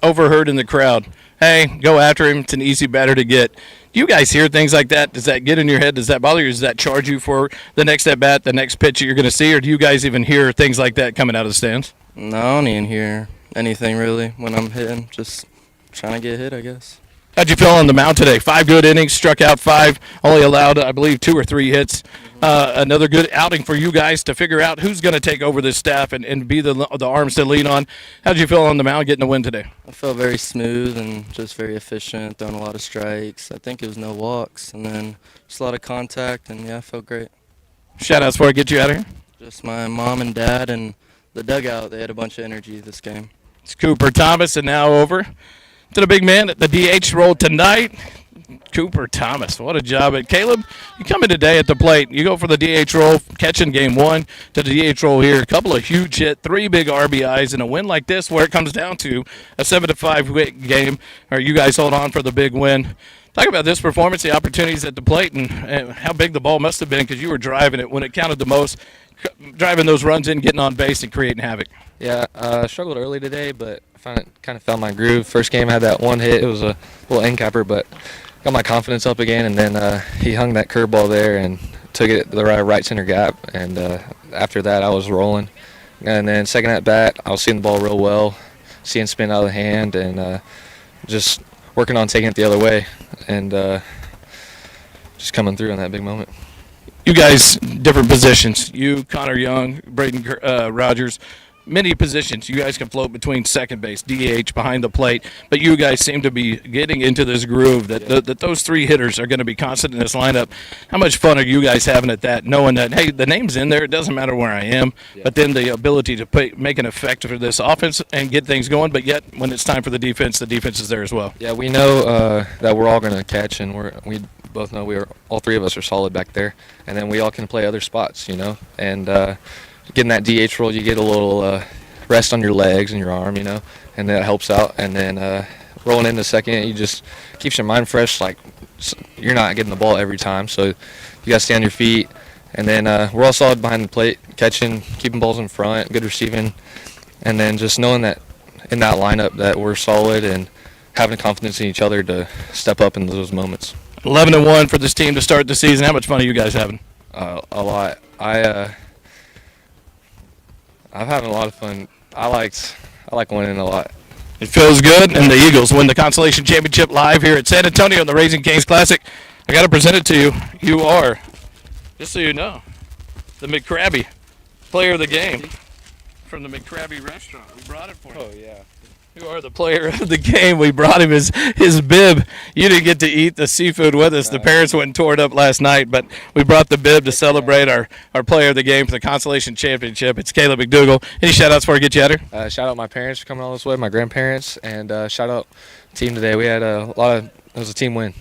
overheard in the crowd, hey, go after him, it's an easy batter to get. Do you guys hear things like that? Does that get in your head? Does that bother you? Does that charge you for the next at-bat, the next pitch that you're going to see? Or do you guys even hear things like that coming out of the stands? No, I don't even hear anything really when I'm hitting. Just trying to get hit, I guess. How'd you feel on the mound today? 5 good innings, struck out 5, only allowed, I believe, 2 or 3 hits. Another good outing for you guys to figure out who's going to take over this staff and be the arms to lean on. How'd you feel on the mound getting the win today? I felt very smooth and just very efficient, throwing a lot of strikes. I think it was no walks, and then just a lot of contact, and yeah, I felt great. Shout-outs before I get you out of here? Just my mom and dad and the dugout, they had a bunch of energy this game. It's Cooper Thomas, and now over to the big man at the DH role tonight, Cooper Thomas. What a job. Caleb, you come in today at the plate. You go for the DH role, catching game 1 to the DH role here. A couple of huge hits, 3 big RBIs, and a win like this where it comes down to a 7-5 game, or you guys hold on for the big win. Talk about this performance, the opportunities at the plate, and how big the ball must have been because you were driving it when it counted the most, driving those runs in, getting on base, and creating havoc. Yeah, I struggled early today, but I kind of found my groove. First game I had that 1 hit. It was a little end capper, but got my confidence up again, and then he hung that curveball there and took it the right center gap, and after that I was rolling. And then second at bat, I was seeing the ball real well, seeing spin out of the hand, and just working on taking it the other way, and just coming through in that big moment. You guys, different positions. You, Connor Young, Braden Rogers, many positions. You guys can float between second base, DH, behind the plate, but you guys seem to be getting into this groove that those 3 hitters are going to be constant in this lineup. How much fun are you guys having at that, knowing that, hey, the name's in there, it doesn't matter where I am, but then the ability to make an effect for this offense and get things going, but yet when it's time for the defense is there as well. Yeah, we know that we're all going to catch, and we both know all 3 of us are solid back there, and then we all can play other spots, and getting that DH role, you get a little rest on your legs and your arm, and that helps out. And then rolling into second, you just keeps your mind fresh. Like, you're not getting the ball every time, so you got to stay on your feet. And then we're all solid behind the plate, catching, keeping balls in front, good receiving. And then just knowing that in that lineup that we're solid and having confidence in each other to step up in those moments. 11-1 for this team to start the season. How much fun are you guys having? A lot. I'm having a lot of fun I like winning a lot. It feels good, and the Eagles win the Consolation Championship live here at San Antonio in the Raising Cane's Classic. I got to present it to you. You are, just so you know, the McCrabby player of the game from the McCrabby restaurant. We brought it for you. Oh, yeah. You are the player of the game. We brought him his bib. You didn't get to eat the seafood with us. The parents went and tore it up last night, but we brought the bib to celebrate our player of the game for the Consolation Championship. It's Caleb McDougal. Any shout-outs before I get you out here? Shout out my parents for coming all this way, my grandparents, and shout out team today. We had it was a team win.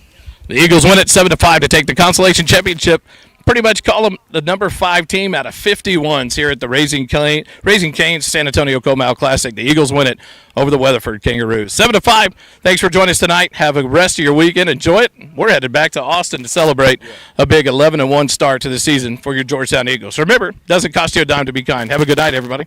The Eagles win it 7-5 to take the Consolation Championship. Pretty much call them the number 5 team out of 51s here at the Raising Cane's San Antonio Comal Classic. The Eagles win it over the Weatherford Kangaroos. 7-5. Thanks for joining us tonight. Have a rest of your weekend. Enjoy it. We're headed back to Austin to celebrate a big 11-1 start to the season for your Georgetown Eagles. Remember, it doesn't cost you a dime to be kind. Have a good night, everybody.